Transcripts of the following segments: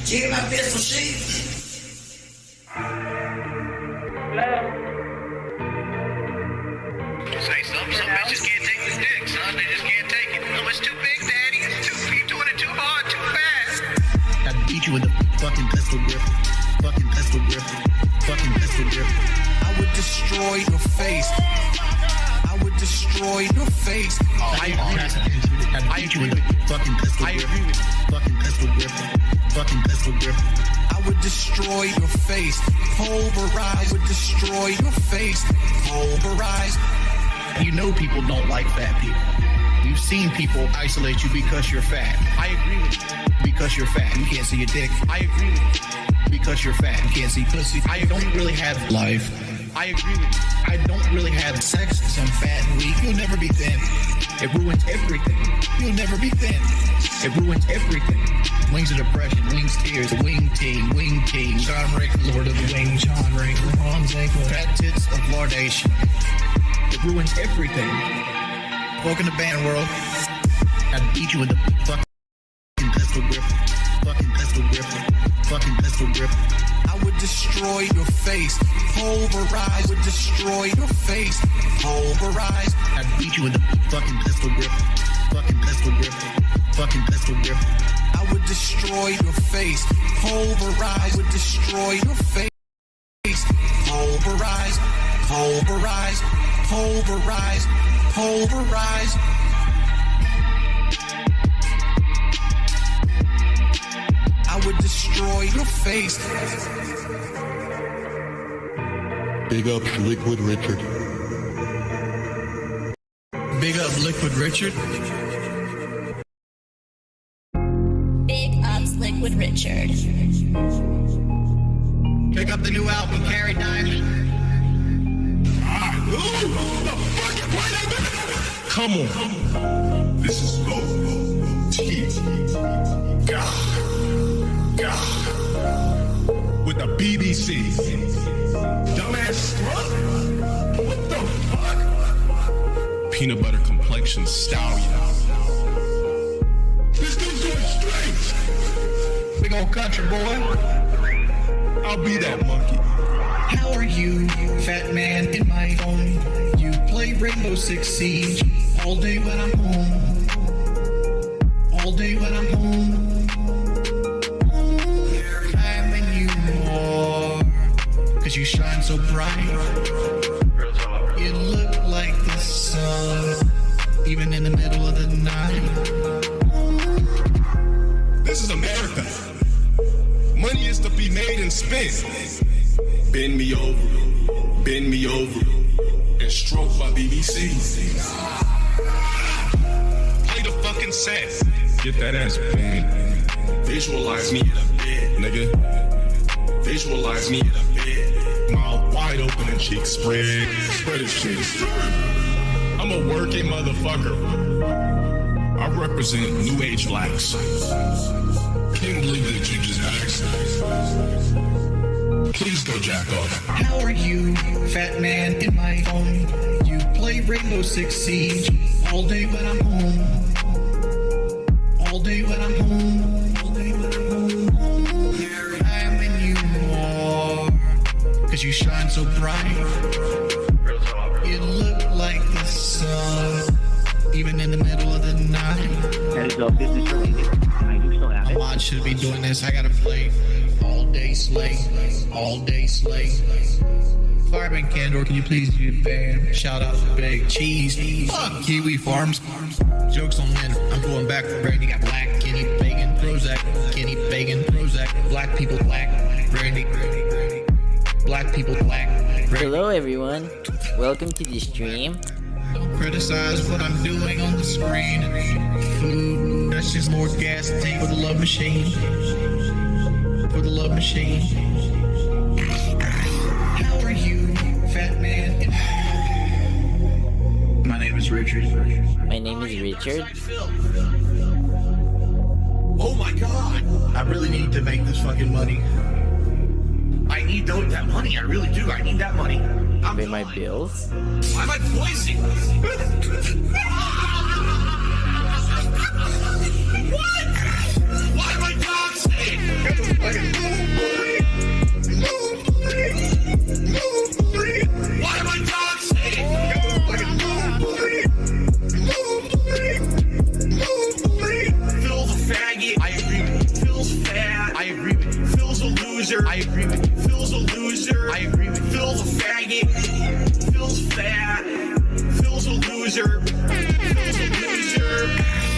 Check my pistol sheet. Say something. Some bitches can't take the dick, son. They just can't take it. No, it's too big, daddy. You're doing it too hard, too fast. I beat you with a fucking pistol grip. Fucking pistol grip. Fucking pistol grip. I would destroy your face. I would destroy your face. I beat you with a fucking pistol grip. Fucking pistol grip. Fucking pistol grip. I would destroy your face. Pulverize. I would destroy your face. Pulverize. You know people don't like fat people. You've seen people isolate you because you're fat. I agree with you. Because you're fat. You can't see your dick. I agree with you. Because you're fat. You can't see pussy. I don't really have life. I agree with you. I don't really have sex. I'm fat and weak. You'll never be thin. It ruins everything. You'll never be thin. It ruins everything. Wings of depression, wings tears, wing team, John Raker, Lord of the Wings, John Raker, fat tits of laudation. It ruins everything. Welcome to band world. I beat you with a fucking pistol grip. Fucking pistol grip. Fucking pistol grip. I would destroy your face. Pulverize. I would destroy your face. Pulverize. I beat you with a fucking pistol grip. Fucking pistol grip. Fucking pistol grip. I would destroy your face. Pulverize. I would destroy your face. Pulverize. Pulverize. Pulverize. Pulverize. I would destroy your face. Big up Liquid Richard. Big up Liquid Richard. Big ups, Liquid Richard. Pick up the new album, Carry Diamond. Come on. This is with the BBC. Dumbass Snort. What the fuck? Peanut butter complexion stallion. This dude's doing straight. Big old country boy. I'll be that monkey. How are you, fat man in my phone? You play Rainbow Six Siege all day when I'm home. All day when I'm home. I'm in you more, 'cause you shine so bright. You look like the sun, even in the middle of the night. This is America. Money is to be made and spent. Bend me over, and stroke my BBC. Play the fucking set. Get that ass bang. Visualize me in a bed, nigga. Visualize me in a bed. Mouth wide open and cheeks spread. Spread his cheeks. I'm a working motherfucker. I represent New Age blacks. Can't believe that you just asked. Please go jack off. How are you, fat man in my phone? You play Rainbow Six Siege all day when I'm home. All day when I'm home. All day when I'm home. I'm in you more, 'cause you shine so bright. You look like the sun, even in the middle of the night. That is all business related. I do still have it. Mod should be doing this. I gotta play all day slay. All day slay. Fireman Candor, can you please do the band? Shout out to Big Cheese. Fuck Kiwi Farms. Jokes on men. I'm going back for Brandy. Got black, Kenny, Bacon, Prozac, Kenny, Bacon, Prozac. Black people, black, Brandy. Black people, black, Brandy. Hello everyone, welcome to the stream. Don't criticize what I'm doing on the screen. Food, that's just more gas to take for the love machine. For the love machine. How are you, fat man? My name is Richard. My name is Richard. Oh my god! I really need to make this fucking money. I need that money. I really do. I need that money. Pay my bills. Why am I poisoning? What? Why am I dog sick? loser. Phil's a loser.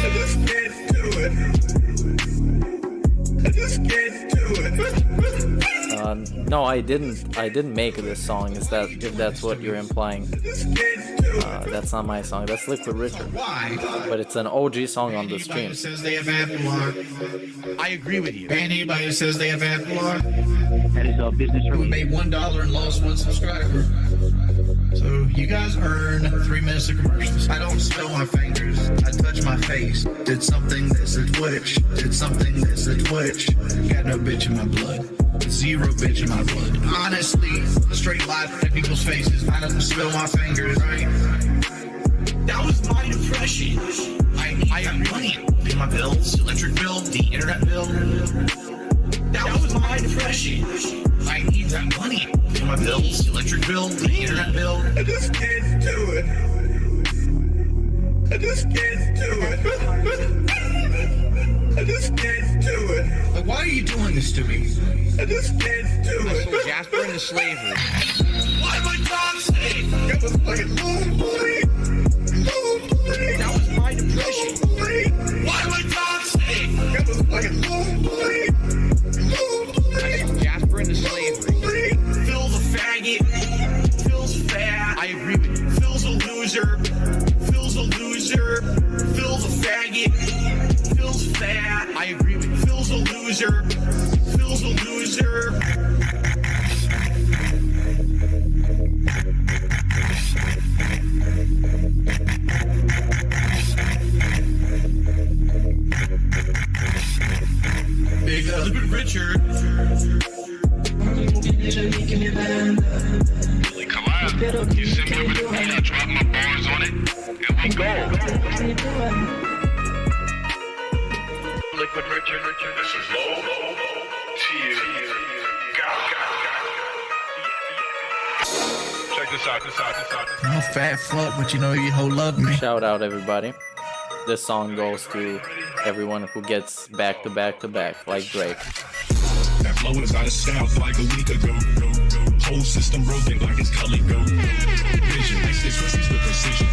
I just can't do it. I just can't do it. No, I didn't make this song. If that's what you're implying? That's not my song. That's Liquid Richard. Why? But it's an OG song on the Anybody stream. who says they have Apple, I agree with you. And anybody who says they have Apple, That is a business who related. made $1 and lost 1 subscriber. So you guys earn 3 minutes of commercials. I don't smell my fingers. I touch my face. Did something that's a twitch. Did something that's a twitch. Got no bitch in my blood. 0 bitch in my blood. Honestly, straight life at people's faces. I don't smell my fingers, right? That was my depression. I have money. Pay my bills, electric bill, the internet bill. That was my depression. I need that money. Pay my bills, electric bill, the internet bill. I just can't do it. I just can't do it. I just can't do it. Like, why are you doing this to me? I just can't do it. I sold Jasper into slavery. Why am I toxic? That was like lonely. That was my depression. Why am I toxic? That was like lonely. I sold Jasper into slavery. Phil's a faggot. Phil's fat. I agree with you. Phil's a loser. Phil's a loser. Phil's a faggot. Phil's fat. I agree with you. Phil's a loser. Phil's a loser. Big Liquid Richard. Come on. You send me over the beat, I drop my bars on it, and we go. Liquid Richard. This is low. Cheers. Check this out. I'm a fat fuck, but you know you whole love me. Shout out everybody. This song goes to everyone who gets back to back to back, like Drake. That flow is out of style like a week ago. Whole system broken like it's Cully go. Vision, I stick pussies with precision.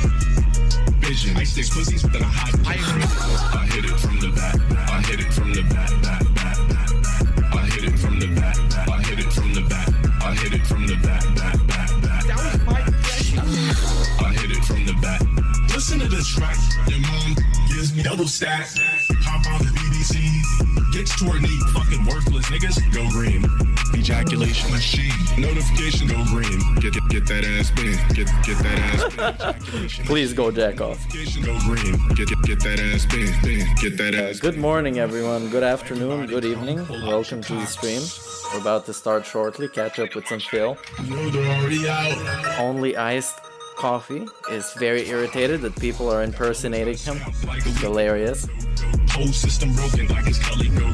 Vision, I stick pussies with a hot I hit it from the back. I hit it from the back. I hit it from the back. I hit it from the back. I hit it from the back. That was my depression. I hit it from the back. Listen to this track. Your mom gives me double stack. Hop on the BBC. Gets to her knee. Fucking worthless niggas. Go green. Ejaculation machine. Notification go green. Get that ass big. Get that ass big. Please go jack off. Notification go green. Get that ass big. Get that ass. Good morning, everyone. Good afternoon. Good evening. Welcome to the stream. We're about to start shortly. Catch up with some Phil. No, they're already out. Only iced coffee is very irritated that people are impersonating him. It's hilarious. Whole system broken like it's Cully go.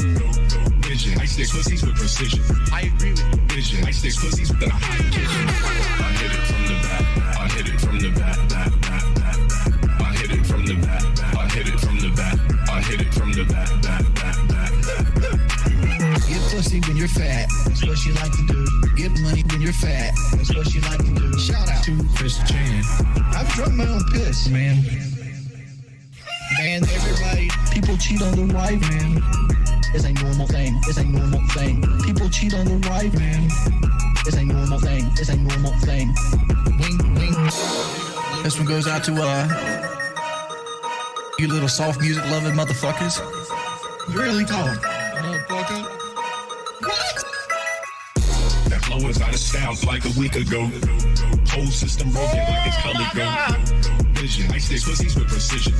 Vision, I stick pussies with precision. I agree with you. Vision, I stick pussies with a hot kitchen. I hit it from the back. I hit it from the back. I hit it from the back. I hit it from the back. I hit it from the back. Get pussy when you're fat. That's what she like to do. Get money when you're fat. That's what she like to do. Shout out to Chris Chan. I've drunk my own piss, man. And everybody, people cheat on their wife, man. It's a normal thing. It's a normal thing. People cheat on their wife, man. It's a normal thing. It's a normal thing. Wink, wink. This one goes out to you little soft music loving motherfuckers. Really tall, motherfucker. What? That flow is out of style like a week ago. Whole system broken like it's Cully go. Vision, I stick pussies with precision.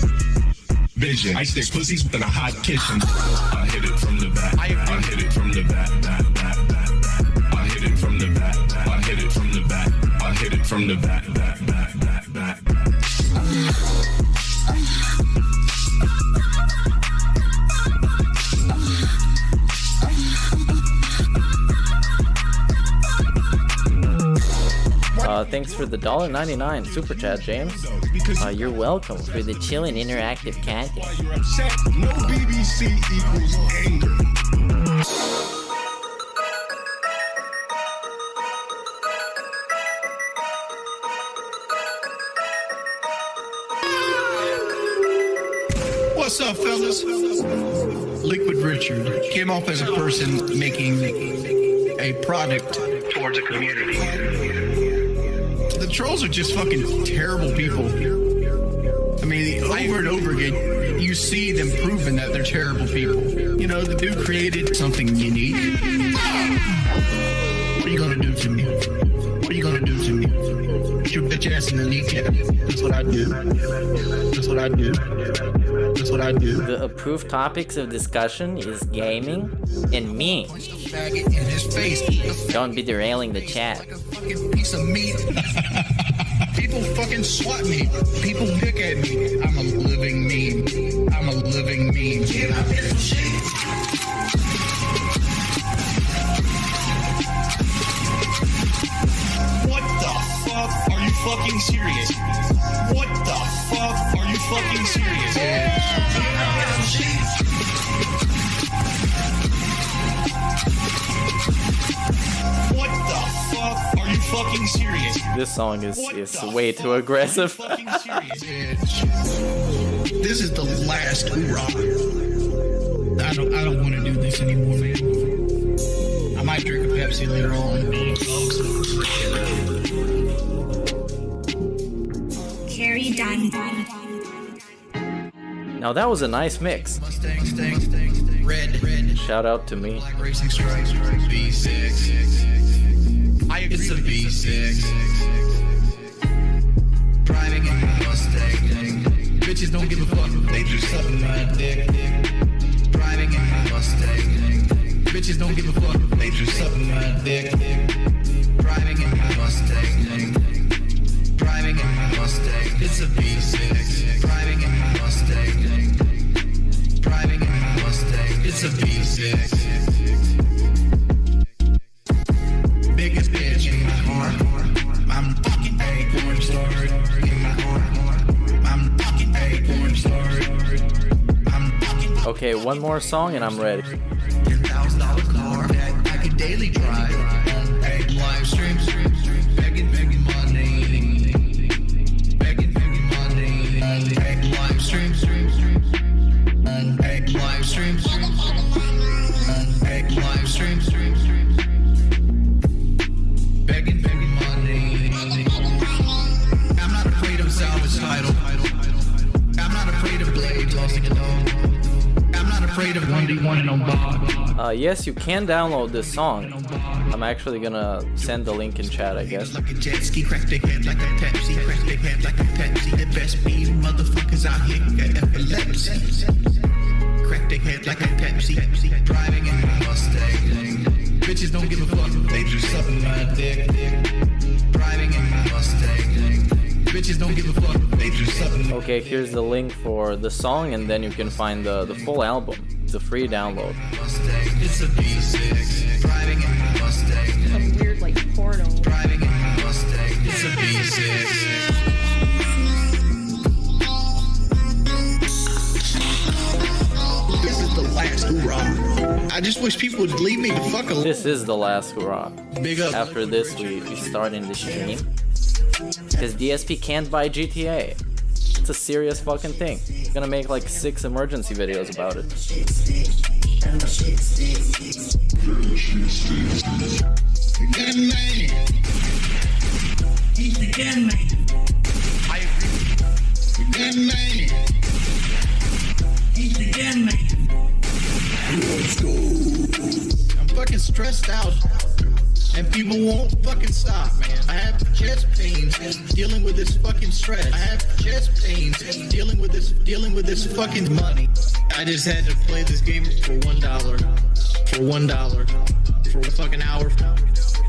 Vision, I stick pussies within a hot kitchen. I hit it from the back. I hit it from the back. I hit it from the back. I hit it from the back. I hit it from the back. Thanks for the $1.99 super chat, James. You're welcome for the chillin' interactive content. You're upset. No BBC equals anger. What's up, fellas? Liquid Richard came off as a person making a product towards a community. The trolls are just fucking terrible people. I mean, over and over again, you see them proving that they're terrible people. You know, the dude created something unique. What are you gonna do to me? What are you gonna do to me? Put your bitch ass in the kneecap. That's what I do. That's what I do. That's what I do. The approved topics of discussion is gaming and me. Faggot in his face. Don't be derailing the chat. Like a fucking piece of meat. People fucking swat me. People pick at me. I'm a living meme. I'm a living meme. What the fuck? Are you fucking serious? What the fuck? Are you fucking serious? What the fuck? Are you fucking serious? This song is way too aggressive. Fucking serious, bitch. This is the last hoorah. I don't want to do this anymore, man. I might drink a Pepsi later on. Carrie Donnie. Now that was a nice mix. Mustang, red. Shout out to me. Black racing stripes, V6. It's a V6. Driving in my Mustang. Bitches don't give a fuck if they just sucking my dick. Driving in my Mustang. Bitches don't give a fuck if they just sucking my dick. Driving in my Mustang. Driving in my Mustang. It's a V6. Driving in my Mustang. Driving in my Mustang. It's a V6. Biggest bitch in my heart. I'm fucking a porn star in my heart. I'm fucking a porn star. I'm fucking. Okay, one more song and I'm ready. $10,000 car that I could daily drive. Hey, live streams, begging money. Begging money. Hey, live streams. Hey, live streams. Hey, live streams. Begging money. I'm not afraid of salvage title. I'm not afraid of blade tossing a dog. I'm not afraid of 1v1 on Bob. Yes, you can download this song. I'm actually gonna send the link in chat, I guess. Like a jet ski, crack their head like a Pepsi, crack their head like a Pepsi. The best beat motherfuckers out here got epilepsy. Crack their head like a Pepsi. Driving in my Mustang. Bitches don't give a fuck if they just sucking my dick. Driving in my Mustang. Bitches don't give a fuck if they just sucking my dick. Okay, here's the link for the song and then you can find the full album. It's a free download. It's a V6. Driving in my Mustang. Some weird like portal. Driving in my Mustang. It's a V6. This is the last hoorah. I just wish people would leave me the fuck alone. This is the last hurrah. Big up. After this, we start in the stream. Because DSP can't buy GTA. It's a serious fucking thing. He's gonna make like 6 emergency videos about it. Good man. He's the good man. I agree. Good man. He's the good man. Let's go. I'm fucking stressed out. And people won't fucking stop, man. I have chest pains dealing with this fucking stress. I have chest pains dealing with this fucking money. I just had to play this game for $1. For $1. For a fucking hour.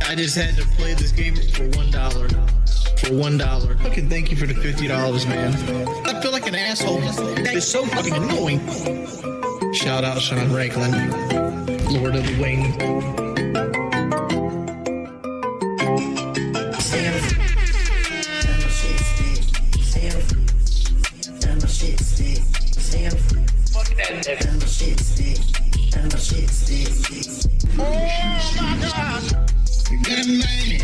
I just had to play this game for $1. For $1. Fucking thank you for the $50, man. I feel like an asshole. It's so fucking annoying. Shout out Sean Ranklin, Lord of the Wing. Oh my God! The gun man.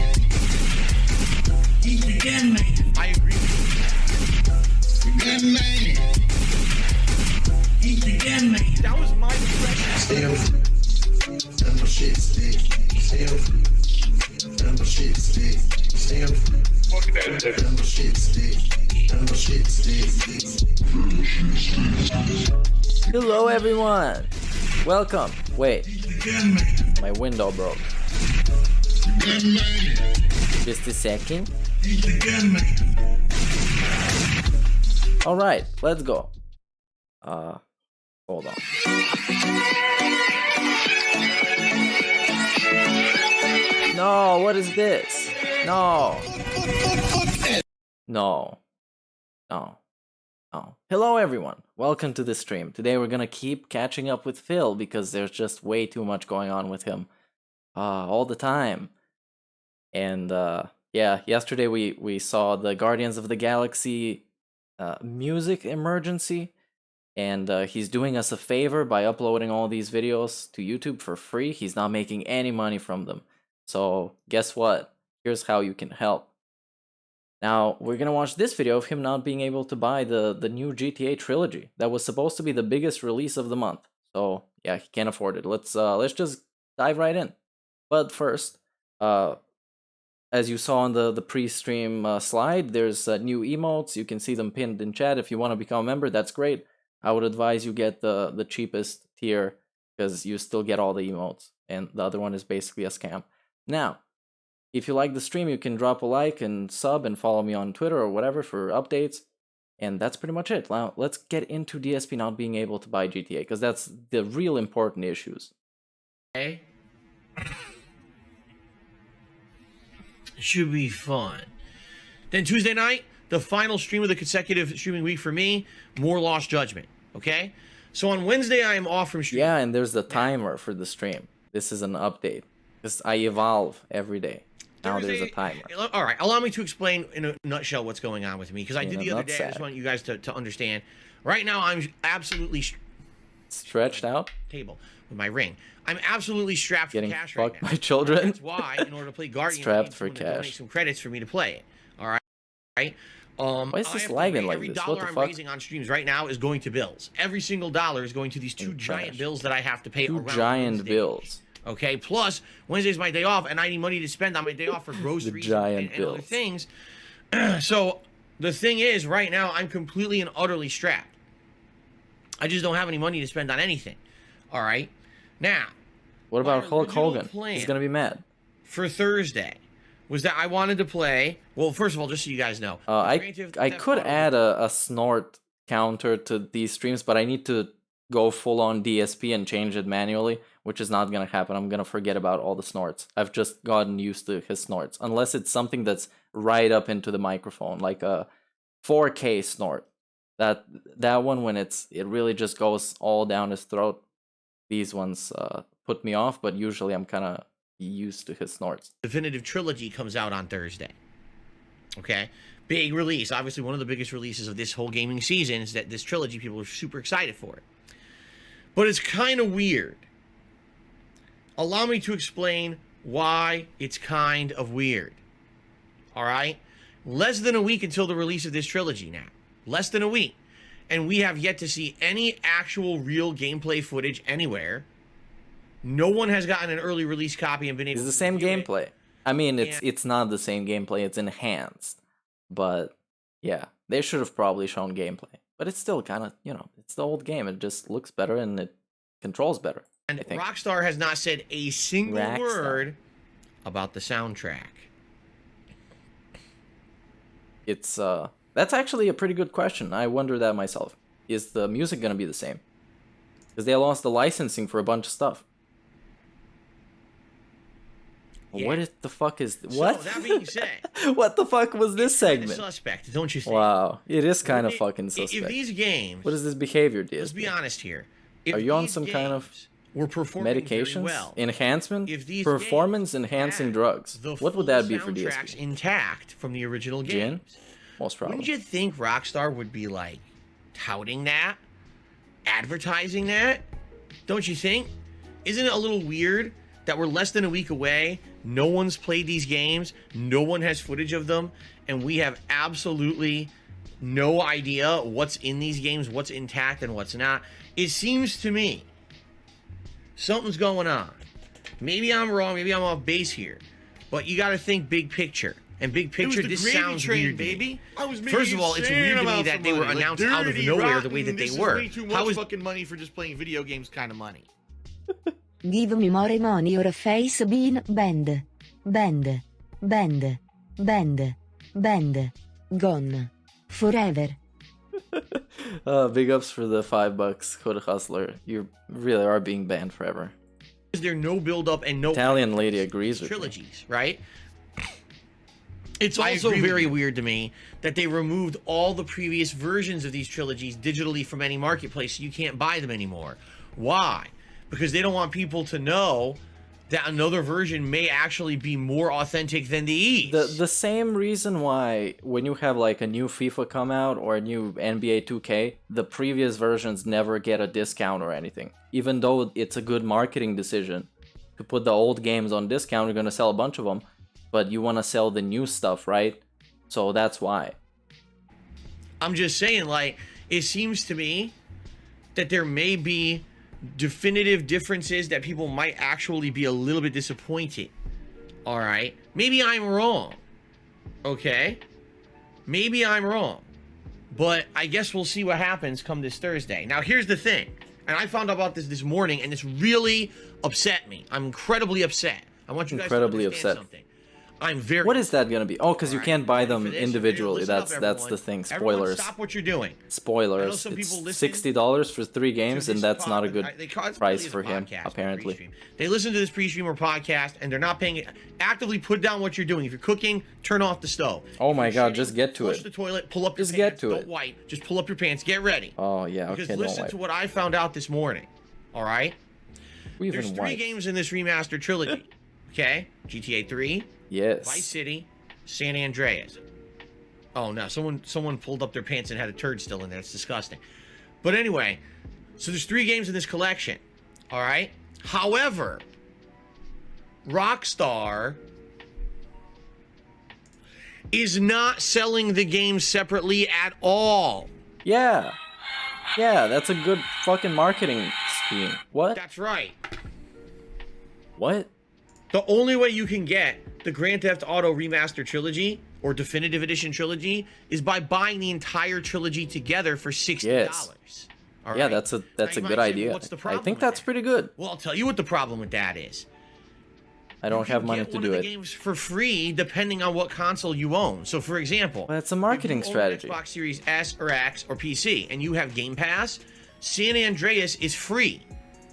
He's the gun man. I agree. The gun man. Still, and my shit stick. Still, and my shit stick. Still, and my shit stick. And my shit stick. Hello everyone! Welcome! Wait, my window broke. Just a second. Alright, let's go. Hold on. No, what is this? No. No. No. Oh. Hello everyone, welcome to the stream. Today we're gonna keep catching up with Phil because there's just way too much going on with him all the time. And yeah, yesterday we saw the Guardians of the Galaxy music emergency, and he's doing us a favor by uploading all these videos to YouTube for free. He's not making any money from them. So guess what? Here's how you can help. Now, we're gonna watch this video of him not being able to buy the new GTA trilogy. That was supposed to be the biggest release of the month. So, yeah, he can't afford it. Let's just dive right in. But first, as you saw on the pre-stream slide, there's new emotes. You can see them pinned in chat. If you want to become a member, that's great. I would advise you get the cheapest tier because you still get all the emotes. And the other one is basically a scam. Now, if you like the stream, you can drop a like and sub and follow me on Twitter or whatever for updates. And that's pretty much it. Now, let's get into DSP not being able to buy GTA, because that's the real important issues. Okay. Should be fun. Then Tuesday night, the final stream of the consecutive streaming week for me, more Lost Judgment. Okay? So on Wednesday, I am off from streaming. Yeah, and there's the timer for the stream. This is an update. Because I evolve every day. Now there's a timer. All right, allow me to explain in a nutshell what's going on with me, because I did the other day. I just want you guys to understand. Right now, I'm absolutely stretched out table with my ring. I'm absolutely strapped getting for cash fucked right now. by children. That's why, in order to play Guardian, strapped for to cash. donate some credits for me to play it. All right. Right. Why is this lagging like every this? dollar What the I'm fuck? raising on streams right now is going to bills. Every single dollar is going to these two giant bills that I have to pay. Two around giant Wednesday. bills. Okay, plus Wednesday's my day off, and I need money to spend on my day off for groceries and other things. So the thing is, right now, I'm completely and utterly strapped. I just don't have any money to spend on anything. All right. Now, what about Hulk Hogan? He's gonna be mad. For Thursday was that I wanted to play. Well, first of all, just so you guys know, I could add a Snort counter to these streams, but I need to go full on DSP and change it manually, which is not gonna happen. I'm gonna forget about all the snorts. I've just gotten used to his snorts, unless it's something that's right up into the microphone, like a 4K snort. That one, when it really just goes all down his throat. These ones put me off, but usually I'm kind of used to his snorts. Definitive Trilogy comes out on Thursday. Okay, big release. Obviously, one of the biggest releases of this whole gaming season is that this trilogy. People are super excited for it. But it's kind of weird. Allow me to explain why it's kind of weird. All right? Less than a week until the release of this trilogy now. Less than a week. And we have yet to see any actual real gameplay footage anywhere. No one has gotten an early release copy and been able to It's the same gameplay. it. I mean, it's not the same gameplay. It's enhanced. But, yeah. They should have probably shown gameplay. But it's still kind of, it's the old game. It just looks better and it controls better. And Rockstar has not said a single word about the soundtrack. It's, that's actually a pretty good question. I wonder that myself. Is the music going to be the same? Because they lost the licensing for a bunch of stuff. Yeah. What the fuck is... What? So, that being said... what the fuck was this segment? Suspect, don't you think? Wow. It is kind of fucking suspect. If these games... What is this behavior, DSP? Let's be honest here. Are you on some kind of medications? Well, enhancement? Performance-enhancing drugs. What would that be for DSP? Intact from the original games. Gin? Most probably. Wouldn't you think Rockstar would be, like, touting that? Advertising that? Don't you think? Isn't it a little weird that we're less than a week away, no one's played these games, no one has footage of them, and we have absolutely no idea what's in these games, what's intact and what's not? It seems to me Something's going on. Maybe I'm wrong. Maybe I'm off base here. But you got to think big picture. And big picture, this sounds weird, baby. First of all, it's weird to me that they were announced out of nowhere the way that they were. Way too much fucking money for just playing video games kind of money. Give me more money or face being banned. Banned. Banned. Banned. Banned. Gone. Forever. Big ups for the $5, Code Hustler. You really are being banned forever. Is there no build up and no Italian lady agrees with trilogies, right? It's also very weird to me that they removed all the previous versions of these trilogies digitally from any marketplace, so you can't buy them anymore. Why? Because they don't want people to know that another version may actually be more authentic than these. The same reason why when you have like a new FIFA come out or a new NBA 2K, the previous versions never get a discount or anything. Even though it's a good marketing decision to put the old games on discount, you're gonna sell a bunch of them, but you want to sell the new stuff, right? So that's why. I'm just saying, like, it seems to me that there may be definitive differences that people might actually be a little bit disappointed. All right, maybe I'm wrong. Okay, maybe I'm wrong, but I guess we'll see what happens come this Thursday. Now here's the thing, and I found out about this morning, and this really upset me. I'm incredibly upset. I want you guys to understand something. I'm very. What is that gonna be? Oh, because you can't buy them individually. That's the thing. Spoilers. Stop what you're doing. Spoilers. It's $60 for 3 games, and that's not a good price for him, apparently. They listen to this pre-stream or podcast, and they're not paying it. Actively put down what you're doing. If you're cooking, turn off the stove. Oh my God! Just get to it. Flush the toilet. Pull up your pants. Just get to it. Don't wipe. Just pull up your pants. Get ready. Oh yeah. Okay. Because listen to what I found out this morning. All right. There's 3 games in this remastered trilogy. Okay. GTA 3. Yes. Vice City, San Andreas. Oh no, someone pulled up their pants and had a turd still in there. It's disgusting. But anyway, so there's 3 games in this collection. All right. However, Rockstar is not selling the games separately at all. Yeah. Yeah, that's a good fucking marketing scheme. What? That's right. What? The only way you can get the Grand Theft Auto Remaster Trilogy or Definitive Edition Trilogy is by buying the entire trilogy together for $60. Yes. All yeah, right? that's a good say, idea. well, what's the problem I think with that's that? pretty good. Well, I'll tell you what the problem with that is. I don't have money to one do of the it. games for free depending on what console you own. So, for example, Well, it's a marketing if you own strategy. Xbox Series S or X or PC, and you have Game Pass, San Andreas is free.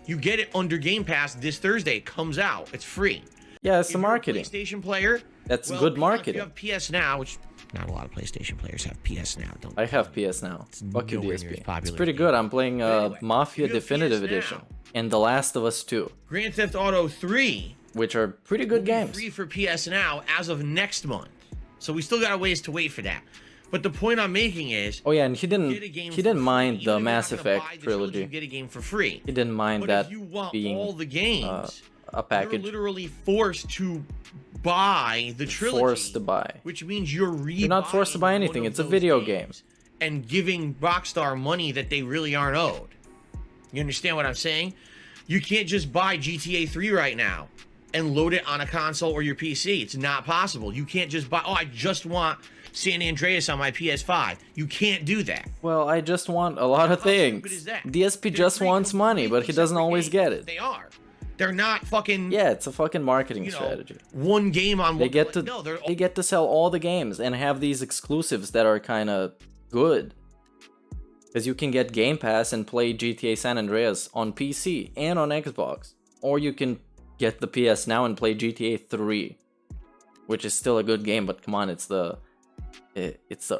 You get it under Game Pass this Thursday. It comes out. It's free. Yeah, it's If the you're a marketing. PlayStation player. That's well, good marketing. If you have PS Now, which not a lot of PlayStation players have PS Now. Don't I have PS Now. Fuck you, nowhere near as DSP. It's popular pretty as good. I'm playing anyway, Mafia if you have Definitive PS Edition Now, and The Last of Us 2, Grand Theft Auto 3, which are pretty good games. free for PS Now as of next month. So we still got a ways to wait for that. But the point I'm making is, Oh yeah, and he get a game for didn't mind free. the Even if Mass you're not gonna buy Effect the trilogy, trilogy. you get a game for free. He didn't mind But that if you want being all the games, a package. you're literally forced to buy the trilogy. Forced to buy. Which means you're You're not forced to buy rebuying anything. one of It's a those video games game. and giving Rockstar money that they really aren't owed. You understand what I'm saying? You can't just buy GTA 3 right now and load it on a console or your PC. It's not possible. You can't just buy, oh, I just want San Andreas on my PS5. You can't do that. Well, I just want a lot of How stupid things. is that? DSP They're just 3 wants money, but he completely doesn't separate always games. get it. They are. They're not fucking, Yeah, it's a fucking marketing you know, strategy. one game on They one. get to No, they're they get to sell all the games and have these exclusives that are kind of good. Because you can get Game Pass and play GTA San Andreas on PC and on Xbox, or you can get the PS Now and play GTA 3, which is still a good game. But come on, it's the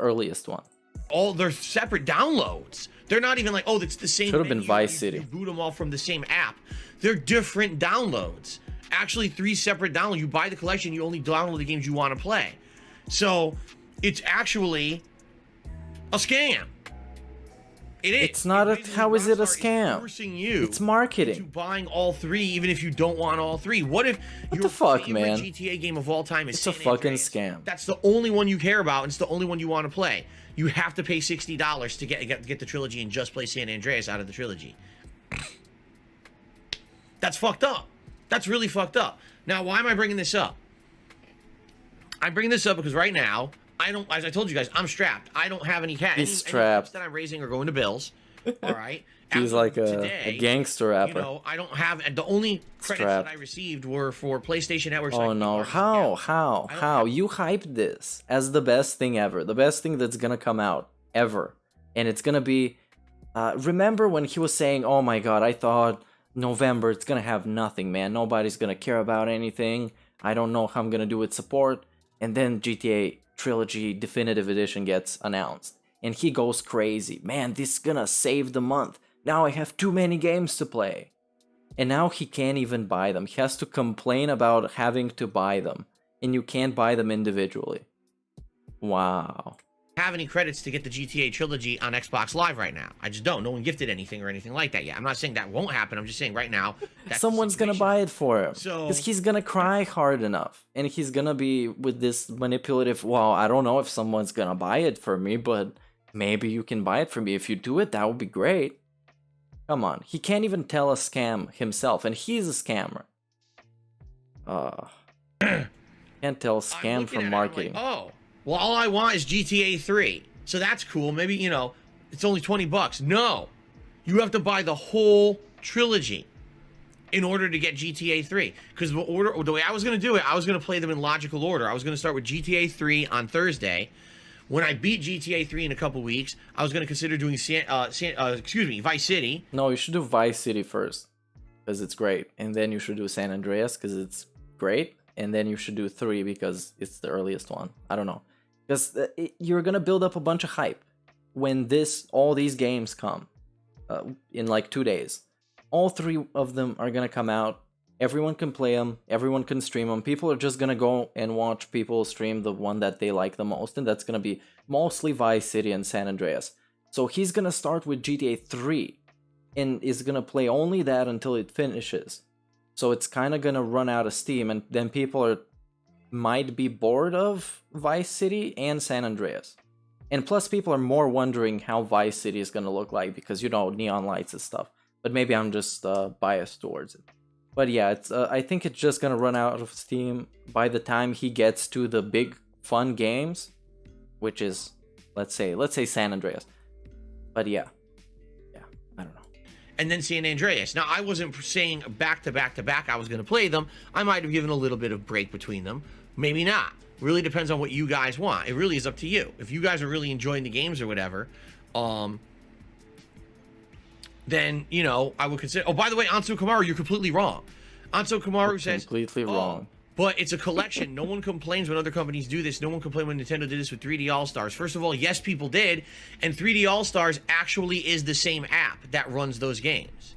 earliest one. all they're separate downloads. They're not even like, oh, it's the same. Should have been menu, Vice you City. boot them all from the same app. They're different downloads. Actually, 3 separate downloads. You buy the collection, you only download the games you want to play. So it's actually a scam. It is. It's not a. Basically, How is it a Rockstar scam? Forcing you It's to marketing. buying all 3, even if you don't want all 3. What if your the fuck, favorite man? GTA game of all time is It's a San fucking Andreas? scam. That's the only one you care about, and it's the only one you want to play. You have to pay $60 to get the trilogy and just play San Andreas out of the trilogy. That's fucked up. That's really fucked up. Now, why am I bringing this up? I'm bringing this up because right now, I don't, as I told you guys, I'm strapped. I don't have any cash. He's any strapped. that I'm raising are going to bills. All right. He's like a gangster rapper. You know, I don't have, and the only credits that I received were for PlayStation Network. So oh no, how? You hyped this as the best thing ever. The best thing that's gonna come out ever. And it's gonna be, remember when he was saying, oh my god, I thought November, it's gonna have nothing, man. Nobody's gonna care about anything. I don't know how I'm gonna do with support. And then GTA Trilogy Definitive Edition gets announced. And he goes crazy. Man, this is gonna save the month. Now I have too many games to play. And now he can't even buy them. He has to complain about having to buy them. And you can't buy them individually. Wow. Have any credits to get the GTA Trilogy on Xbox Live right now. I just don't. No one gifted anything or anything like that yet. I'm not saying that won't happen. I'm just saying right now. Someone's gonna buy it for him. So, because he's gonna cry hard enough. And he's gonna be with this manipulative, well, I don't know if someone's gonna buy it for me, but maybe you can buy it for me. If you do it, that would be great. Come on. He can't even tell a scam himself, and he's a scammer. Can't tell scam from marketing. Like, oh, well, all I want is GTA 3. So that's cool. Maybe, you know, it's only $20. No. You have to buy the whole trilogy in order to get GTA 3. Because the way I was going to do it, I was going to play them in logical order. I was going to start with GTA 3 on Thursday. When I beat GTA 3 in a couple weeks, I was going to consider doing Vice City. No, you should do Vice City first, because it's great. And then you should do San Andreas, because it's great. And then you should do 3, because it's the earliest one. I don't know. Because you're going to build up a bunch of hype when all these games come in like 2 days. All 3 of them are going to come out. Everyone can play them. Everyone can stream them. People are just going to go and watch people stream the one that they like the most. And that's going to be mostly Vice City and San Andreas. So he's going to start with GTA 3. And is going to play only that until it finishes. So it's kind of going to run out of steam. And then people might be bored of Vice City and San Andreas. And plus people are more wondering how Vice City is going to look like. Because, you know, neon lights and stuff. But maybe I'm just biased towards it. But yeah, it's I think it's just gonna run out of steam by the time he gets to the big fun games, which is let's say San Andreas. But yeah, I don't know. And then San Andreas. Now I wasn't saying back to back I was gonna play them. I might have given a little bit of break between them, maybe not. Really depends on what you guys want. It really is up to you. If you guys are really enjoying the games or whatever, then, you know, I would consider... Oh, by the way, Anso Kamaru, you're completely wrong. Anso Kamaru says... Completely wrong. But it's a collection. No one complains when other companies do this. No one complained when Nintendo did this with 3D All-Stars. First of all, yes, people did. And 3D All-Stars actually is the same app that runs those games.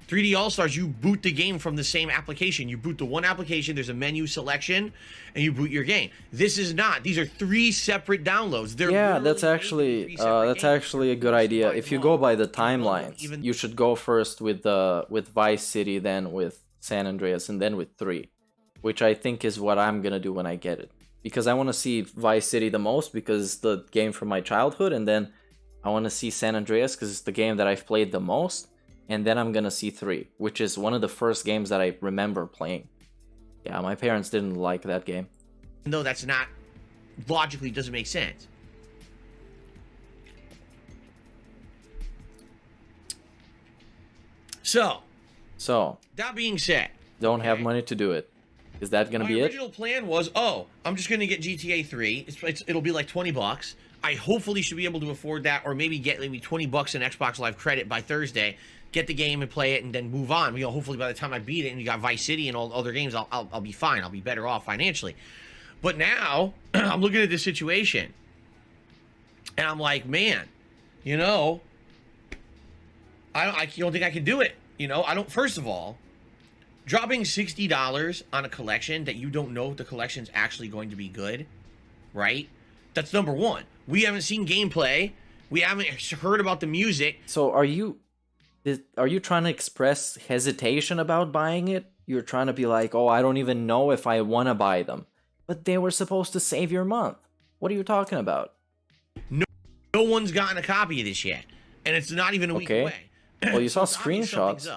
3D All-Stars, you boot the game from the same application. You boot the one application, there's a menu selection, and you boot your game. This is not. These are 3 separate downloads. Yeah, that's actually a good idea. If you go by the timelines, you should go first with Vice City, then with San Andreas, and then with 3, which I think is what I'm gonna do when I get it. Because I want to see Vice City the most, because it's the game from my childhood, and then I want to see San Andreas, because it's the game that I've played the most. And then I'm gonna see 3, which is one of the first games that I remember playing. Yeah, my parents didn't like that game. No, that's not... Logically, doesn't make sense. So... That being said... Don't have money to do it. Is that gonna be it? My original plan was, I'm just gonna get GTA 3. It'll be like $20. I hopefully should be able to afford that, or maybe get maybe $20 in Xbox Live credit by Thursday. Get the game and play it, and then move on. You know, hopefully by the time I beat it and you got Vice City and all other games, I'll be fine. I'll be better off financially. But now I'm looking at this situation, and I'm like, man, you know, I don't think I can do it. You know, I don't. First of all, dropping $60 on a collection that you don't know if the collection's actually going to be good, right? That's number one. We haven't seen gameplay. We haven't heard about the music. So are you trying to express hesitation about buying it? You're trying to be like, oh, I don't even know if I want to buy them. But they were supposed to save your month. What are you talking about? No one's gotten a copy of this yet. And it's not even a week away. Well, you saw screenshots.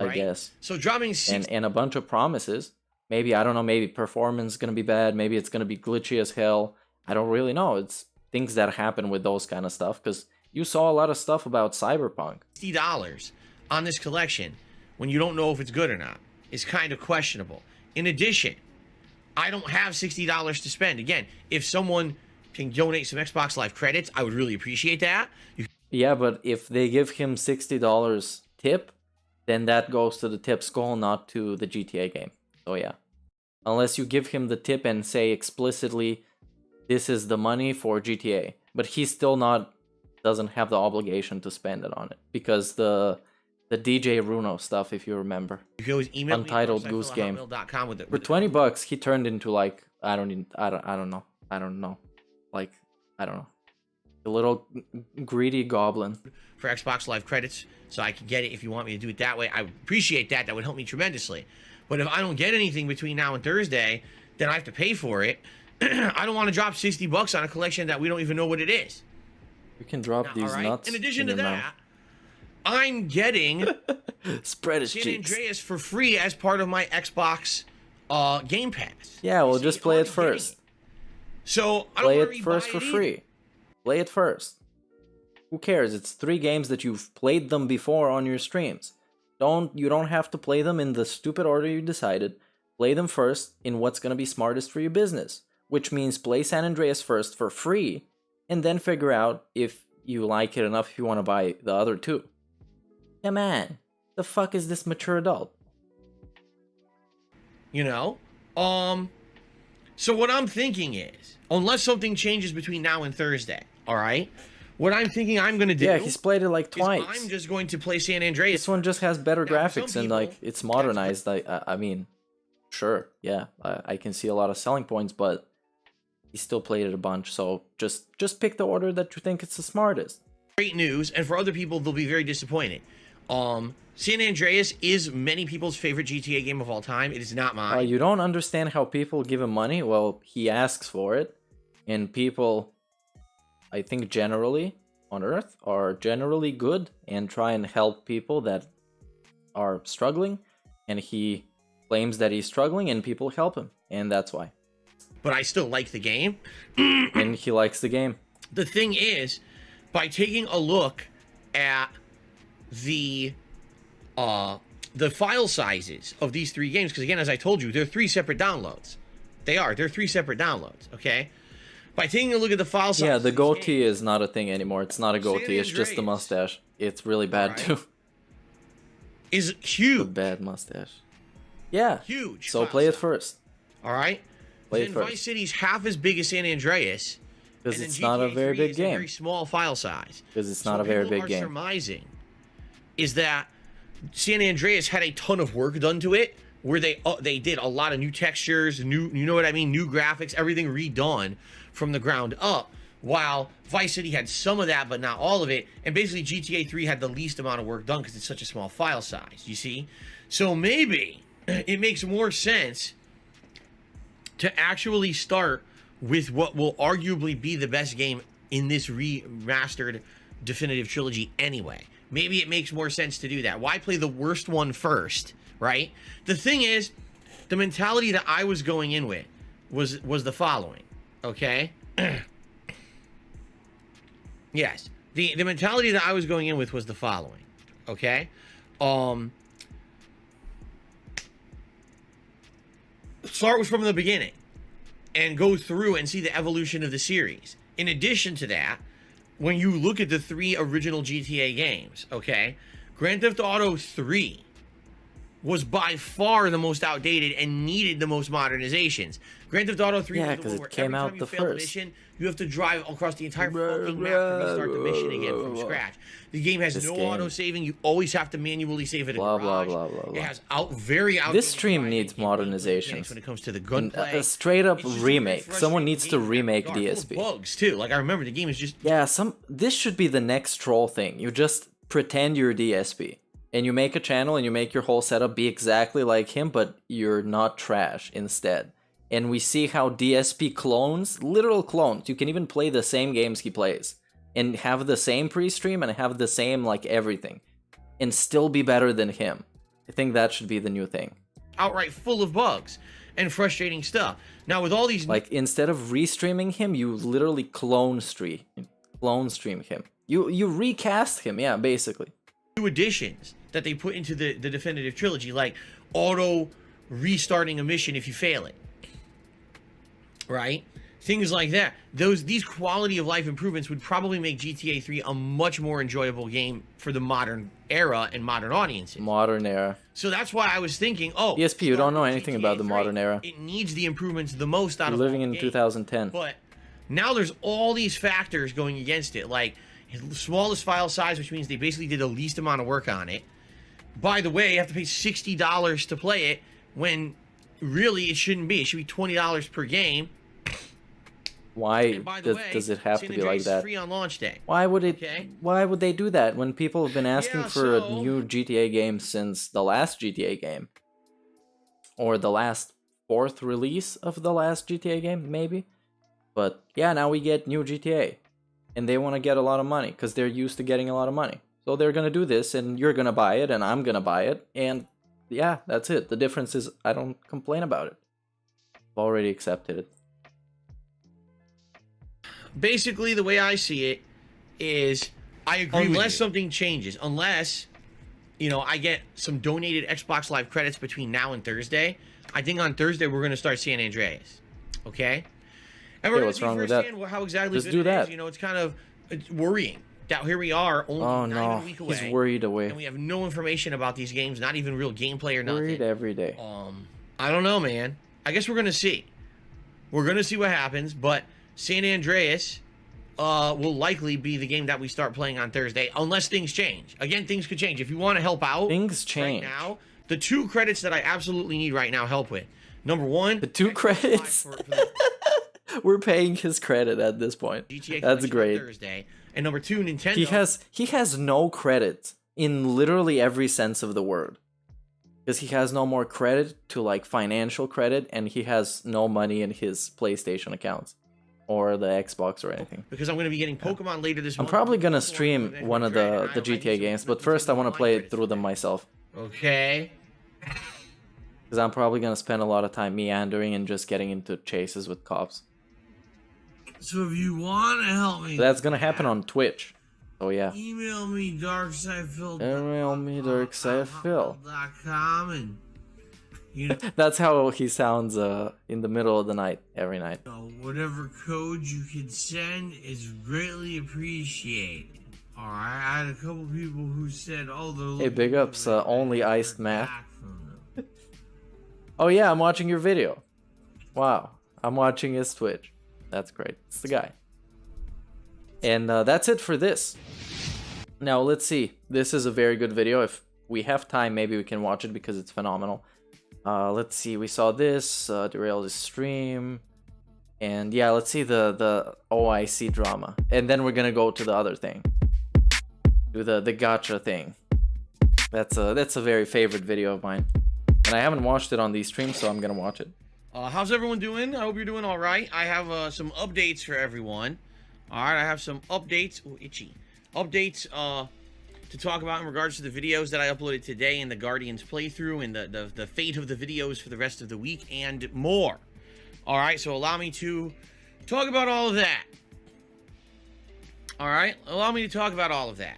I right? guess. So dropping And a bunch of promises. Maybe, I don't know, maybe performance is gonna be bad, maybe it's gonna be glitchy as hell. I don't really know. It's things that happen with those kind of stuff, because you saw a lot of stuff about Cyberpunk. $60 on this collection when you don't know if it's good or not is kind of questionable. In addition, I don't have $60 to spend. Again, if someone can donate some Xbox Live credits, I would really appreciate that. Yeah, but if they give him $60 tip, then that goes to the tip's goal, not to the GTA game. So yeah. Unless you give him the tip and say explicitly, this is the money for GTA. But he's still doesn't have the obligation to spend it on it. Because the DJ Runo stuff, if you remember. You can always email Untitled me Goose Game. with it. For $20, he turned into like, I don't know. Like, I don't know. A little greedy goblin. For Xbox Live credits, so I can get it if you want me to do it that way. I appreciate that. That would help me tremendously. But if I don't get anything between now and Thursday, then I have to pay for it. I don't want to drop $60 on a collection that we don't even know what it is. You can drop Now, these all right? nuts. In addition to your that, mouth. I'm getting Spread his San cheeks. Andreas for free as part of my Xbox Game Pass. Yeah, well, See, just play I'm it first. getting it. So I don't Play want it to first for free. Play it first. Who cares? It's 3 games that you've played them before on your streams. You don't have to play them in the stupid order you decided. Play them first in what's gonna be smartest for your business, which means play San Andreas first for free, and then figure out if you like it enough if you want to buy the other 2. Yeah, man, the fuck is this mature adult? You know? So what I'm thinking is, unless something changes between now and Thursday, all right? What I'm thinking I'm going to do... Yeah, he's played it like is twice. I'm just going to play San Andreas. This one just has better Now, for graphics some and people, like it's modernized. I mean, sure, yeah, I can see a lot of selling points, but he still played it a bunch. So just pick the order that you think it's the smartest. Great news, and for other people, they'll be very disappointed. San Andreas is many people's favorite GTA game of all time. It is not mine. You don't understand how people give him money? Well, he asks for it, and people, I think generally on Earth, are generally good and try and help people that are struggling, and he claims that he's struggling and people help him, and that's why. But I still like the game. And he likes the game. The thing is, by taking a look at the file sizes of these 3 games, because again, as I told you, they're 3 separate downloads. They're 3 separate downloads, okay? By taking a look at the file size... Yeah, the goatee is not a thing anymore. It's not a goatee, it's just the Andreas. mustache. It's really bad Alright. too. Is A huge. bad mustache. Yeah. Huge. So file play it size. first. All right? Play it Then first. Vice City's half as big as San Andreas. Because and then it's not a GTA very 3 big is game. A very small file size. Because it's So not a what very people big are game. surmising is that San Andreas had a ton of work done to it, where they did a lot of new textures, new, you know what I mean, new graphics, everything redone from the ground up. While Vice City had some of that, but not all of it, and basically GTA 3 had the least amount of work done because it's such a small file size. You see, so maybe it makes more sense to actually start with what will arguably be the best game in this remastered definitive trilogy anyway. Maybe it makes more sense to do that. Why play the worst one first, right? The thing is, the mentality that I was going in with was the following, okay? Yes, the mentality that I was going in with was the following, okay? Start from the beginning and go through and see the evolution of the series. In addition to that, when you look at the 3 original GTA games, okay, Grand Theft Auto 3 was by far the most outdated and needed the most modernizations. Grand Theft Auto 3 Yeah, was the 'cause one it where came every out time you the fail a first. mission, you have to drive across the entire fucking map to restart the mission again from scratch. The game has This no game- auto-saving. You always have to manually save it in Blah, the blah, garage. blah, blah, blah. It has very outdated This stream driving needs and gameplay modernizations. mechanics when it comes to the And gunplay. a straight up It's just a remake. very Someone frustrating needs to game in that remake regard, full of DSP. bugs too. Like I remember the game is just Yeah, this should be the next troll thing. You just pretend you're DSP. And you make a channel and you make your whole setup be exactly like him, but you're not trash instead. And we see how DSP clones, literal clones, you can even play the same games he plays. And have the same pre-stream and have the same, like, everything. And still be better than him. I think that should be the new thing. outright full of bugs and frustrating stuff. Now with all these Like instead of restreaming him, you literally clone stream him. You recast him, yeah, basically. new additions that they put into the definitive trilogy, like auto restarting a mission if you fail it, right? Things like that. These quality of life improvements would probably make GTA 3 a much more enjoyable game for the modern era and modern audiences. Modern era. So that's why I was thinking, oh, DSP, you don't know starting anything GTA about the 3, modern era. It needs the improvements the most out You're of living all in games. 2010. But now there's all these factors going against it, like smallest file size, which means they basically did the least amount of work on it. By the way, you have to pay $60 to play it when really it shouldn't be. It should be $20 per game. Why By the does way, it have San to be like Andreas is that? free on launch day. Why would it? Okay. Why would they do that when people have been asking Yeah, for a so- new GTA game since the last GTA game, or the last fourth release of the last GTA game, maybe? But yeah, now we get new GTA, and they want to get a lot of money because they're used to getting a lot of money. So they're gonna do this, and you're gonna buy it, and I'm gonna buy it, and yeah, that's it. The difference is I don't complain about it. I've already accepted it. Basically, the way I see it is, I agree with unless you. something changes, unless, you know, I get some donated Xbox Live credits between now and Thursday, I think on Thursday we're going to start San Andreas. Okay? And we're Yeah, gonna what's see wrong with that? firsthand how exactly Just good do it that. is. You know, it's worrying that here we are, only Oh not no, even a week away. he's worried away. And we have no information about these games, not even real gameplay or nothing. Worried every day. I don't know, man. I guess we're gonna see. We're gonna see what happens, but San Andreas will likely be the game that we start playing on Thursday, unless things change. Again, things could change. If you want to help out, Things change. right now. The 2 credits that I absolutely need right now help with. Number 1, The 2 Xbox credits. Live for the We're paying his credit at this point. GTA That's collection on great. Thursday, and number 2, Nintendo. He has no credit in literally every sense of the word. Because he has no more credit to like financial credit, and he has no money in his PlayStation accounts or the Xbox or anything. because I'm going to be getting Pokemon later this I'm month. probably gonna Pokemon stream and one of Dragon. the I need GTA some- games, but first I want to online play it credits through them today. myself. Okay. Because I'm probably gonna spend a lot of time meandering and just getting into chases with cops. So if you want to help me, That's gonna happen on Twitch. Oh yeah. email me DarkSydePhil. Email me DarkSydePhil. and you know, That's how he sounds in the middle of the night every night. whatever code you can send is greatly appreciated. All right, I had a couple people who said, "Oh, they're Hey, big looking ups, for it. Only I Iced heard Math. back from them." Oh yeah, I'm watching your video. Wow, I'm watching his Twitch. That's great. It's the guy. And that's it for this. Now let's see. This is a very good video. If we have time, maybe we can watch it because it's phenomenal. Let's see. We saw this. Derail the stream. And yeah, let's see the OIC drama. And then we're gonna go to the other thing. Do the GATCHA thing. That's a very favorite video of mine. And I haven't watched it on these streams, so I'm gonna watch it. How's everyone doing? I hope you're doing all right. I have some updates for everyone. All right, I have some updates. Oh, itchy. Updates to talk about in regards to the videos that I uploaded today in the Guardians playthrough and the fate of the videos for the rest of the week and more. All right, so allow me to talk about all of that. All right, allow me to talk about all of that.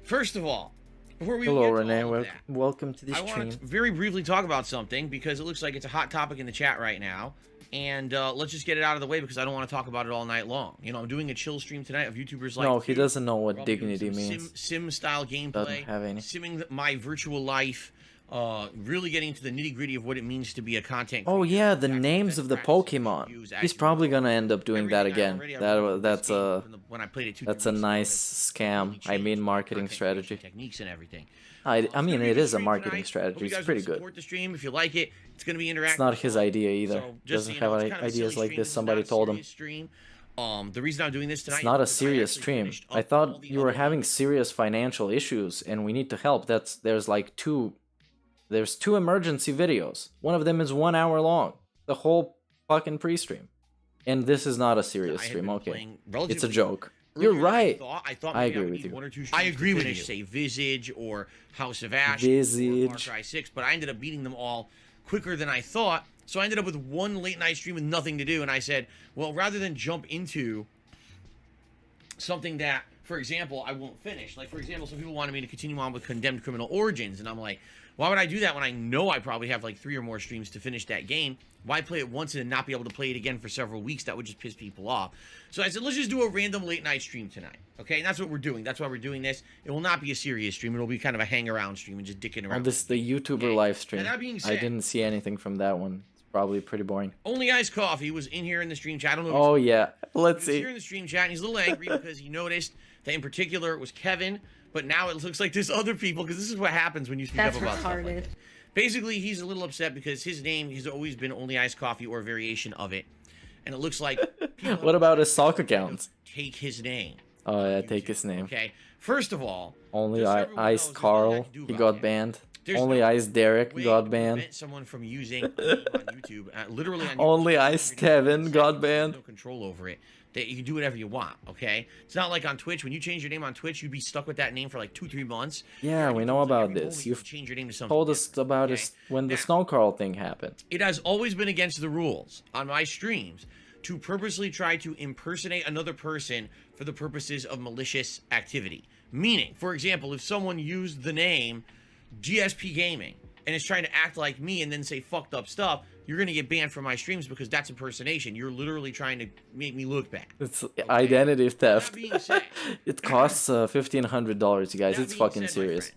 First of all, before we Hello, get to Renee. all of that, Welcome to the I want stream. to very briefly talk about something because it looks like it's a hot topic in the chat right now. And let's just get it out of the way because I don't want to talk about it all night long. You know, I'm doing a chill stream tonight of YouTubers like No, he doesn't know We're what all doing dignity some means. Sim-style gameplay. Doesn't have any. Simming my virtual life. Really getting into the nitty-gritty of what it means to be a content Oh creator, yeah, the exactly names best of the practices you Pokemon. use as He's you probably go. gonna end up doing that Everything I again. already have That's a when I played it 2 that's a weeks ago, nice that really scam. I mean changed marketing content strategy. creation techniques and everything. I It's mean gonna be it a good is a stream marketing tonight. strategy. Hope you It's guys pretty will good. support the stream if you like it. It's gonna be interactive. It's not his idea either. So, just Doesn't so you know, have it's kind of a ideas silly like stream. this. This is Somebody not a told him. serious stream. The reason I'm doing this tonight It's not a is because I serious actually stream. finished I up all thought the you were other having games. serious financial issues and we need to help. There's like there's 2 emergency videos. One of them is 1 hour long. The whole fucking pre-stream. And this is not a serious I had stream, been okay. playing It's a relatively joke. You're Earlier than right. I thought I maybe agree would with need you. one or two I streams agree to with finish, you. say Visage or House of Ashes or Far Visage. Cry 6, but I ended up beating them all quicker than I thought. So I ended up with one late night stream with nothing to do, and I said, well, rather than jump into something that, for example, I won't finish. Like, for example, some people wanted me to continue on with Condemned Criminal Origins, and I'm like, why would I do that when I know I probably have like 3 or more streams to finish that game? Why play it once and not be able to play it again for several weeks? That would just piss people off. So I said, let's just do a random late night stream tonight. Okay, and that's what we're doing. That's why we're doing this. It will not be a serious stream. It'll be kind of a hang around stream and just dicking Oh, around. this is the YouTuber Okay. live stream. And that being I said, didn't see anything from that one. It's probably pretty boring. Only Iced Coffee was in here in the stream chat. I don't know. If Oh yeah, let's He was see. here in the stream chat, and he's a little angry because he noticed that in particular it was Kevin, but now it looks like there's other people, because this is what happens when you speak That's up about stuff like retarded. this. Basically, he's a little upset because his name has always been Only Iced Coffee or a variation of it, and it looks like people What about his sock accounts? take his name. Oh yeah, YouTube, take his name. Okay, first of all, Only just so everyone Ice knows, there's nothing I Carl, can do he about got him. banned. There's Only no Ice Derek way got to banned. prevent someone from using a name on YouTube, literally on YouTube. Only Ice Tevin got banned. No control over it. That you can do whatever you want. Okay, it's not like on Twitch. When you change your name on Twitch, you'd be stuck with that name for like 2-3 months. Yeah, Here, we YouTube's know like about every this. moment you You've can change your name to something Told us different, about okay? us when the Now, Snow Carl thing happened. It has always been against the rules on my streams to purposely try to impersonate another person for the purposes of malicious activity. Meaning, for example, if someone used the name DSPGaming and is trying to act like me and then say fucked up stuff, you're going to get banned from my streams because that's impersonation. You're literally trying to make me look bad. It's identity theft. That being said, It costs $1,500, you guys. that It's being fucking said, my serious.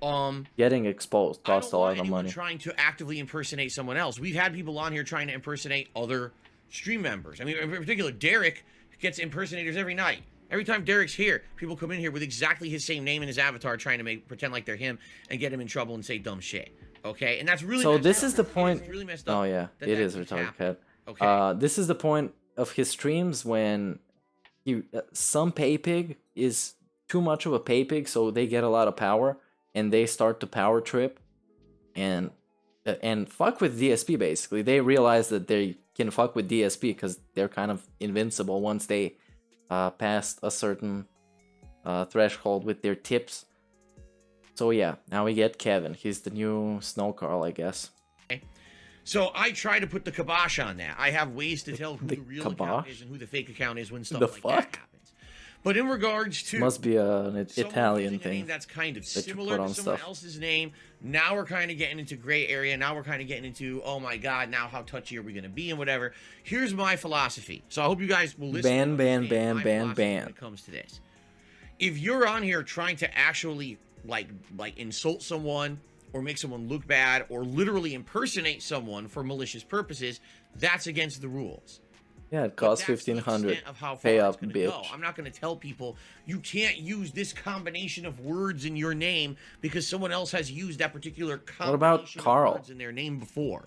friends, Getting exposed I don't costs a lot want of anyone money. trying to actively impersonate someone else. We've had people on here trying to impersonate other stream members. I mean, in particular, Derek gets impersonators every night. Every time Derek's here, people come in here with exactly his same name and his avatar, trying to pretend like they're him and get him in trouble and say dumb shit. Okay, and that's really So messed this up. is the It's point. really messed up Oh yeah, that it that is keeps retarded, happening. Cat. Okay. This is the point of his streams when he some pay pig is too much of a pay pig, so they get a lot of power and they start to power trip and fuck with DSP. Basically, they realize that they can fuck with DSP because they're kind of invincible once they pass a certain threshold with their tips. So yeah, now we get Kevin. He's the new Snow Carl, I guess. So I try to put the kibosh on that. I have ways to tell who The the real account kibosh? is and who the fake account is when stuff The like fuck? that happens. But in regards to Must be an someone Italian using a name thing. that's kind of that you similar put to on someone stuff. else's name, now we're kind of getting into gray area. Now we're kind of getting into, oh my god, now how touchy are we going to be and whatever. Here's my philosophy. So I hope you guys will listen. Ban, and ban, understand ban, my ban, philosophy ban. when it comes to this. If you're on here trying to actually like insult someone or make someone look bad or literally impersonate someone for malicious purposes, that's against the rules. Yeah, it But costs that's the $1,500. extent of how Pay far up, it's gonna bitch. go. I'm not going to tell people you can't use this combination of words in your name because someone else has used that particular combination about of Carl? words in their name before.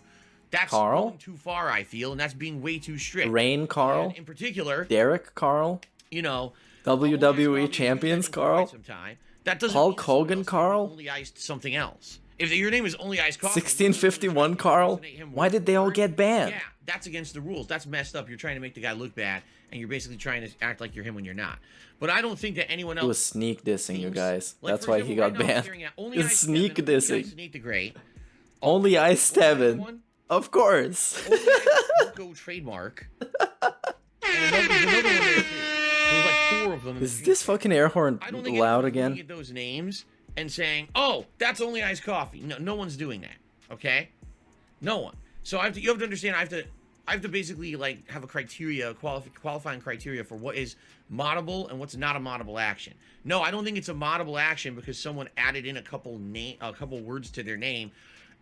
That's Carl? going too far, I feel, and that's being way too strict. Rain Carl, And in particular, Derek Carl, you know, WWE Champions Carl, sometime. That doesn't Hulk mean someone Hogan else Carl? Only iced something else. If your name is Only Iced Coffee, 1651 Carl. Why did they all get banned? yeah, that's against the rules. That's messed up. You're trying to make the guy look bad, and you're basically trying to act like you're him when you're not. But I don't think that anyone else He was sneak dissing you thinks- guys. like, That's for why example, he got right now I'm banned. staring at Only It's Ice sneak Kevin, Only Ice dissing. Nate the Great. Only Ice What's the other Tevin. one? Of course. Only Ice Coco trademark. And there's another one there too. There was like 4 of them. in the Is street. this fucking air horn I don't think loud anyone's looking again? at those names and saying, "Oh, that's Only Iced Coffee." No one's doing that. Okay, no one. So you have to understand. I have to basically like have a criteria, qualifying criteria for what is moddable and what's not a moddable action. No, I don't think it's a moddable action because someone added in a couple words to their name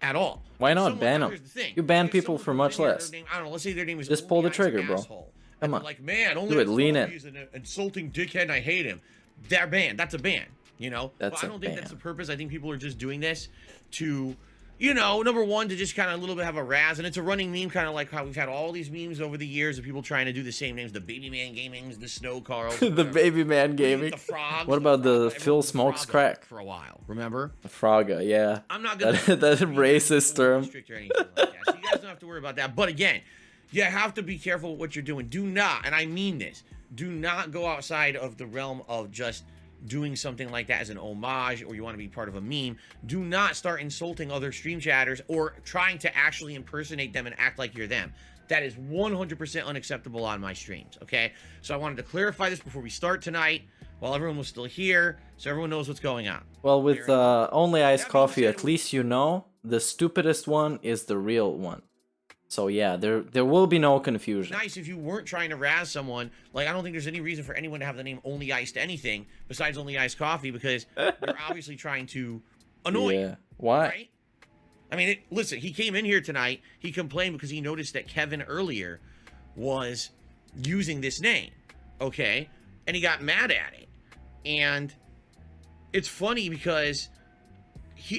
at all. Why not Someone- ban them? here's the thing. You ban If people someone for comes much in here, less. their name- I don't know. Let's say their name is Just pull the Only Iced trigger, bro. Asshole. Come And on. they're like, man, Only Do it, Iced lean Coffee in. is an insulting dickhead and I hate him. They're banned. That's a ban. You know? That's But I a don't think that's the ban. purpose. I think people are just doing this to, you know, number one, to just kind of a little bit have a razz. And it's a running meme, kind of like how we've had all these memes over the years of people trying to do the same names. The Baby Man Gamings, the Snow Carl. The baby man gaming. The frogs. What about the Everyone Phil was Smokes Frogga crack? For a while, remember? Frogga, yeah. I'm not gonna That be racist term. strict or anything like that. So you guys don't have to worry about that. But again, you have to be careful with what you're doing. Do not, and I mean this, do not go outside of the realm of just doing something like that as an homage, or you want to be part of a meme. Do not start insulting other stream chatters or trying to actually impersonate them and act like you're them. That is 100% unacceptable on my streams, okay? So I wanted to clarify this before we start tonight, while everyone was still here, so everyone knows what's going on. Well, with only iced coffee, at least you know the stupidest one is the real one. So yeah, there will be no confusion. Nice if you weren't trying to razz someone. Like, I don't think there's any reason for anyone to have the name Only Iced anything besides Only Iced Coffee, because you're obviously trying to annoy you. Why? Right? I mean, listen, he came in here tonight, he complained because he noticed that Kevin earlier was using this name, okay? And he got mad at it. And it's funny because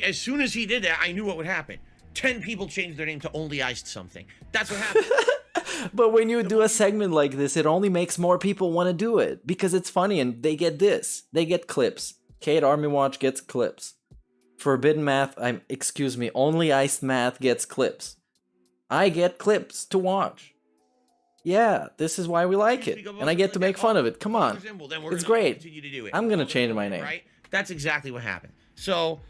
as soon as he did that, I knew what would happen. 10 people changed their name to Only Iced something. That's what happened. But when you do a segment like this, it only makes more people want to do it because it's funny and they get this. They get clips. Kate Army Watch gets clips. Forbidden Math, excuse me, Only Iced Math gets clips. I get clips to watch. Yeah, this is why we like it. And I get to make fun of it. Come on. It's great. I'm going to change my name. Right? That's exactly what happened. So,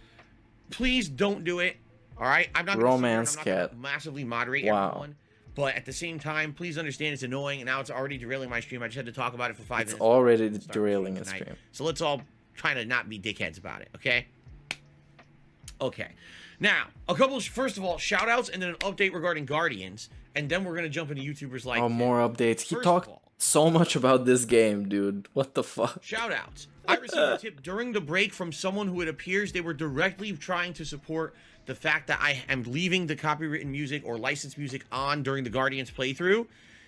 please don't do it. All right, I'm not Romance gonna Cat. Massively moderate everyone, but at the same time, please understand it's annoying, and now it's already derailing my stream. I just had to talk about it for 5 minutes. It's already derailing the stream. So let's all try to not be dickheads about it, okay? Okay. Now, first of all, shout outs and then an update regarding Guardians, and then we're gonna jump into YouTubers like more updates. He talked so much about this game, dude. What the fuck? Shout outs. I received a tip during the break from someone who it appears they were directly trying to support the fact that I am leaving the copywritten music or licensed music on during the Guardians playthrough,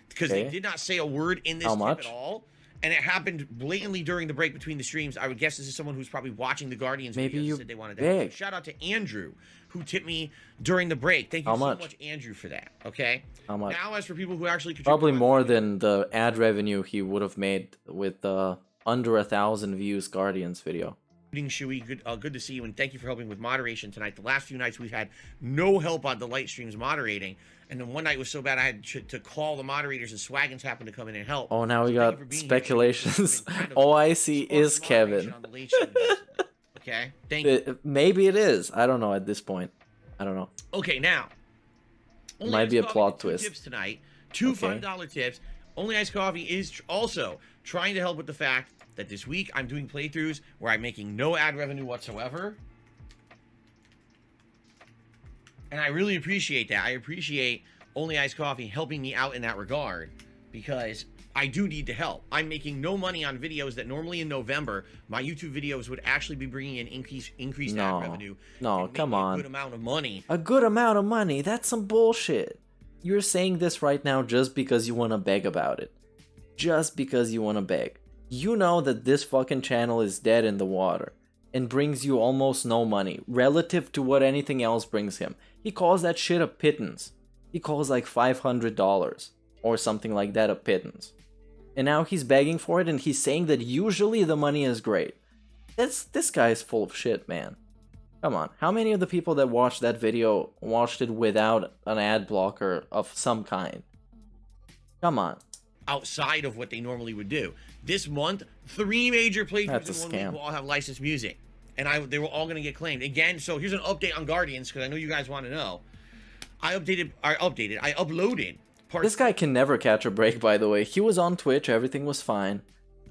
because they did not say a word in this tip at all, and it happened blatantly during the break between the streams. I would guess this is someone who's probably watching the Guardians videos and said they wanted to help. So shout out to Andrew, who tipped me during the break. Thank you so much, Andrew, for that, okay? How much? Now, as for people who actually probably more than the ad revenue he would have made with the under 1,000 views Guardians video. Shui, good to see you, and thank you for helping with moderation tonight. The last few nights we've had no help on the light streams moderating, and then one night was so bad I had to call the moderators, and Swaggins happened to come in and help. Oh, now we got speculations. All I see is Kevin. Okay, thank you. Maybe it is. I don't know at this point. I don't know. Okay, now. Might be a plot twist. Tips tonight. Two $5 tips. Only Iced Coffee is also trying to help with the fact that this week I'm doing playthroughs where I'm making no ad revenue whatsoever. And I really appreciate that. I appreciate Only Iced Coffee helping me out in that regard, because I do need the help. I'm making no money on videos that normally in November, my YouTube videos would actually be bringing in increased ad revenue. No, come on. A good amount of money. A good amount of money? That's some bullshit. You're saying this right now just because you want to beg about it. Just because you want to beg. You know that this fucking channel is dead in the water and brings you almost no money relative to what anything else brings him. He calls that shit a pittance. He calls like $500 or something like that a pittance. And now he's begging for it, and he's saying that usually the money is great. This guy is full of shit, man. Come on, how many of the people that watched that video watched it without an ad blocker of some kind? Come on. Outside of what they normally would do. This month, 3 major playthroughs in 1 week will all have licensed music. And they were all going to get claimed. Again, so here's an update on Guardians, because I know you guys want to know. I uploaded parts. This guy can never catch a break, by the way. He was on Twitch, everything was fine.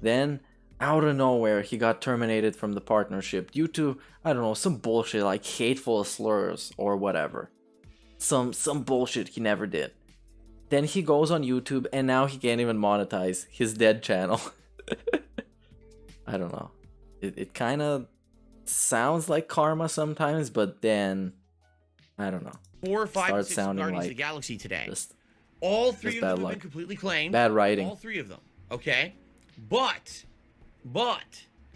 Then, out of nowhere, he got terminated from the partnership due to, I don't know, some bullshit like hateful slurs or whatever. Some bullshit he never did. Then he goes on YouTube, and now he can't even monetize his dead channel. I don't know. It kind of sounds like karma sometimes, but then, I don't know. 4, 5, and 6 Guardians of the Galaxy today. All 3 of them have been completely claimed. Bad writing. All 3 of them. Okay? But...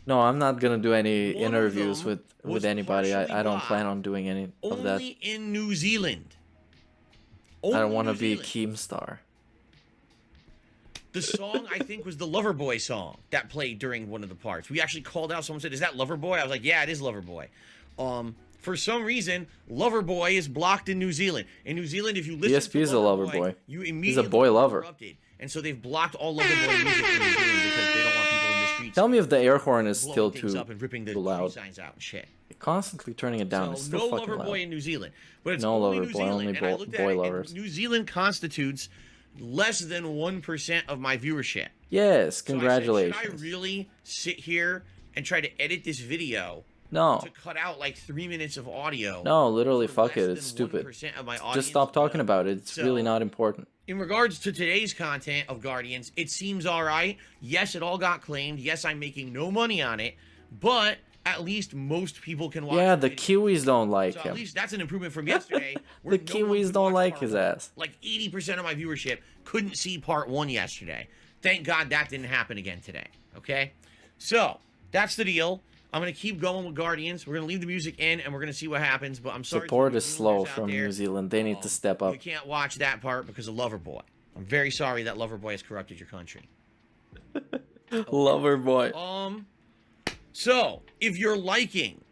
No, I'm not gonna do any interviews with anybody. I don't plan on doing any of that. Only in New Zealand. I don't want to be Keemstar. The song, I think, was the Loverboy song that played during one of the parts. We actually called out, someone said, is that Loverboy? I was like, yeah, it is Loverboy. For some reason, Loverboy is blocked in New Zealand. In New Zealand, if you listen DSP is a Loverboy. you immediately He's a boy lover. and so they've blocked all Loverboy music in New Zealand because they don't want people in the streets. Tell me if the air horn is blowing still things too up and ripping the loud. signs out and shit. Constantly turning it down. It's So still no fucking Loverboy loud. in New Zealand, but it's No only Loverboy, New Zealand. only And I looked at boy it, and lovers. New Zealand constitutes less than 1% of my viewership. Yes, So I said, congratulations. should I really sit here and try to edit this video No, to cut out like 3 minutes of audio? no, literally, for fuck less it. It's than stupid. 1% of my audience? Just stop talking No. about it. It's So- really not important. In regards to today's content of Guardians, it seems all right. Yes, it all got claimed. Yes, I'm making no money on it, but at least most people can watch. Yeah, the video. Kiwis don't like So at him. least that's an improvement from yesterday. The where no one Kiwis could don't watch like part his one. ass. Like 80% of my viewership couldn't see part 1 yesterday. Thank God that didn't happen again today. Okay? So, that's the deal. I'm going to keep going with Guardians. We're going to leave the music in, and we're going to see what happens. But I'm sorry. Support to is the slow viewers out from there. New Zealand. They need to step up. You can't watch that part because of Loverboy. I'm very sorry that Loverboy has corrupted your country. Lover boy. So, if you're liking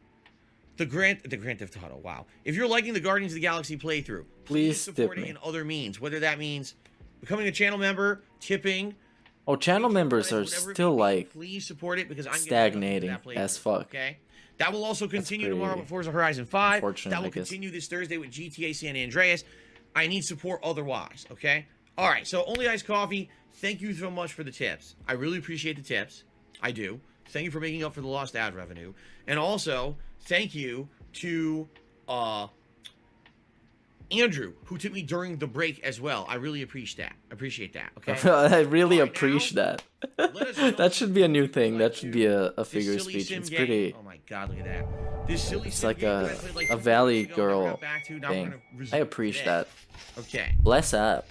the Grand Theft Auto, wow. If you're liking the Guardians of the Galaxy playthrough, Please support tip it me. in other means. Whether that means becoming a channel member, tipping, Oh, channel members are whatever it still may be, like please support it because I'm stagnating getting that playthrough, as fuck. Okay, that will also continue pretty tomorrow with Forza Horizon 5. unfortunate, That will I guess. continue this Thursday with GTA San Andreas. I need support otherwise. Okay. All right. So only iced coffee. Thank you so much for the tips. I really appreciate the tips. I do. Thank you for making up for the lost ad revenue, and also thank you to Andrew, who took me during the break as well. I really appreciate that. Okay. I really All right, appreciate now, that. let us know That should be a new thing. like That should be a this figure of silly speech. sim It's game. pretty. Oh my God, look at that. This silly It's sim like game a that I played like a 2 Valley weeks ago, never Girl got back to. Now we're thing. gonna I resume appreciate today. that. Okay. Bless up.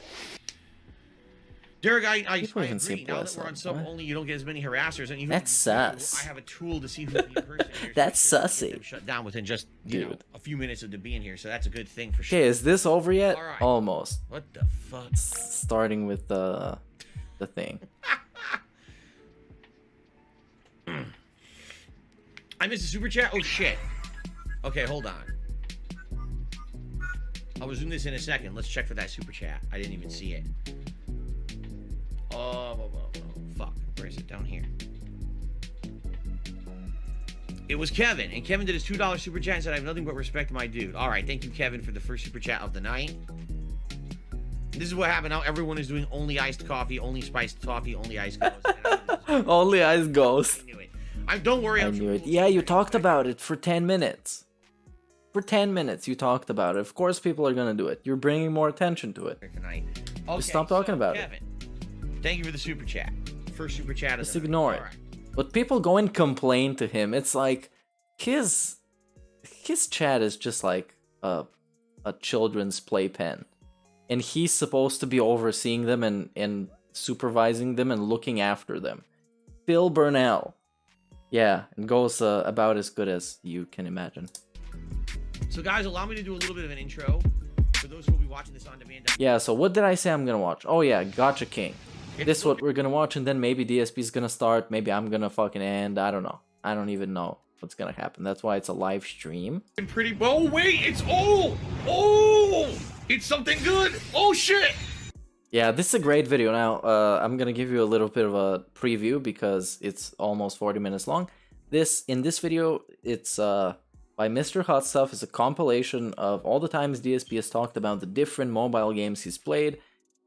Derek, I People even agree. say Now that bless we're on up. sub What? only, you don't get as many harassers, and even That's if you do, sus. I have a tool to see who's the impersonator. That's so I can get sussy. them shut down within just you know Dude. a few minutes of them being here, so that's a good thing for sure. Okay, is this over yet? All right. Almost. What the fuck? Starting with the thing. I missed a super chat. Oh shit. Okay, hold on. I'll resume this in a second. Let's check for that super chat. I didn't even see it. Oh, fuck. Where is it? Down here. It was Kevin, and Kevin did his $2 super chat and said, I have nothing but respect to my dude. All right, thank you, Kevin, for the first super chat of the night. This is what happened now. Everyone is doing only iced coffee, only spiced coffee, only iced ghost. Only Ice Ghost. I knew it. Don't worry. I I'm knew sure it. we'll Yeah, talk you about talked it. about it for 10 minutes. For 10 minutes, you talked about it. Of course, people are gonna do it. You're bringing more attention to it. Tonight. Okay, stop talking about it. Kevin, thank you for the super chat. First super chat. Just of the ignore night. it. All right. But people go and complain to him. It's like his chat is just like a children's playpen, and he's supposed to be overseeing them and supervising them and looking after them. Phil Burnell, yeah, and goes about as good as you can imagine. So guys, allow me to do a little bit of an intro for those who will be watching this on demand. Yeah. So what did I say I'm gonna watch? Oh yeah, Gotcha King. This is what we're gonna watch, and then maybe DSP's gonna start. Maybe I'm gonna fucking end. I don't know. I don't even know what's gonna happen. That's why it's a live stream. Pretty. Oh wait, it's it's something good. Oh shit. Yeah, this is a great video. Now, I'm gonna give you a little bit of a preview because it's almost 40 minutes long. In this video, it's by Mr. Hot Stuff. It's a compilation of all the times DSP has talked about the different mobile games he's played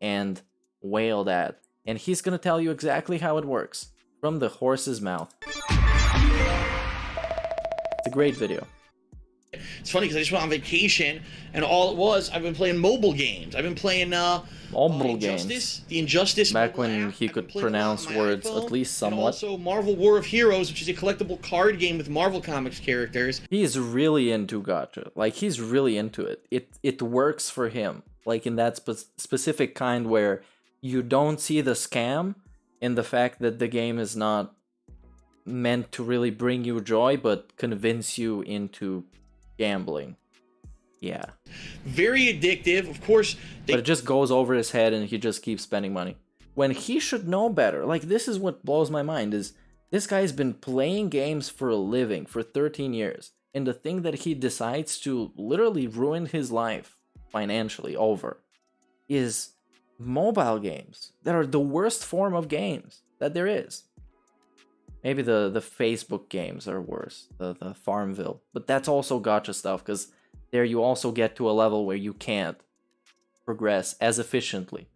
and wailed at. And he's gonna tell you exactly how it works from the horse's mouth. It's a great video. It's funny because I just went on vacation, and all it was, I've been playing mobile games. I've been playing Mobile Injustice, games. the Injustice. Back mobile when app. he I've could been playing a lot pronounce on my words iPhone, at least and somewhat. also Marvel War of Heroes, which is a collectible card game with Marvel Comics characters. He's really into Gacha. Like, he's really into it. It works for him. Like, in that specific kind where you don't see the scam in the fact that the game is not meant to really bring you joy, but convince you into gambling. Yeah. Very addictive, of course. But it just goes over his head and he just keeps spending money. When he should know better. Like, this is what blows my mind is this guy's been playing games for a living for 13 years. And the thing that he decides to literally ruin his life financially over is mobile games that are the worst form of games that there is. Maybe the Facebook games are worse, the Farmville. But that's also gacha stuff, because there you also get to a level where you can't progress as efficiently.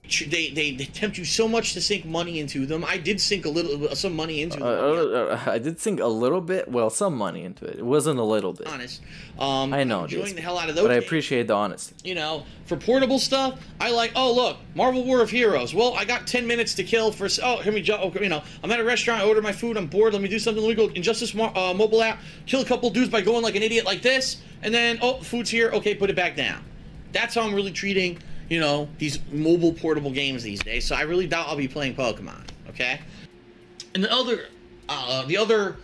They tempt you so much to sink money into them. I did sink some money into them. I did sink a little bit, well, some money into it. It wasn't a little bit. Honest. I know, I'm enjoying DSP, the hell out of those but I games. appreciate the honesty. You know, for portable stuff, I like, oh, look, Marvel War of Heroes. Well, I got 10 minutes to kill for, you know, I'm at a restaurant, I order my food, I'm bored, let me do something, let me go Injustice mobile app, kill a couple dudes by going like an idiot like this, and then, oh, food's here, okay, put it back down. That's how I'm really treating, you know, these mobile portable games these days. So I really doubt I'll be playing Pokemon, okay? And the other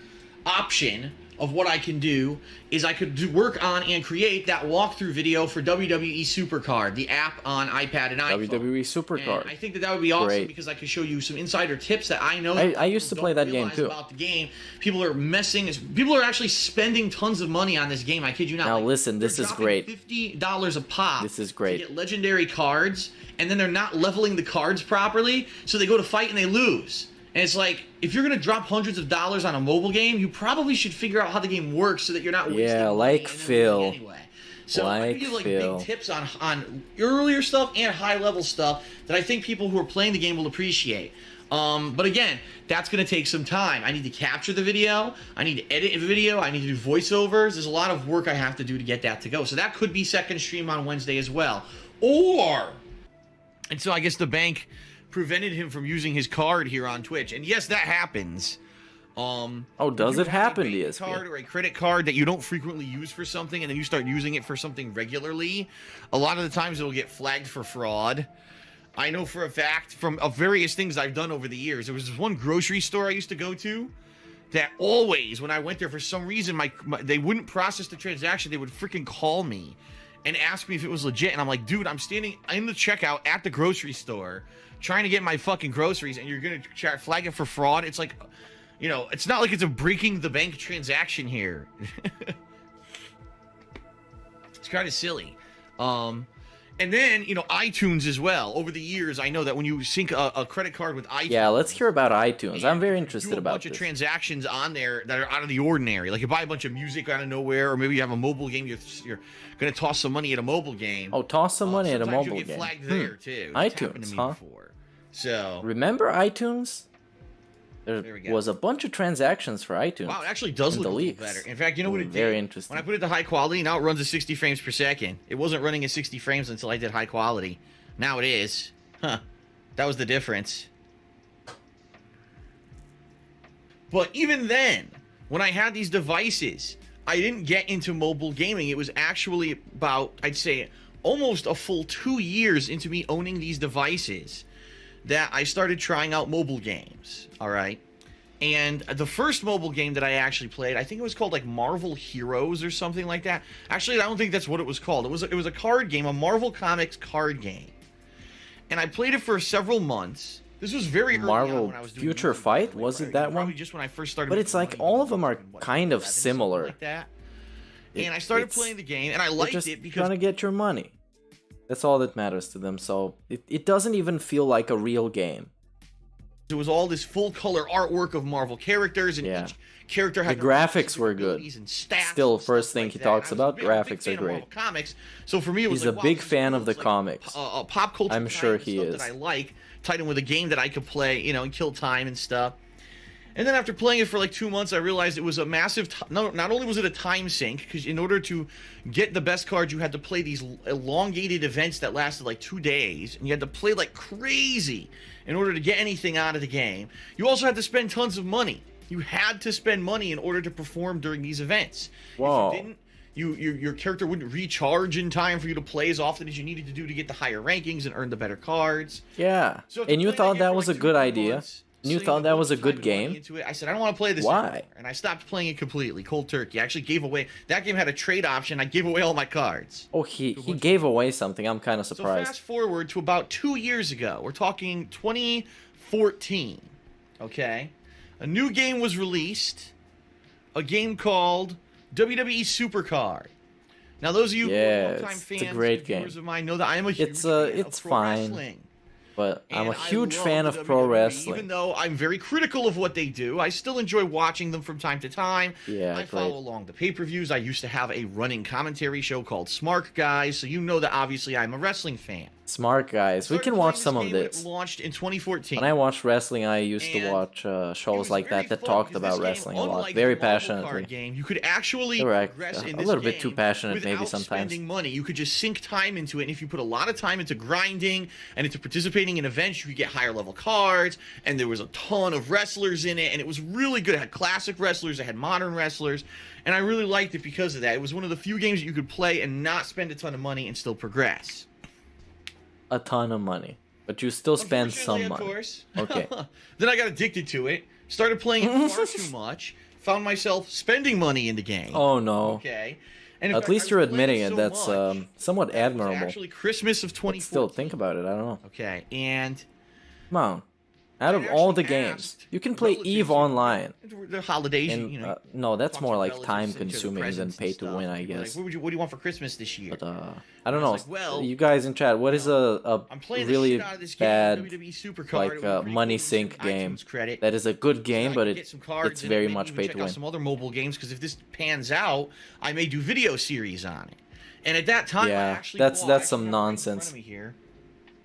option of what I can do is I could work on and create that walkthrough video for WWE Supercard, the app on iPad and iPhone. WWE Supercard. And I think that would be awesome. Great. Because I could show you some insider tips that I know. I used to play that game too. About the game, people are actually spending tons of money on this game. I kid you not. Now like, listen, this is great. $50 a pop. This is great. To get legendary cards, and then they're not leveling the cards properly, so they go to fight and they lose. And it's like, if you're gonna drop hundreds of dollars on a mobile game, you probably should figure out how the game works so that you're not wasting money like and then Phil. losing anyway. So I can give like Phil. big tips on earlier stuff and high level stuff that I think people who are playing the game will appreciate. But again, that's gonna take some time. I need to capture the video, I need to edit the video, I need to do voiceovers. There's a lot of work I have to do to get that to go. So that could be second stream on Wednesday as well. And so I guess the bank prevented him from using his card here on Twitch, and yes, that happens. Does it happen, DSP? DSP? Card or a credit card that you don't frequently use for something, and then you start using it for something regularly. A lot of the times it'll get flagged for fraud. I know for a fact from various things I've done over the years. There was this one grocery store I used to go to that always, when I went there, for some reason, they wouldn't process the transaction. They would freaking call me and ask me if it was legit, and I'm like, dude, I'm standing in the checkout at the grocery store trying to get my fucking groceries, and you're gonna flag it for fraud? It's like, you know, it's not like it's a breaking the bank transaction here. It's kind of silly. And then, you know, iTunes as well. Over the years, I know that when you sync a credit card with iTunes... Yeah, let's hear about iTunes. I'm very interested about this. A bunch of transactions on there that are out of the ordinary. Like, you buy a bunch of music out of nowhere, or maybe you have a mobile game, you're going to toss some money at a mobile game. Oh, toss some money at a mobile game. Sometimes you get flagged there, too. iTunes, huh? Before. So... Remember iTunes? There was a bunch of transactions for iTunes. Wow, it actually does look a little better. In fact, you know what it did? Very interesting. When I put it to high quality, now it runs at 60 frames per second. It wasn't running at 60 frames until I did high quality. Now it is. Huh. That was the difference. But even then, when I had these devices, I didn't get into mobile gaming. It was actually about, I'd say, almost a full 2 years into me owning these devices that I started trying out mobile games, all right? And the first mobile game that I actually played, I think it was called like Marvel Heroes or something like that. Actually, I don't think that's what it was called. It was a card game, a Marvel Comics card game. And I played it for several months. This was very early Marvel on when I was doing Future Fight? Was it that one? Just when I first started. But it's like all of them are kind of similar. Like that. And I started playing the game, and I liked it because trying to get your money. That's all that matters to them, so it doesn't even feel like a real game. There was all this full color artwork of Marvel characters, and each character had the graphics were good. Still, first thing he talks about, graphics are great. Comics. So for me, it was he's a big fan of the comics. Pop culture. I'm sure he is. That I like, tied in with a game that I could play, you know, and kill time and stuff. And then after playing it for like 2 months, I realized it was a massive... Not only was it a time sink, because in order to get the best cards, you had to play these elongated events that lasted like 2 days. And you had to play like crazy in order to get anything out of the game. You also had to spend tons of money. You had to spend money in order to perform during these events. Whoa. If you didn't, your character wouldn't recharge in time for you to play as often as you needed to do to get the higher rankings and earn the better cards. Yeah. So and you thought that was a good idea? And you thought that was a good game? I said, I don't want to play this anymore. And I stopped playing it completely, cold turkey. I actually gave away... That game had a trade option. I gave away all my cards. Oh, he gave away something. I'm kind of surprised. So fast forward to about 2 years ago. We're talking 2014. Okay? A new game was released. A game called WWE Supercard. Now, those of you who Yeah, are longtime it's fans a great and viewers game. of mine know that I am a huge fan It's of pro fine. wrestling. But I'm a And I huge love fan the of pro WWE. wrestling. Even though I'm very critical of what they do, I still enjoy watching them from time to time. Yeah, I follow great. along the pay-per-views. I used to have a running commentary show called Smart Guys, so you know that obviously I'm a wrestling fan. Smart guys. We Started can playing watch this some of game when this. It launched in 2014. When I watched wrestling, I used to And watch it shows was like very that fun talked because about this game, wrestling a lot, unlike very the Marvel passionately. card game, you could actually They were progress in a this little bit too game passionate maybe without sometimes. spending money. You could just sink time into it, and if you put a lot of time into grinding and into participating in events, you could get higher level cards, and there was a ton of wrestlers in it, and it was really good. It had classic wrestlers, it had modern wrestlers, and I really liked it because of that. It was one of the few games that you could play and not spend a ton of money and still progress. A ton of money. But you still spend some Unfortunately, money. of course. Okay. Then I got addicted to it, started playing it far too much, found myself spending money in the game. Oh no. Okay. And in At fact, least I you're was playing admitting it. so That's much somewhat that it was admirable. actually Christmas of But 2014. still, think about it. I don't know. Okay, and Come on. Out of all the games, you can play Eve online. the holidays, And you know. no, that's talk more to like relatives, time into the consuming than presents and pay to stuff, win, I and you're like, guess. what do you want for Christmas this year? But I don't know. was like, well, you guys in chat, what is a I'm playing the really shit out of this game, bad WWE Supercard. like It was pretty money cool. sync Some game iTunes credit. that is a good So game, I but can get some cards it's and very maybe much even pay check to out win. some other mobile games, because if this pans out, I may do video series on it. And at that time, I Yeah, actually that's bought- I some actually have it right in nonsense. front of me here.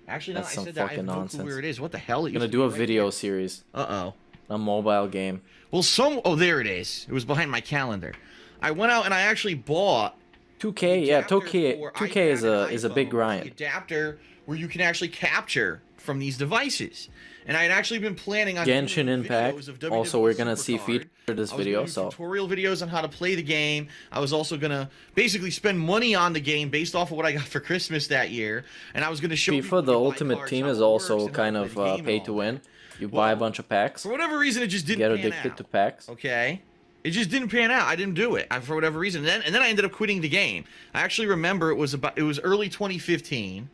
Actually, That's no, I some said that. I have fucking no clue nonsense. where it is. What the hell? It Gonna used to do be a right video there. series, Uh-oh. a mobile game. Well, oh, there it is. It was behind my calendar. I went out and I actually bought 2K, yeah, adapter 2K, for 2K is iPad a and big iPhone, grind. the adapter where you can actually capture from these devices. And I had actually been planning on Genshin doing Impact. videos of WWE Also, we're gonna see Supercard. featured this I was video, gonna do so tutorial videos on how to play the game. I was also gonna basically spend money on the game based off of what I got for Christmas that year, and I was gonna show people FIFA, the how to buy Ultimate cards, Team, how is it works, also and how to kind play of the game and pay all to that. win. You buy a bunch of packs, For whatever reason, it just didn't get pan addicted out. to packs. Okay. It just didn't pan out. I didn't do it for whatever reason. And then I ended up quitting the game. I actually remember it was early 2015,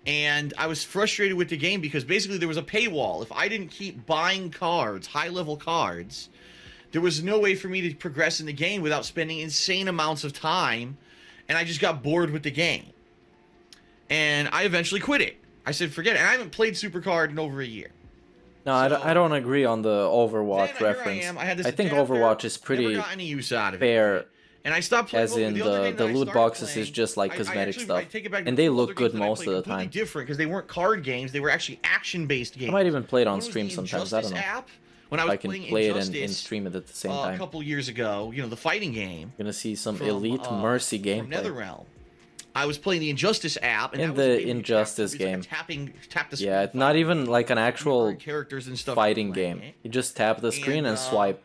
and I was frustrated with the game because basically there was a paywall. If I didn't keep buying cards, high-level cards, there was no way for me to progress in the game without spending insane amounts of time, and I just got bored with the game. And I eventually quit it. I said, forget it. And I haven't played Supercard in over a year. No, I don't agree on the Overwatch Then, here reference. I am. I had this think adapter, Overwatch is never pretty got any use out of it. fair, And I stopped playing. as in the other game the that I loot started boxes playing, is just like I cosmetic actually- stuff, I take it back, and the they other look games good that I most played of the completely time. different because they weren't card games; they were actually action-based games. I might even play it One on was stream the sometimes. I don't know. Injustice app, when I was I can playing play it Injustice, and stream it at the same a time. couple years ago, you know, the fighting game. Gonna see some from, Elite Mercy from gameplay. NetherRealm. I was playing the Injustice app, and In that was a the game where you Injustice tap- it's game. like tap the Yeah, screen it's not even like an actual different characters and stuff fighting playing game. it. You just tap the screen and swipe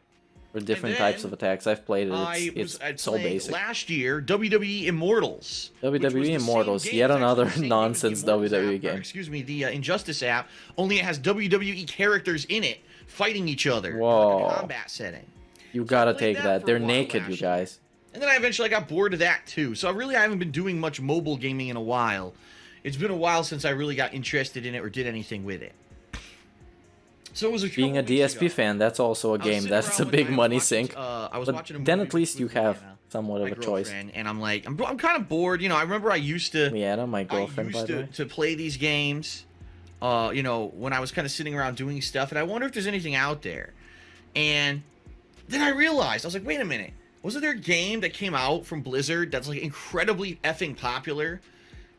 for different types of then attacks. I've played it. I'd It's so played basic. last year WWE Immortals. which was WWE the same Immortals, game, yet it's actually another the same game as the nonsense Immortals WWE app, or, game. excuse me, the Injustice app. Only it has WWE characters in it fighting each other. in Whoa. like a combat setting. You gotta played take that that. for a They're while naked, you last year. guys. And then I eventually got bored of that too. So I haven't been doing much mobile gaming in a while. It's been a while since I really got interested in it or did anything with it. So it was Being a couple weeks DSP ago. fan, that's also a I was game. sitting That's a around one big night, money I was watching, sink. I was But watching a then movie at least you with have Rihanna, somewhat my of a choice. girlfriend, and I'm like, I'm kind of bored. You know, I remember I used to. Miata, my girlfriend, by the way. to play these games, you know, when I was kind of sitting around doing stuff, and I wonder if there's anything out there. And then I realized, I was like, wait a minute, wasn't there a game that came out from Blizzard that's like incredibly effing popular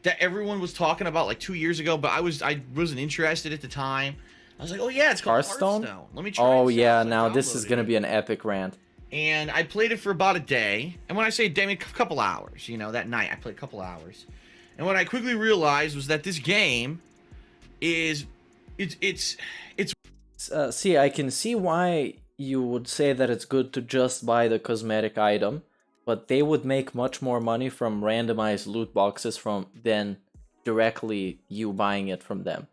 that everyone was talking about like 2 years ago, but I wasn't interested at the time. I was like, oh yeah, it's called Hearthstone? Let me try. Oh this out. yeah, So I now this is downloaded gonna it. be an epic rant. And I played it for about a day. And when I say a day, I mean a couple hours. You know, that night I played a couple hours. And what I quickly realized was that this game is, it's. See, I can see why you would say that it's good to just buy the cosmetic item, but they would make much more money from randomized loot boxes than directly you buying it from them.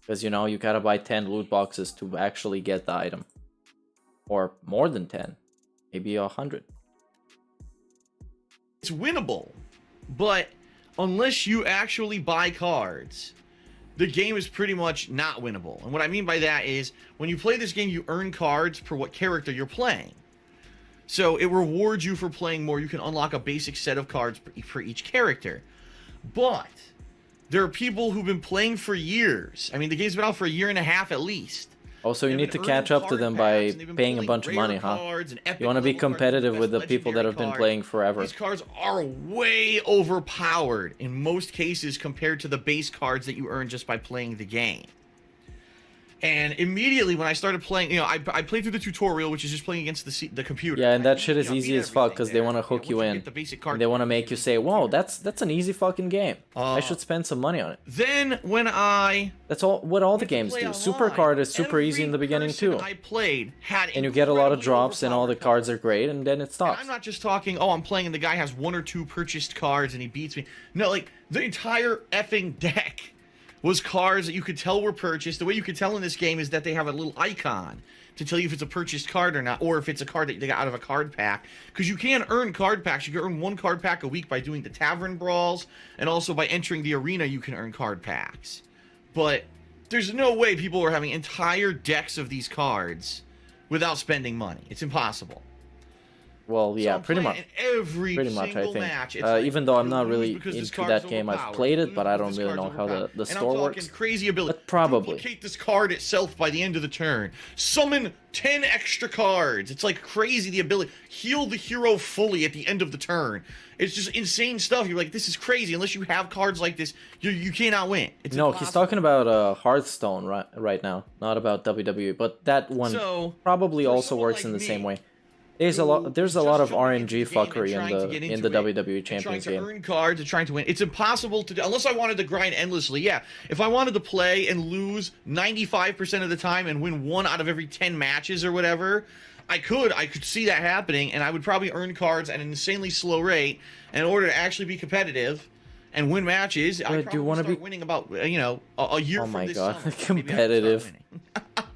Because, you know, you gotta buy 10 loot boxes to actually get the item. Or more than 10. Maybe 100. It's winnable, but unless you actually buy cards, the game is pretty much not winnable. And what I mean by that is, when you play this game, you earn cards per what character you're playing. So it rewards you for playing more. You can unlock a basic set of cards for each character. But there are people who've been playing for years. I mean, the game's been out for a year and a half at least. Also, you need to catch up to them by paying a bunch of money, huh? You want to be competitive with the people that have been playing forever. These cards are way overpowered in most cases compared to the base cards that you earn just by playing the game. And immediately when I started playing, you know, I played through the tutorial, which is just playing against the computer. Yeah, and that shit is easy as fuck because they want to hook you in. And they want to make you say, "Whoa, that's an easy fucking game. I should spend some money on it." Then when that's what all the games do. Super card is super easy in the beginning too. I played had and you get a lot of drops, and all the cards are great, and then it stops. And I'm not just talking, oh, I'm playing and the guy has 1 or 2 purchased cards and he beats me. No, like the entire effing deck was cards that you could tell were purchased. The way you could tell in this game is that they have a little icon to tell you if it's a purchased card or not, or if it's a card that they got out of a card pack. Because you can earn card packs. You can earn 1 card pack a week by doing the tavern brawls, and also by entering the arena you can earn card packs. But there's no way people are having entire decks of these cards without spending money. It's impossible. Well, yeah, pretty much. Pretty much, I think. Even though I'm not really into that game, I've played it, but I don't really know how the store works. Crazy ability. But probably. Duplicate this card itself by the end of the turn. Summon 10 extra cards. It's like crazy, the ability. Heal the hero fully at the end of the turn. It's just insane stuff. You're like, this is crazy. Unless you have cards like this, you cannot win. It's no, impossible. He's talking about Hearthstone right now, not about WWE. But that one probably also works in the same way. There's a lot of RNG fuckery in the WWE Champions game. Trying to earn cards and trying to win. It's impossible to do unless I wanted to grind endlessly. Yeah, if I wanted to play and lose 95% of the time and win 1 out of every 10 matches or whatever, I could see that happening, and I would probably earn cards at an insanely slow rate. And in order to actually be competitive and win matches, I probably want to start winning about a year from this summer. Oh my god, competitive!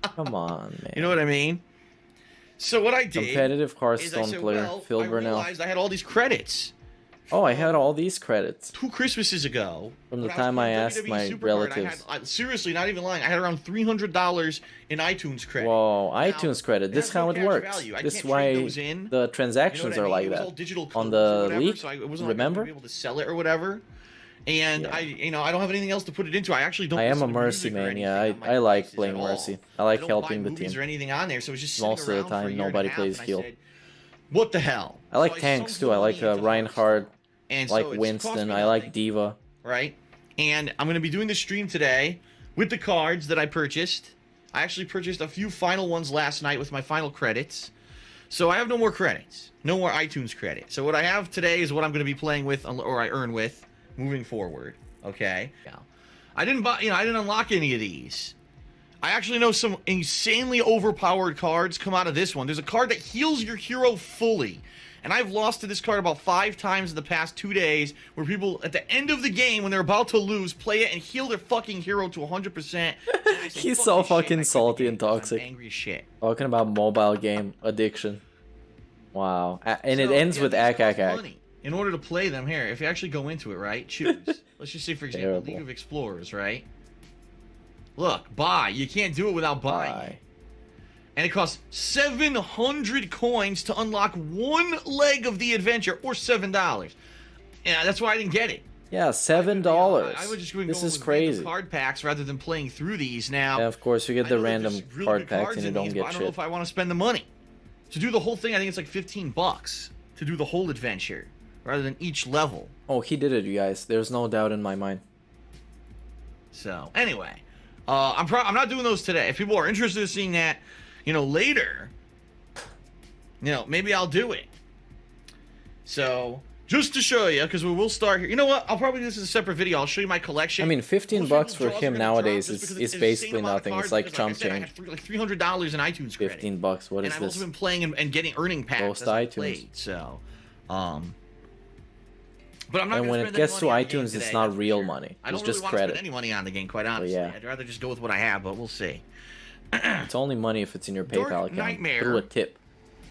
Come on, man. You know what I mean? So what I did, competitive Hearthstone player, Phil Burnell. I realized I had all these credits. Oh, I had all these credits 2 Christmases ago. From the time I asked my relatives. Seriously, not even lying. I had around $300 in iTunes credit. Whoa, iTunes credit. This is how it works. This is why the transactions are like that. On the leak, remember? Be able to sell it or whatever. And I don't have anything else to put it into. I actually don't. I am a Mercy man. Yeah, I like playing Mercy. I like helping the team. Or anything on there, so it's just most of the time nobody plays heal. What the hell? I like tanks too. I like Reinhardt. I like Winston. I like Diva. Right. And I'm gonna be doing the stream today with the cards that I purchased. I actually purchased a few final ones last night with my final credits. So I have no more credits, no more iTunes credit. So what I have today is what I'm gonna be playing with, or I earn with. Moving forward, okay? Yeah. I didn't buy, I didn't unlock any of these. I actually know some insanely overpowered cards come out of this one. There's a card that heals your hero fully. And I've lost to this card about 5 times in the past 2 days, where people, at the end of the game, when they're about to lose, play it and heal their fucking hero to 100%. He's so fucking salty and toxic. I'm angry as shit. Talking about mobile game addiction. Wow. And it ends with ack. In order to play them, here, if you actually go into it, right, choose. Let's just say, for example, League of Explorers, right? Look, buy. You can't do it without buying. And it costs 700 coins to unlock 1 leg of the adventure, or $7. Yeah, that's why I didn't get it. Yeah, $7. I would just go this is with crazy. Card packs rather than playing through these now. Yeah, of course, you get the random card packs and you don't get shit. I don't know if I want to spend the money. To do the whole thing, I think it's like $15 to do the whole adventure, rather than each level. Oh, he did it, you guys. There's no doubt in my mind. So, anyway, I'm not doing those today. If people are interested in seeing that, later, maybe I'll do it. So, just to show you, because we will start here. You know what? I'll probably do this as a separate video. I'll show you my collection. I mean, $15 for him nowadays is basically nothing. It's like chump change. I had like $300 in iTunes credit. $15. What is this? And I've also been playing and getting earning packs. Ghost iTunes. So, but I'm not. And when it gets to iTunes, it's not real money. It's just credit. I don't really want to spend any money on the game, quite honestly. Yeah. I'd rather just go with what I have, but we'll see. It's only money if it's in your PayPal account. Through a tip.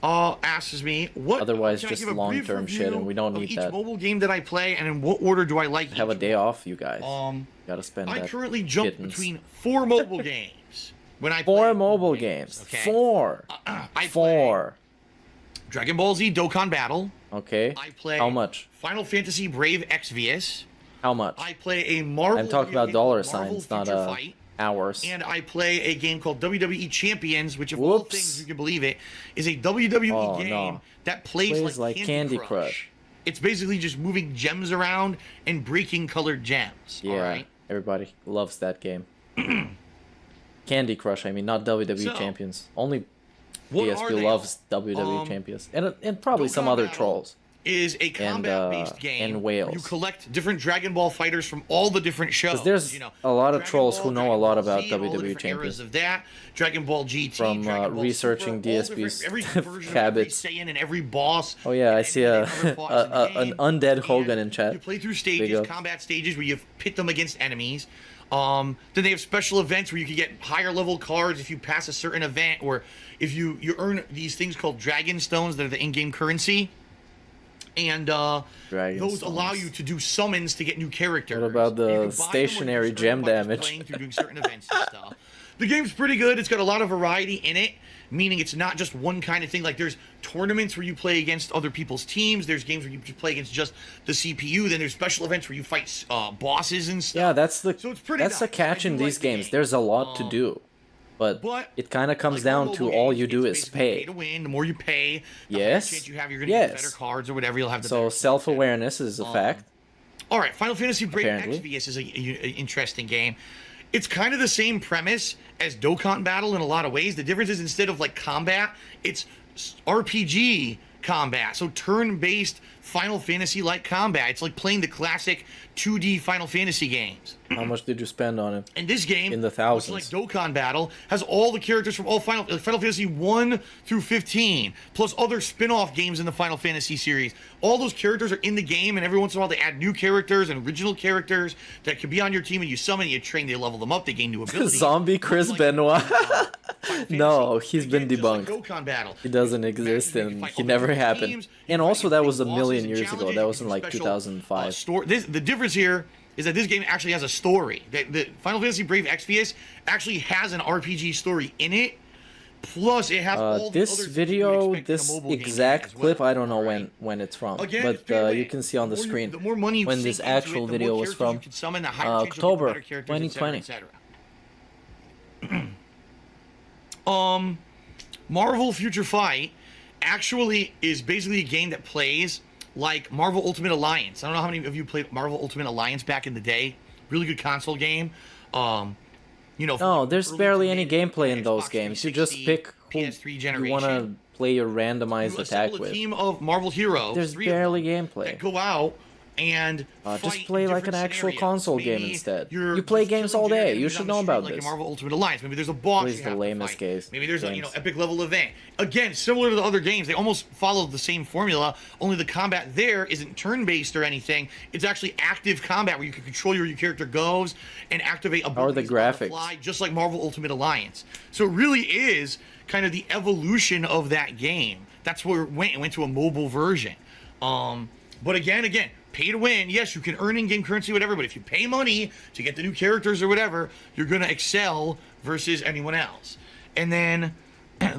Asks me what. Otherwise, just long-term shit, and we don't need that. Each mobile game that I play, and in what order do I like? Have a day off, you guys. Gotta spend. I currently jump between 4 mobile games when I play 4 mobile games. Okay? 4. 4. Dragon Ball Z Dokkan Battle. Okay. I play How much? Final Fantasy Brave Exvius. How much? I play a Marvel. I'm talking about game dollar called Marvel signs, not Future Fight. hours. And I play a game called WWE Champions, which of all things, you can believe it, is a WWE game that plays like Candy Crush. It's basically just moving gems around and breaking colored gems. Yeah, all right? everybody loves that game. Candy Crush, I mean, not WWE Champions. Only DSP loves WWE Champions. And probably some other trolls. Is a combat-based game and where you collect different Dragon Ball fighters from all the different shows. There's a lot of trolls who know a lot about WWE Champions. Of that, Dragon Ball GT, from researching DSP's habits. And every boss. Oh yeah, I see an undead Hogan in chat. You play through stages, combat stages, where you pit them against enemies. Then they have special events where you can get higher level cards if you pass a certain event, or if you earn these things called Dragon Stones that are the in-game currency. And those allow you to do summons to get new characters. What about the stationary gem damage? Playing through doing certain events and stuff. The game's pretty good. It's got a lot of variety in it, meaning it's not just one kind of thing. Like there's tournaments where you play against other people's teams. There's games where you play against just the CPU. Then there's special events where you fight bosses and stuff. Yeah, that's the nice. the catch in these games. There's a lot to do. But it kind of comes down to all you do is pay. To win, the more you pay, the yes. chance you have you're going to get better cards or whatever. You'll have the so self-awareness is a fact. All right, Final Fantasy Brave Exvius is an interesting game. It's kind of the same premise as Dokkan Battle in a lot of ways. The difference is instead of like combat, it's RPG combat. So turn-based Final Fantasy-like combat. It's like playing the classic 2D Final Fantasy games. How much did you spend on it? And this game, in the thousands, like Dokkan Battle, has all the characters from all Final Fantasy 1 through 15, plus other spin-off games in the Final Fantasy series. All those characters are in the game, and every once in a while they add new characters and original characters that could be on your team, and you summon, you train, they level them up, they gain new abilities. Zombie Chris Benoit? No, he's been debunked. Like Dokkan Battle. He doesn't exist, and he never happened. And also, that was a million years ago. That was in like 2005. The difference here is that this game actually has a story. The Final Fantasy Brave Exvius actually has an RPG story in it. Plus, it has all this the other video, this exact clip, I don't know when it's from, again, but you can see on the screen when this actual video was from, October 2020. Marvel Future Fight actually is basically a game that plays like Marvel Ultimate Alliance. I don't know how many of you played Marvel Ultimate Alliance back in the day. Really good console game. You know, no, there's barely any gameplay in those games. You just pick who you want to play your randomized attack with. A team of Marvel heroes. There's barely gameplay. That go out and just play like an actual console game instead. You play games all day. You should know about this. Marvel Ultimate Alliance. Maybe there's a boss. Please, the lamest case. Maybe there's a epic level event. Again, similar to the other games, they almost follow the same formula. Only the combat there isn't turn-based or anything. It's actually active combat where you can control where your character goes and activate abilities the graphics, on the fly, just like Marvel Ultimate Alliance. So it really is kind of the evolution of that game. That's where it went. It went to a mobile version. But again, pay to win. Yes, you can earn in-game currency, whatever, but if you pay money to get the new characters or whatever, you're going to excel versus anyone else. And then,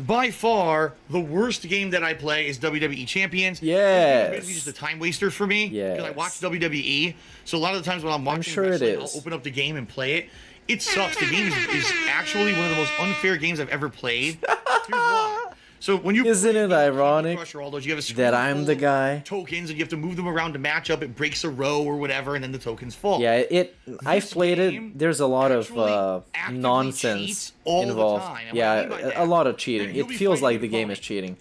by far, the worst game that I play is WWE Champions. Yes. It's basically just a time waster for me. Yes. Because I watch WWE, so a lot of the times when I'm watching wrestling, I'll open up the game and play it. It sucks. The game is actually one of the most unfair games I've ever played. Here's why. So when you isn't it ironic you have that I'm the guy? Tokens, and you have to move them around to match up. It breaks a row or whatever, and then the tokens fall. Yeah, I've played it. There's a lot of nonsense involved. Yeah, a lot of cheating. It feels like the game is cheating.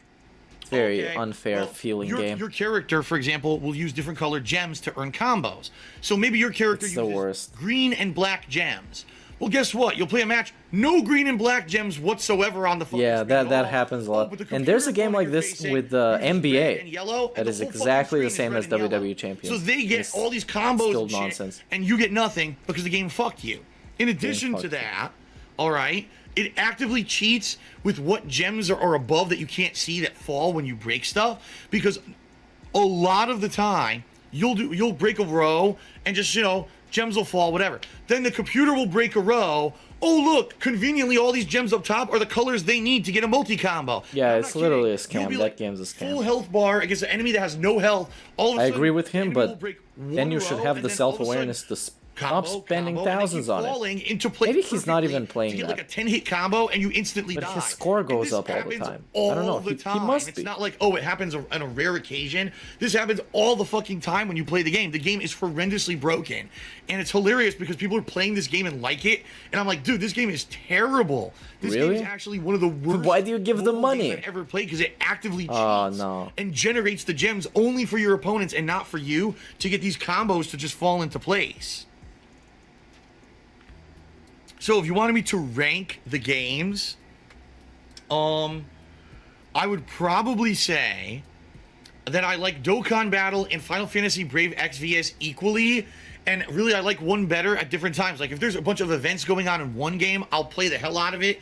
It's very unfair feeling game. Your character, for example, will use different colored gems to earn combos. So maybe your character uses green and black gems. Well, guess what? You'll play a match, no green and black gems whatsoever on the phone. Yeah, that happens a lot. And there's a game like this with NBA that is exactly the same as WWE Champions. So they get all these combos still and shit, nonsense. and you get nothing because the game fucked you. In addition to that, all right, it actively cheats with what gems are above that you can't see that fall when you break stuff, because a lot of the time you'll break a row and just, gems will fall, whatever. Then the computer will break a row, oh look, conveniently all these gems up top are the colors they need to get a multi-combo. Yeah, I'm it's not literally a kidding. You'll scam. be That like, game's a scam. full health bar against an enemy that has no health. All of a I sudden, agree with the him, enemy will but break then one you should row, have and the then all of a self-awareness sudden, to stop combo, spending combo, and they thousands keep on it. falling into place Maybe he's not perfectly even playing to get that. like a 10-hit combo and you instantly But die. his score And goes this up all the happens time. all I don't know. the He time. must It's be. not like, oh, it happens on a rare occasion. This happens all the fucking time when you play the game. The game is horrendously broken. And it's hilarious because people are playing this game and like it. And I'm like, dude, this game is terrible. This game Really? is actually one of the worst. Why do you give them mobile games money? I've ever played, because it actively cheats Oh, no. and generates the gems only for your opponents and not for you to get these combos to just fall into place. So if you wanted me to rank the games, I would probably say that I like Dokkan Battle and Final Fantasy Brave XVS equally, and really I like one better at different times. Like if there's a bunch of events going on in one game, I'll play the hell out of it,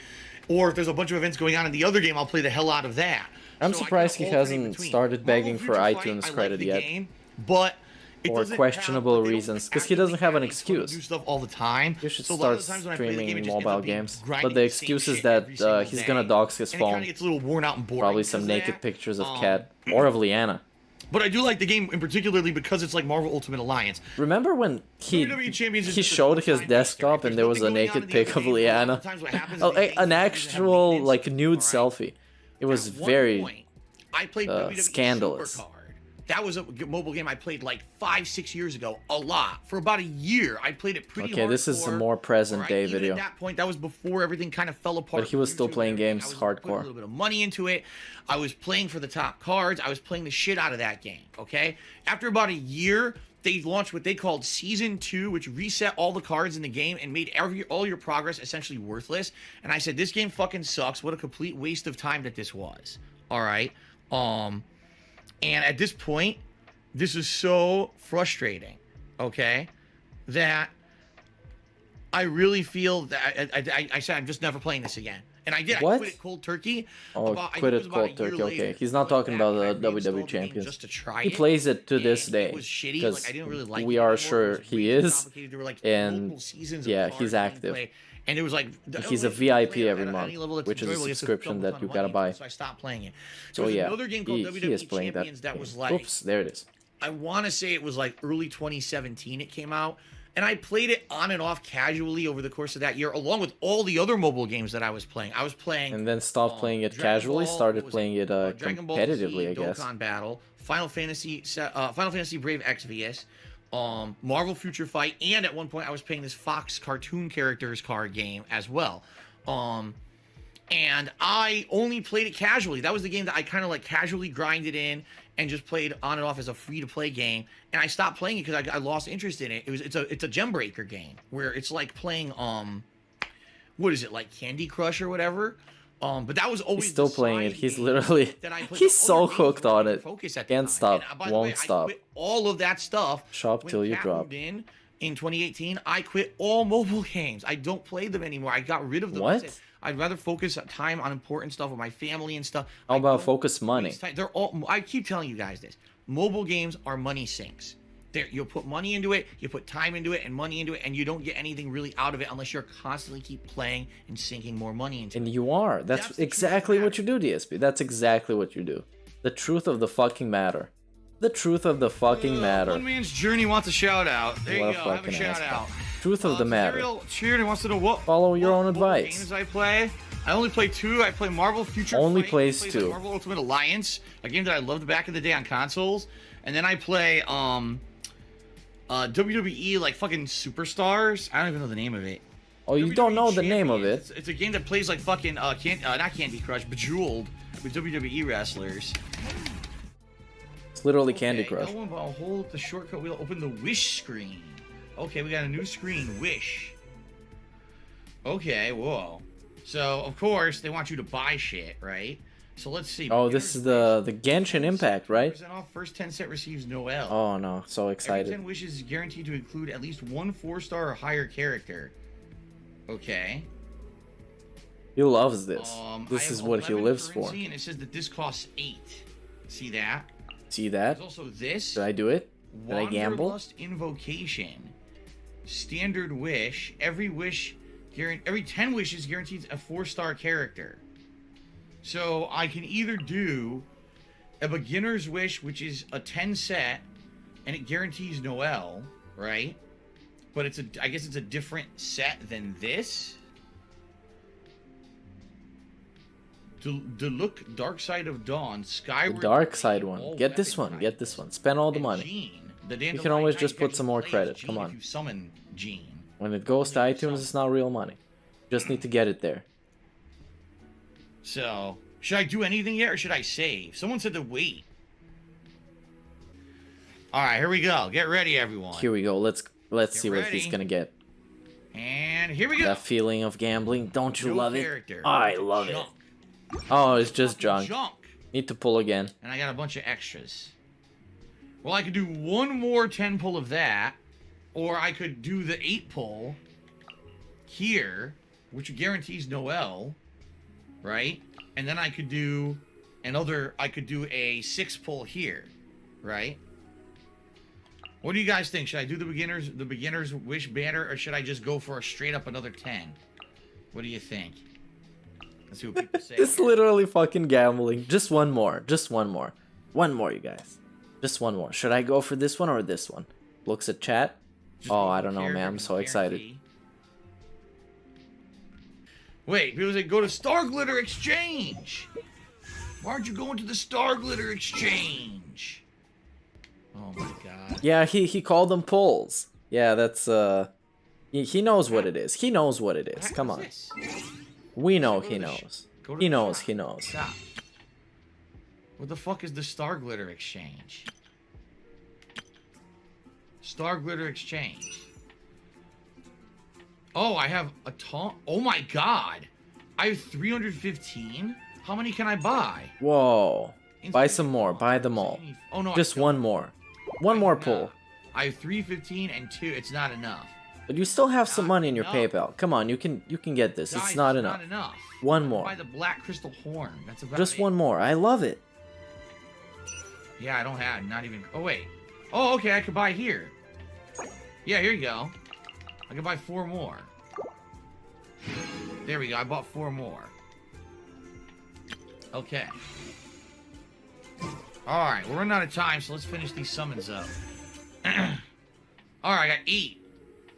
or if there's a bunch of events going on in the other game, I'll play the hell out of that. I'm So I surprised kinda he alternate hasn't between. started Marvel begging for Future Fight, iTunes I like credit the yet. game, but it Or doesn't questionable have, they don't reasons, 'cause he doesn't actively have an a ton of excuse. New stuff all the time. You should So a lot of start the times when I play the game, streaming it just ends mobile up being games. grinding But the the same excuse is shit that every single he's day, gonna dox his and it phone. kinda gets a little worn out and boring. Probably because some of naked that. pictures of Cat or of Liana. But I do like the game in particularly because it's like Marvel Ultimate Alliance. Remember when WWE Champions is he just a showed his time desktop waster. and there was a There's nothing going on naked in the pic other of games, but a lot Liana? of the times what happens is Oh, these games an don't even have actual maintenance. like nude Alright. selfie. It was At one very point, I played WWE scandalous. Supercard. That was a mobile game I played like 5-6 years ago, a lot. For about a year, I played it pretty Okay, this is a hardcore, more present alright, day even video. At that point, that was before everything kind of fell apart. But he was with still YouTube playing and everything. games I was putting hardcore. a little bit of money into it. I was playing for the top cards. I was playing the shit out of that game, okay? After about a year, they launched what they called Season 2, which reset all the cards in the game and made all your progress essentially worthless. And I said, this game fucking sucks. What a complete waste of time that this was. All right? And at this point, this is so frustrating, okay, that I really feel that I said I'm just never playing this again. And I did. What? I quit it cold turkey. Oh, quit it cold turkey. Okay, he's not talking about the WWE champions. Just to try He it, plays it to this and day it was shitty. because Like, I didn't really like we it are anymore. sure It was he way too is, complicated. There were, like, and multiple seasons of yeah, cards he's you can active. play. And it was like He's a if you VIP play it every at month, any level that's which is a enjoyable, you have to subscription double that ton you of gotta money buy. into it, so I stopped playing it. So There was yeah, another game called he WWE is playing that. Champions that was game. like, Oops, there it is. I want to say it was like early 2017 it came out, and I played it on and off casually over the course of that year, along with all the other mobile games that I was playing. I was playing And then stopped playing it Dragon casually, Ball, started what was playing it Dragon Ball competitively, Z, I guess. Dokkan Battle, Final Fantasy Brave XVS, Marvel Future Fight, and at one point I was playing this Fox cartoon characters card game as well. And I only played it casually. That was the game that I kind of like casually grinded in and just played on and off as a free-to-play game. And I stopped playing it because I lost interest in it. It's a gem breaker game where it's like playing what is it, like Candy Crush or whatever. But that was always He's still the playing it. side He's game literally that I played. he's The so other games hooked were on my it. focus at the Can't time. stop, And, by the won't way, stop. I quit all of that stuff. Shop when till you Kat drop. moved in 2018, I quit all mobile games. I don't play them anymore. I got rid of them. What? I said, I'd rather focus time on important stuff with my family and stuff. How I about don't focus money? waste time. They're all. I keep telling you guys this. Mobile games are money sinks. You'll put money into it, you put time into it and money into it, and you don't get anything really out of it unless you're constantly keep playing and sinking more money into And it. you are. That's That's the truth of exactly the what you do, DSP. That's exactly what you do. The truth of the fucking matter. The truth of the fucking matter. One man's journey wants a shout out. There What you a go. Have a fucking shout asshole. out. Truth of the matter. Serial Cheerleader wants to know what. Follow your own what advice. games I play. I only play 2. I play Marvel Future Only Fight, plays which 2. Marvel Ultimate Alliance, a game that I loved back in the day on consoles, and then I play WWE like fucking Superstars. I don't even know the name of it. Oh, you don't know the name of it? It's a game that plays like fucking not Candy Crush, Bejeweled with WWE wrestlers. It's literally Candy Okay, Crush. I'll hold the shortcut wheel, open the wish screen. Okay, we got a new screen, wish. Okay, whoa. So, of course, they want you to buy shit, right? So let's see. Oh, this is the Genshin Impact, right? 10% off, first 10 set receives Noel. Oh no, so Every excited. 10 wishes is guaranteed to include at least one 4-star or higher character. Okay. He loves this. I This have is what he 11 lives for. currency, and it says that this costs 8. See that? See that? There's also this. Did I do it? Did I gamble? Wanderlust Invocation. Standard wish. Every wish every 10 wishes guarantees a 4-star character. So I can either do a beginner's wish, which is a 10 set, and it guarantees Noel, right? But I guess it's a different set than this. To look DarkSyde of Dawn, Skyward. The DarkSyde one. Get this one. Get this one. Spend all the money. You can always just put some more credit. Come on. If you summon Gene. When it goes to iTunes, it's not real money. You just need to get it there. So, should I do anything yet, or should I save? Someone said to wait. All right, here we go. Get ready, everyone. Here we go. Let's see what he's gonna get. And here we go. That feeling of gambling, don't you love character. it? I love it. Oh, it's just junk. Need to pull again. And I got a bunch of extras. Well, I could do one more 10 pull of that, or I could do the 8 pull here, which guarantees Noel, right? And then I could do a 6 pull here, right? What do you guys think? Should I do the beginner's wish banner, or should I just go for a straight up another 10? What do you think? Let's see what people say. It's literally fucking gambling. Just one more. Just one more. One more, you guys. Just one more. Should I go for this one or this one? Looks at chat. Oh, I don't know, man. I'm so excited. Wait, people say go to Star Glitter Exchange. Why aren't you going to the Star Glitter Exchange? Oh my god. Yeah, he called them pulls. Yeah, that's he knows what it is. He knows what it is. Come on. We know he knows. He knows, he knows. Stop. What the fuck is the Star Glitter Exchange? Star Glitter Exchange. Oh, I have a ton. Oh my god. I have 315? How many can I buy? Whoa. Buy some more. Buy them all. Oh no. Just one more. One more pull. I have 315 and 2. It's not enough. But you still have some money in your PayPal. Come on, you can get this. It's not enough. One more. Buy the Black Crystal Horn. That's about Just it. one more. I love it. Yeah, I don't have. Not even. Oh wait. Oh, okay. I could buy here. Yeah, here you go. I can buy 4 more. There we go. I bought 4 more. Okay. Alright, we're running out of time, so let's finish these summons up. Alright, I got 8.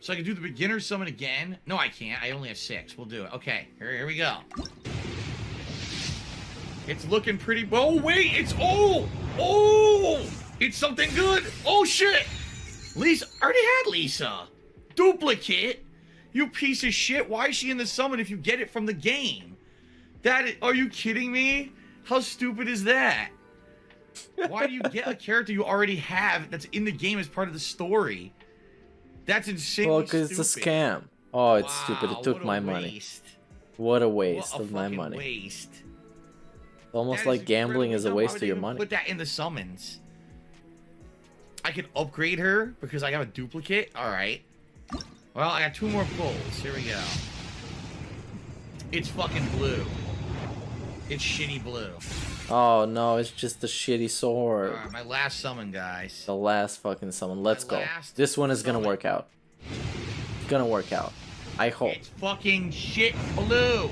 So I can do the beginner summon again? No, I can't. I only have 6. We'll do it. Okay, here we go. It's looking pretty... Oh, wait! It's... Oh! It's something good! Oh, shit! Lisa... I already had Lisa! Duplicate? You piece of shit! Why is she in the summon if you get it from the game? Are you kidding me? How stupid is that? Why do you get a character you already have that's in the game as part of the story? That's insane. Well, because it's a scam. Oh, it's stupid. It took my money. What a waste of my money. Waste. It's almost like gambling is a waste of your money. Put that in the summons. I can upgrade her because I have a duplicate. All right. Well, I got 2 more pulls. Here we go. It's fucking blue. It's shitty blue. Oh no, it's just a shitty sword. Alright, my last summon, guys. The last fucking summon. Let's go. This one is gonna work out. It's gonna work out. I hope. It's fucking shit blue.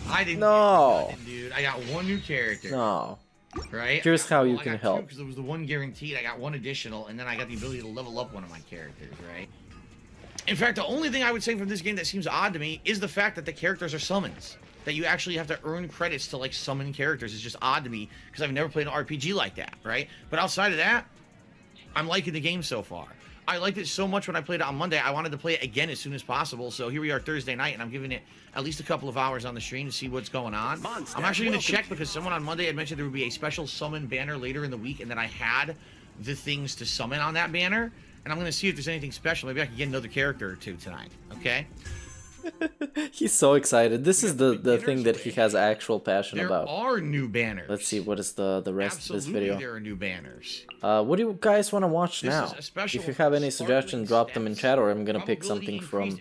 I didn't. No. Get nothing, dude. I got 1 new character. No. Right? Here's how you can help. Because there was the 1 guaranteed. I got 1 additional, and then I got the ability to level up one of my characters, right? In fact, the only thing I would say from this game that seems odd to me is the fact that the characters are summons. That you actually have to earn credits to, like, summon characters is just odd to me, because I've never played an RPG like that, right? But outside of that, I'm liking the game so far. I liked it so much when I played it on Monday, I wanted to play it again as soon as possible, so here we are Thursday night, and I'm giving it at least a couple of hours on the stream to see what's going on. I'm actually going to check, because someone on Monday had mentioned there would be a special summon banner later in the week, and then I had the things to summon on that banner, and I'm going to see if there's anything special. Maybe I can get another character or 2 tonight, okay? He's so excited. This is the thing that he has actual passion about. There are new banners. Let's see, what is the rest of this video? There are new banners. What do you guys want to watch now? If you have any suggestions, drop them in chat, or I'm gonna pick something from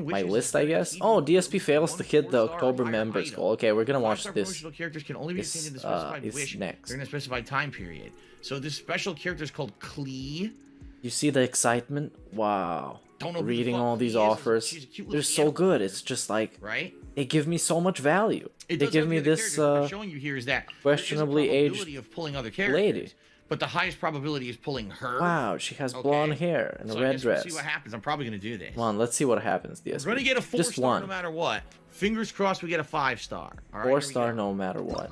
my list, I guess. Oh, DSP fails to hit the October members goal. Okay, we're gonna watch this. Characters can only be obtained in the specified wish next. during a specified time period. So this special character is called Klee. You see the excitement? Wow. Don't know who the reading fuck all he these is. offers. She's a cute They're little so animal, good. It's just like right? they give me so much value. It They does give have me the other this characters. What I'm showing you here is that questionably there is a aged probability of pulling other characters, lady. but the highest probability is pulling her. Wow, she has Okay. blonde hair and a So I red guess we'll dress. see what happens. I'm probably gonna do this. Come on, let's see what happens. DSP. We're gonna get a 4-star Just one. no matter what. Fingers crossed we get a 5-star. All right, 4-star here we go. no matter what.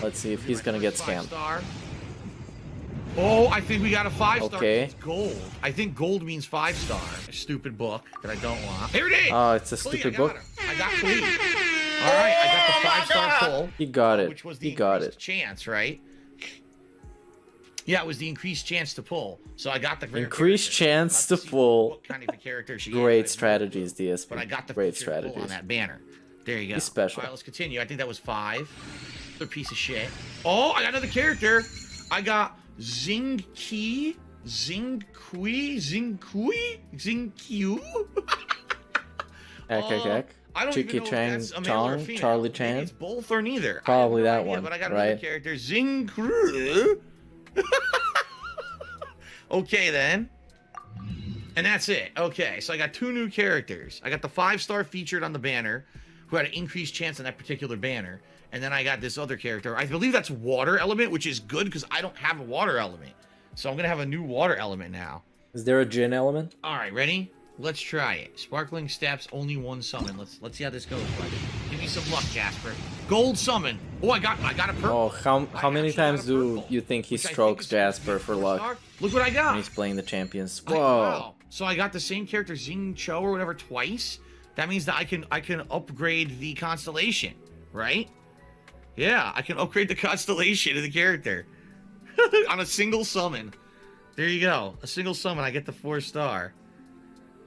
Let's see if he's My gonna get first scammed. 5-star. Oh, I think we got a 5-star. Okay. It's gold. I think gold means 5-star. A stupid book that I don't want. Here it is. Oh, it's a Clee, stupid I got book. her. I got Clee. All right, I got the 5-star pull. He got it. Which was the He got increased it. chance, right? Yeah, it was the increased chance to pull. So I got the rare Increased character. chance Let's to see pull. What kind of a character she is. Great strategies, DSP. But I got the great featured pull on strategies. that banner. There you go. He's special. All right, let's continue. I think that was 5. Another piece of shit. Oh, I got another character. I got Zingqi, Zingqiu. Ek. I don't even Chicky know if Chang that's a male or a Chong, female. Charlie Maybe Chan. it's both or neither. Probably I have no that idea, one, But I got another right? character, Zingqiu. Okay then. And that's it. Okay, so I got 2 new characters. I got the 5-star featured on the banner, who had an increased chance on that particular banner. And then I got this other character. I believe that's water element, which is good because I don't have a water element. So I'm going to have a new water element now. Is there a gin element? All right, ready? Let's try it. Sparkling steps, only 1 summon. Let's see how this goes, buddy. Give me some luck, Jasper. Gold summon. Oh, I got a purple. Oh, how I many actually times got a do purple, you think he which I strokes is Jasper for luck 4-star. Look what I got. when he's playing the champions? I- Whoa. wow. So I got the same character, Xing Cho or whatever, twice. That means that I can upgrade the constellation, right? Yeah, I can upgrade the constellation of the character on a single summon. There you go, a single summon. I get the 4-star.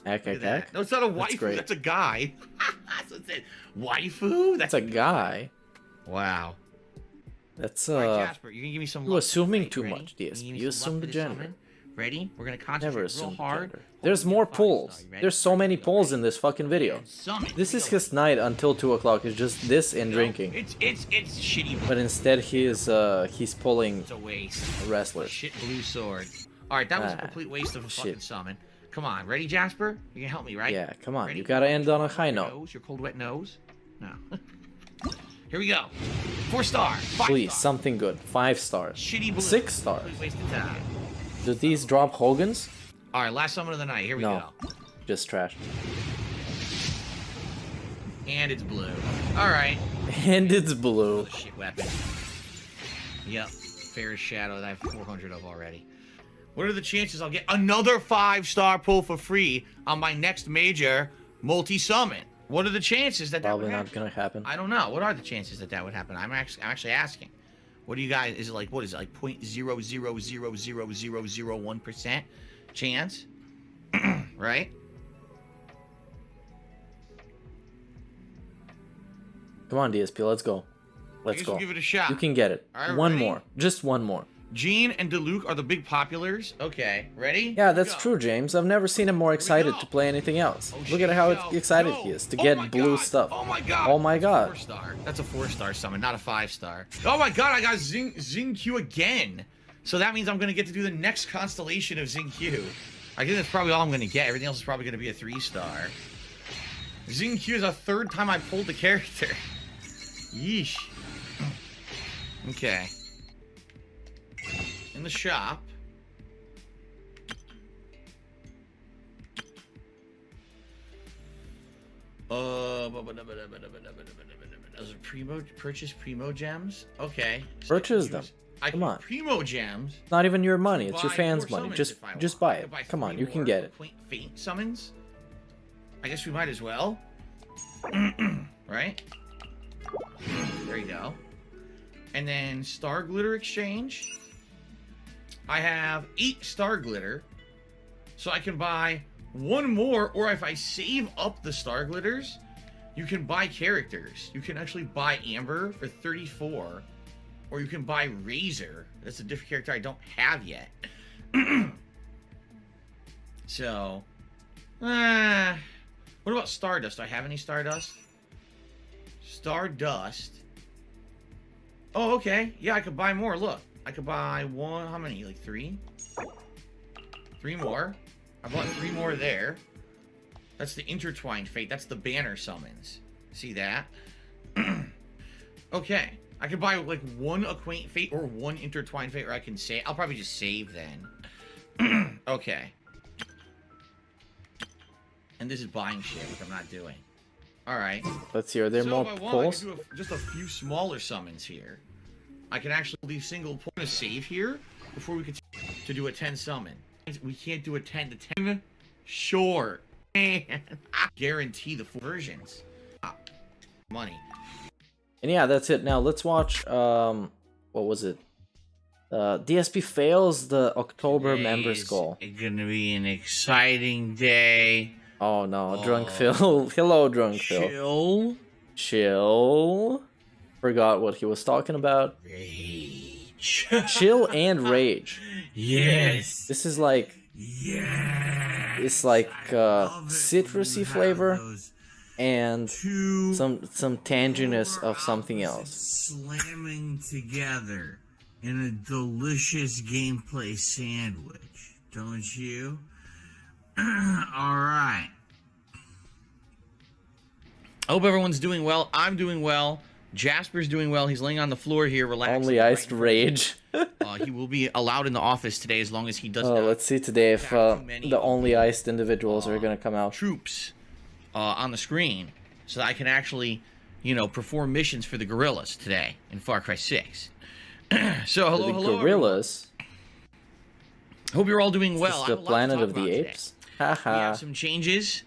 Ek. No, it's not a waifu. great. That's a guy. That's what it said. Waifu. That's a guy. Wow. That's All right, Jasper, you can give me some. you luck. assuming Ready? too Ready? much, Can DSP. give me You some luck assume for the this gender. summon? Ready? We're gonna concentrate Never real assume the hard. gender. Hope There's we get more a 5-star. pulls. You ready? There's so many Ready? pulls in this fucking video. Summon. This is Here we his night until 2 o'clock. It's just this and go. drinking. It's shitty. But instead he's pulling It's a waste. wrestlers. Shit blue sword. All right, that was a Ah, complete waste of a shit. fucking summon. Come on, ready, Jasper? You can help me, right? Yeah, come on. Ready? You gotta end on a high Your note. nose, your cold, wet nose. No. Here we go. 4-star. 5-star. Please, something good. 5 stars. Shitty blue. 6 stars. Complete waste of time. Do these drop Hogan's? All right, last summon of the night. Here we No. go. Just trash. And it's blue. All right. And it's blue. Another shit weapon. Yep. Fairest Shadow that I have 400 of already. What are the chances I'll get another 5-star pull for free on my next major multi-summon? What are the chances that Probably would not happen? gonna happen. I don't know. What are the chances that would happen? I'm actually asking. What do you guys? Is it like what is it like 0.0000001% chance? Right? Come on, DSP, let's go. I Let's guess go. we'll give it a shot. You can get it. All right, One ready? more. Just one more. Jean and Deluxe are the big populars. Okay, ready? Yeah, Here we that's go. true, James. I've never seen him more excited go. to play anything else. Oh, Look shit, at how go. excited Go. he is to Oh get my blue God. stuff. Oh my god. Oh my god. 4-star. That's a 4-star summon, not a 5-star. Oh my god, I got Xingqiu again. So that means I'm gonna get to do the next constellation of Xingqiu. I think that's probably all I'm gonna get. Everything else is probably gonna be a 3-star. Xingqiu is the 3rd time I pulled the character. Yeesh. Okay. In the shop. Those are purchase primo gems. Okay. So Purchase I can them. use- I Come can on. use primo gems. It's not even your money. It's your Buy fans' more money. summons if I Just want. buy I it. could buy Come on, 3 you can more get it. Faint summons. I guess we might as well. Right? There you go. And then Star Glitter Exchange. I have 8 Star Glitter. So I can buy 1 more, or if I save up the Star Glitters, you can buy characters. You can actually buy Amber for 34. Or you can buy Razor. That's a different character I don't have yet. So, what about Stardust? Do I have any Stardust? Stardust. Oh, okay. Yeah, I could buy more. Look, I could buy 1. How many? Like 3? 3 more. I bought 3 more there. That's the intertwined fate. That's the banner summons. See that? Okay. I could buy like one acquaint fate or one intertwined fate, or I can save. I'll probably just save then. Okay. And this is buying shit, which I'm not doing. Alright. Let's see, are there more if I want, polls? I can do just a few smaller summons here. I can actually leave single point of save here before we continue to do a 10 summon. We can't do a 10 to 10. Sure. Man, I guarantee the full versions. Money. And yeah, that's it. Now let's watch, what was it? DSP fails the October members goal. It's gonna be an exciting day. Oh no, Drunk Phil. Hello, Drunk Phil. Chill. Chill. Forgot what he was talking about. Rage. Chill and rage. Yes. This is like... Yeah. It's like citrusy flavor and some tanginess of something else. Slamming together in a delicious gameplay sandwich, don't you? Alright. I hope everyone's doing well. I'm doing well. Jasper's doing well. He's laying on the floor here, relaxing. Only iced rage. He will be allowed in the office today as long as he does not. Let's see today if the only iced individuals are gonna come out. Troops on the screen, so that I can actually, you know, perform missions for the gorillas today in Far Cry 6. So hello, the gorillas. Hope you're all doing well. Is this the Planet of the Apes? Haha. We have some changes.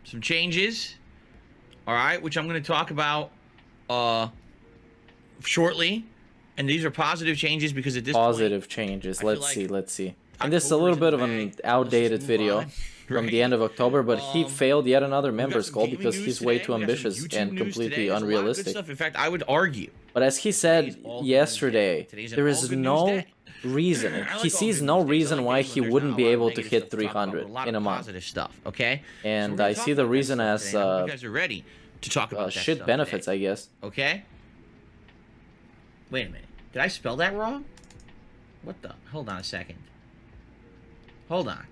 Some changes. All right, which I'm going to talk about shortly. And these are positive changes because at this positive point, changes. I feel Let's see. Let's see. And October's this is a little in bit the of an bag. outdated video from the end of October, but he failed yet another members goal because he's way too ambitious and completely unrealistic. In fact, I would argue. But as he said yesterday, there is no reason. He sees no reason why he wouldn't be able to hit 300 in a month. Positive stuff, okay? And I see the reason as you guys are ready to talk about that shit stuff benefits, today. I guess. Okay? Wait a minute. Did I spell that wrong? What the? Hold on a second. Hold on.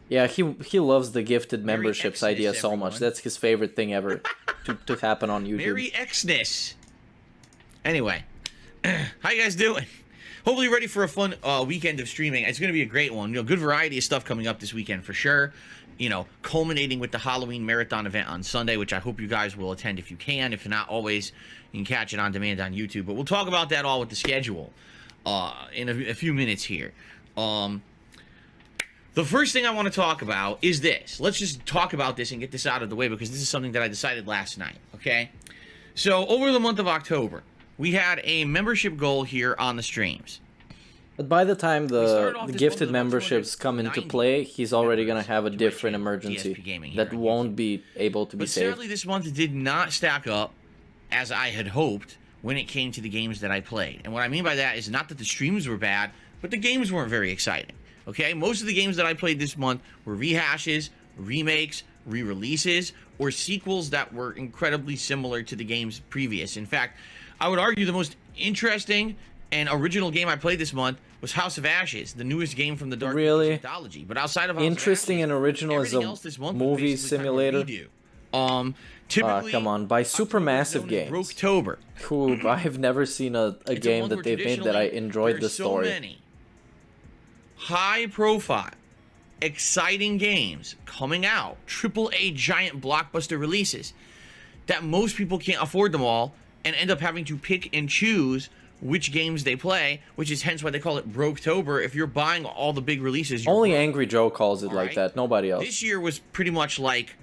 Yeah, he loves the gifted Merry memberships Xmas, idea so everyone. much. That's his favorite thing ever to happen on YouTube. Merry Xmas. Anyway, how you guys doing? Hopefully ready for a fun weekend of streaming. It's going to be a great one. You know, good variety of stuff coming up this weekend for sure. You know, culminating with the Halloween marathon event on Sunday, which I hope you guys will attend if you can. If not, always you can catch it on demand on YouTube. But we'll talk about that all with the schedule in a few minutes here. The first thing I want to talk about is this. Let's just talk about this and get this out of the way because this is something that I decided last night, okay? So, over the month of October, we had a membership goal here on the streams. But by the time the gifted memberships come into play, he's already going to have a different emergency that won't be able to be saved. But sadly, this month did not stack up as I had hoped when it came to the games that I played. And what I mean by that is not that the streams were bad, but the games weren't very exciting. Okay, most of the games that I played this month were rehashes, remakes, re-releases, or sequels that were incredibly similar to the games previous. In fact, I would argue the most interesting and original game I played this month was House of Ashes, the newest game from the DarkSyde anthology. But outside of House interesting of Ashes, and original as a movie simulator. Typically, come on, by Supermassive Games, Rocktober, who I've never seen a game that they've made that I enjoyed the story. So many high-profile, exciting games coming out, AAA giant blockbuster releases, that most people can't afford them all and end up having to pick and choose which games they play, which is hence why they call it Broketober. If you're buying all the big releases, only Angry Joe calls it like that. Nobody else. This year was pretty much like.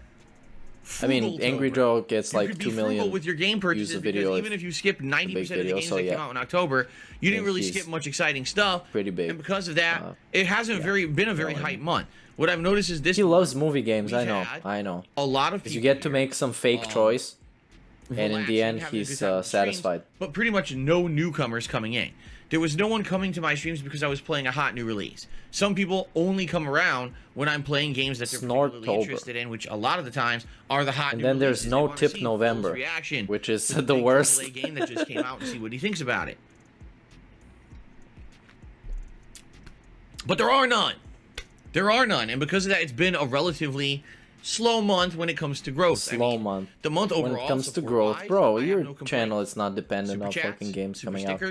I mean, Angry Joe gets like 2 million with your game purchases because even if you skip 90% of the games that came out in October, you didn't really skip much exciting stuff. Pretty big. And because of that, it hasn't been a very hype month. What I've noticed is this. He loves movie games. I know. A lot of people. You get to make some fake choice, and in the end, he's satisfied. But pretty much no newcomers coming in. There was no one coming to my streams because I was playing a hot new release. Some people only come around when I'm playing games that they're particularly interested in, which a lot of the times are the hot new releases. And then there's no Tip November, which is the worst. Game that just came out and see what he thinks about it. But there are none. There are none, and because of that, it's been a relatively slow month when it comes to growth. Slow month. The month overall. When it comes to growth, bro, your channel is not dependent on fucking games coming out.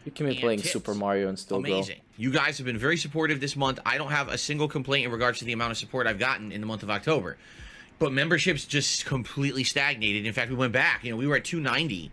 You can be playing Super Mario and still grow. Amazing. You guys have been very supportive this month. I don't have a single complaint in regards to the amount of support I've gotten in the month of October. But memberships just completely stagnated. In fact, we went back. You know, we were at 290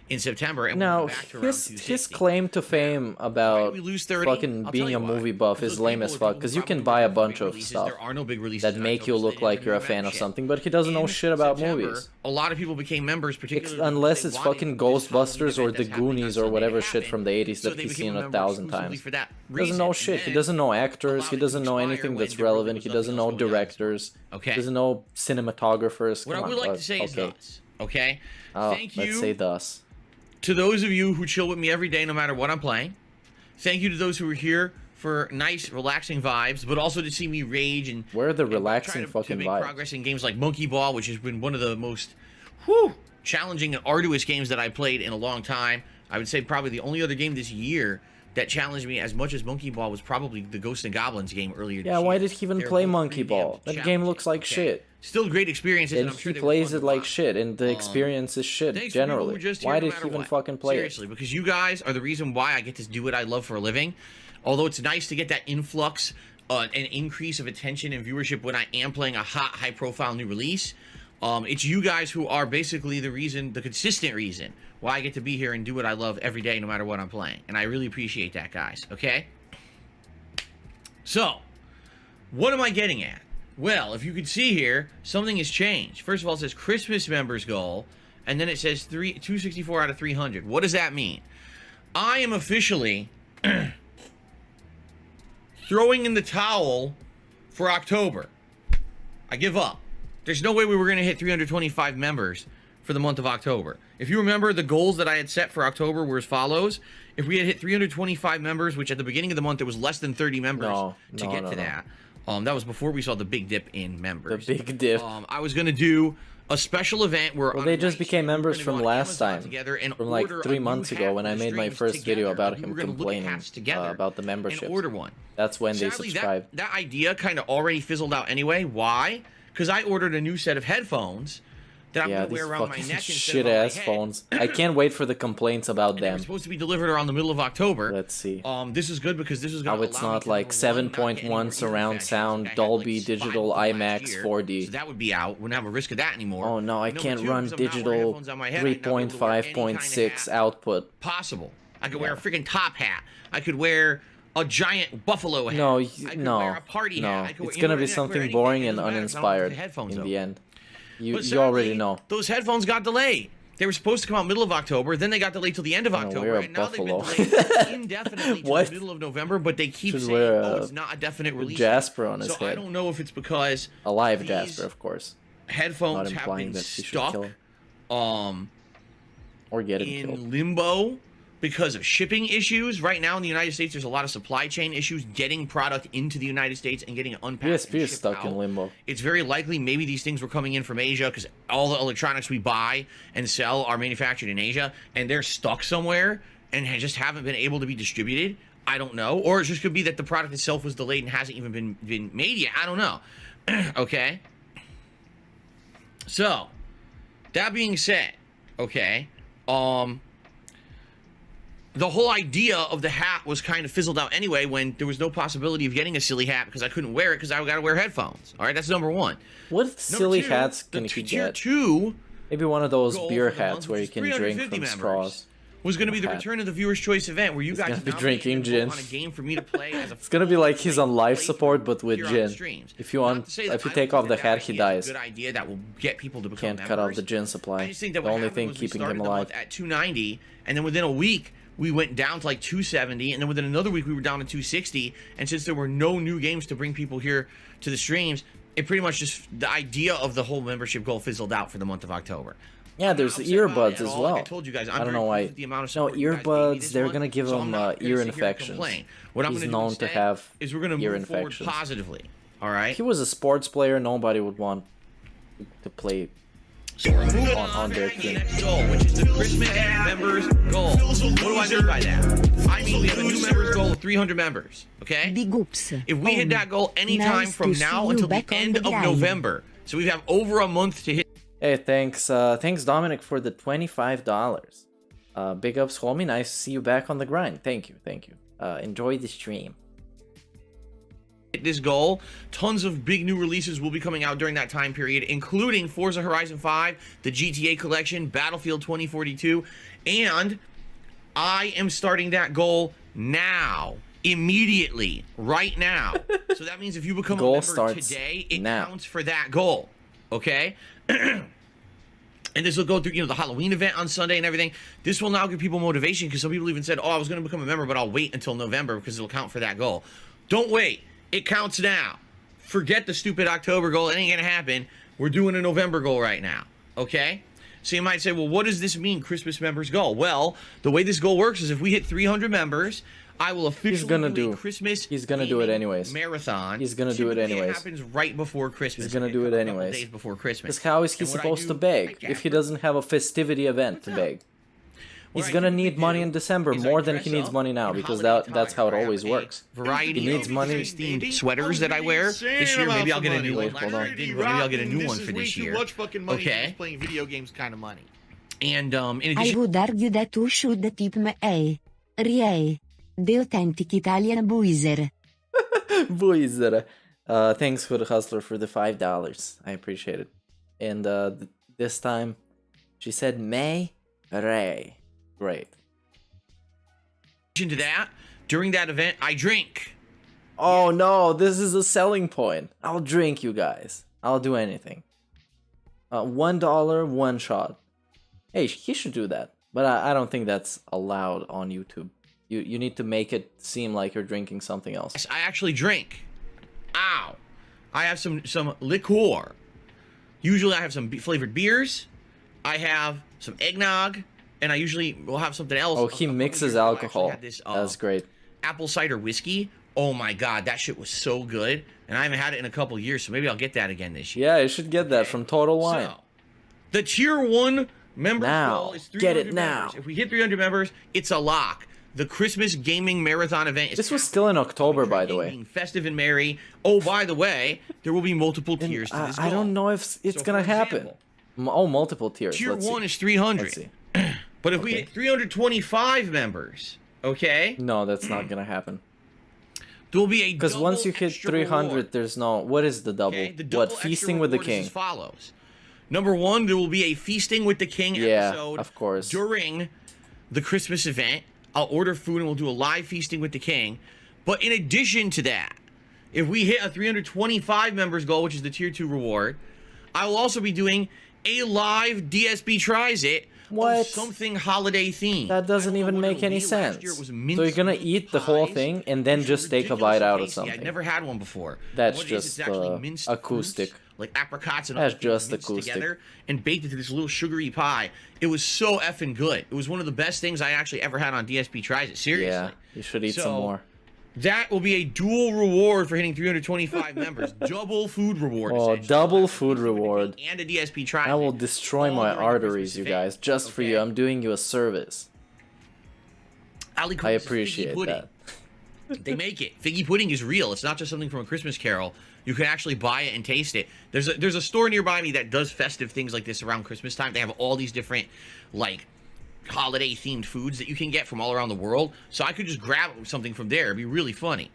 in September, and now we went back to around 260. his claim to fame about we lose 30? fucking I'll being tell you a why. movie buff is Those lame people as are fuck, people because who you can probably buy a don't bunch have of releases. stuff There are no big releases that in make you October, look so they like didn't you're a do fan that of shit. something, but he doesn't know In shit about September, movies. A lot of people became members, particularly Unless it's they wanted fucking this Halloween Ghostbusters event or The that's happening Goonies on or Sunday whatever to shit happen. from the 80s So that they he's became seen a a member thousand exclusively times. for that He doesn't know reason. shit. And He then doesn't know actors. He allowed it doesn't to know expire anything when that's there really relevant. was He nothing doesn't else know going on. directors. Okay. He doesn't know cinematographers. What Come I on, would like to say is okay. thus, okay? Oh, Thank let's you say thus. to those of you who chill with me every day no matter what I'm playing. Thank you to those who are here for nice, relaxing vibes, but also to see me rage and Where are the and relaxing try to fucking make vibes? progress in games like Monkey Ball, which has been one of the most challenging and arduous games that I played in a long time. I would say probably the only other game this year that challenged me as much as Monkey Ball was probably the Ghosts and Goblins game earlier this Yeah, year. why did he even They're play both Monkey pretty damn Ball? That game looks like challenging, shit. Still great experiences, And I'm sure he they were plays fun it to like watch. shit, and the experience is shit Thanks for people who generally. are just here Why no did he matter even what. fucking play Seriously, because you guys are the reason why I get to do what I love for a living. Although it's nice to get that influx, an increase of attention and viewership when I am playing a hot, high-profile new release, it's you guys who are basically the reason, the consistent reason why I get to be here and do what I love every day, no matter what I'm playing. And I really appreciate that, guys. Okay? So, what am I getting at? Well, if you can see here, something has changed. First of all, it says Christmas members goal, and then it says 264 out of 300. What does that mean? I am officially throwing in the towel for October. I give up. There's no way we were going to hit 325 members for the month of October. If you remember, the goals that I had set for October were as follows. If we had hit 325 members, which at the beginning of the month, there was less than 30 members to get to that. That was before we saw the big dip in members. The big dip. I was going to do a special event where... Well, they just became members from last time. From like 3 months ago when I made my first video about him complaining about the memberships. Order one. That's when they Sadly, subscribed. That idea kind of already fizzled out anyway. Why? Because I ordered a new set of headphones that I'm going to wear around my neck instead shit of on my ass head. phones. I can't wait for the complaints about They're them. supposed to be delivered around the middle of October. Let's see. This is good because this is going How to it's allow not me like to, number one, not get any more 7.1 surround infections. sound, I had, Dolby like, Digital 5 last IMAX year, 4D. So that would be out. Wouldn't have a risk of that anymore. Oh no, I Number can't two, run because I'm not wearing digital headphones on my head, I'd not be able to wear any kind of 3.5.6 hat output. possible. I could wear a freaking top hat. I could wear a giant buffalo hat. No, I could no, wear a party hat. I could it's wear, gonna you know be what I mean? I could wear something anything. boring It and doesn't matter if I don't put uninspired the headphones in on. the end. You But already sadly, know. those headphones got delayed. They were supposed to come out middle of October, then they got delayed till the end of October, wear a and now buffalo. they've been delayed indefinitely to What? the middle of November, but they keep Should saying, wear oh, a it's not a definite release. Jasper on his so I head. don't know if it's because A live these Jasper, of course. headphones Not have implying been that he should kill stuck him. Or get him in killed. limbo because of shipping issues. Right now in the United States, there's a lot of supply chain issues getting product into the United States and getting it unpacked. DSP and is shipped stuck out. in limbo. It's very likely maybe these things were coming in from Asia because all the electronics we buy and sell are manufactured in Asia, and they're stuck somewhere and just haven't been able to be distributed. I don't know. Or it just could be that the product itself was delayed and hasn't even been made yet. I don't know. Okay? So, that being said, okay, the whole idea of the hat was kind of fizzled out anyway when there was no possibility of getting a silly hat because I couldn't wear it because I got to wear headphones. All right, that's number one. What silly two, hats can the he tier get? 2 Maybe one of those goal beer for the month, hats where you which is can drink 350 from members, straws. was going to be the Hat. return of the Viewer's Choice event where you guys gonna be nominated drinking and vote gin. on a game for me to play as a It's gonna be like he's on life playthrough support but with here on the gin. streams. If you Not to say that if you I take don't off the think hat, that he idea is dies. a good idea that will get people to become Can't cut off members. the gin supply. I just think that The what only happened thing was we keeping started him the alive. month at 290, and then within a week we went down to like 270, and then within another week we were down to 260. And since there were no new games to bring people here to the streams, it pretty much just the idea of the whole membership goal fizzled out for the month of October. Yeah, there's I'm not upset about earbuds it at as all. well. Like I told you guys, I'm I don't very know why. pleased with the amount of No, support you guys gave me earbuds. this They're month, gonna give so I'm him not gonna ear sit here and infections. complain. What I'm He's gonna do known to instead have is we're gonna ear move forward infections. positively. All right. If he was a sports player, nobody would want to play So we're moving on their to the team. next goal, which is the Christmas members goal. What do I mean by that? I mean we have a new members goal of to 300 members, okay? Big oops. If we hit that goal anytime Nice from to now see you until the back on end the of grind. November, so we have over a month to hit. Hey, thanks Dominic for the $25. Big ups, homie. Nice to see you back on the grind. Thank you. Enjoy the stream. This goal. Tons of big new releases will be coming out during that time period, including Forza Horizon 5, the GTA collection, Battlefield 2042, and I am starting that goal now, immediately, right now. So that means if you become Goal a member starts today, it now. counts for that goal, okay? And this will go through, the Halloween event on Sunday and everything. This will now give people motivation, because some people even said, oh, I was going to become a member, but I'll wait until November because it'll count for that goal. Don't wait. It counts now. Forget the stupid October goal. It ain't going to happen. We're doing a November goal right now, okay? So you might say, well, what does this mean, Christmas members goal? Well, the way this goal works is if we hit 300 members, I will officially do a Christmas He's gonna do it anyways. marathon. He's gonna do it Typically, anyways. It happens right before Christmas. He's gonna do it a couple anyways. days before Christmas. Because how is he And what I supposed do- to beg Jack, if he doesn't have a festivity event to beg? What He's I gonna typically need money do in December is I more than dress he needs up money now, in because holiday that's how it attire. I always have a works. Variety He needs of money. themed sweaters that I wear. This year, maybe I'll get a new one. Wait, hold on. Maybe I'll get a new one for this year. Okay. Playing video games kind of money. And in I addition, would argue that you should tip me a Rie. The authentic Italian buiser. Buizer. Thanks for the hustler for the $5. I appreciate it. And this time, she said May Ray. Great. to that, during that event, I drink. Oh no, this is a selling point. I'll drink, you guys. I'll do anything. $1, one shot. Hey, he should do that. But I don't think that's allowed on YouTube. You need to make it seem like you're drinking something else. Yes, I actually drink. Ow. I have some liqueur. Usually I have some flavored beers. I have some eggnog. And I usually will have something else. Oh, he mixes alcohol. That's great. Apple cider whiskey. Oh my god, that shit was so good. And I haven't had it in a couple years, so maybe I'll get that again this year. Yeah, you should get that from Total Wine. So, the tier 1 member goal is 300 Get it now. members. If we hit 300 members, it's a lock. The Christmas gaming marathon event is This was still in October, by the way. being festive and merry. Oh, by the way, there will be multiple tiers to this goal. I don't know if it's So, gonna for happen. example, Oh, multiple tiers. Tier Let's 1 see. is 300. Let's see. But if we hit 325 members, okay? No, that's not gonna happen. There will be a Because once you hit extra 300, reward, there's no. What is the double? okay? The double What, extra feasting with the reward is king? as follows. Number 1, there will be a feasting with the king Yeah, episode of course. during the Christmas event. I'll order food and we'll do a live feasting with the king. But in addition to that, if we hit a 325 members goal, which is the tier 2 reward, I will also be doing a live DSP Tries It What? of something holiday themed. That doesn't I don't know even what make it'll any be. Last sense. year it was So mince you're gonna meat eat the whole pies, thing and then which are just take a ridiculously bite out of tasty. something. I'd never had one before. That's What it is, just, it's actually minced acoustic. fruits, like apricots and That's other things just minced acoustic. together and baked into this little sugary pie. It was so effing good. It was one of the best things I actually ever had on DSP Tries It. Seriously. Yeah, you should eat some So, more. That will be a dual reward for hitting 325 members. Double food reward. Oh, essentially. double food reward. And a DSP Tries I will It. destroy all my during the arteries, Christmas you event. guys, just for you. Okay. I'm doing you a service. Ali I calls this figgy appreciate pudding. that. They make it. Figgy pudding is real. It's not just something from a Christmas Carol. You can actually buy it and taste it. There's a store nearby me that does festive things like this around Christmas time. They have all these different, like, holiday themed foods that you can get from all around the world. So I could just grab something from there. It'd be really funny.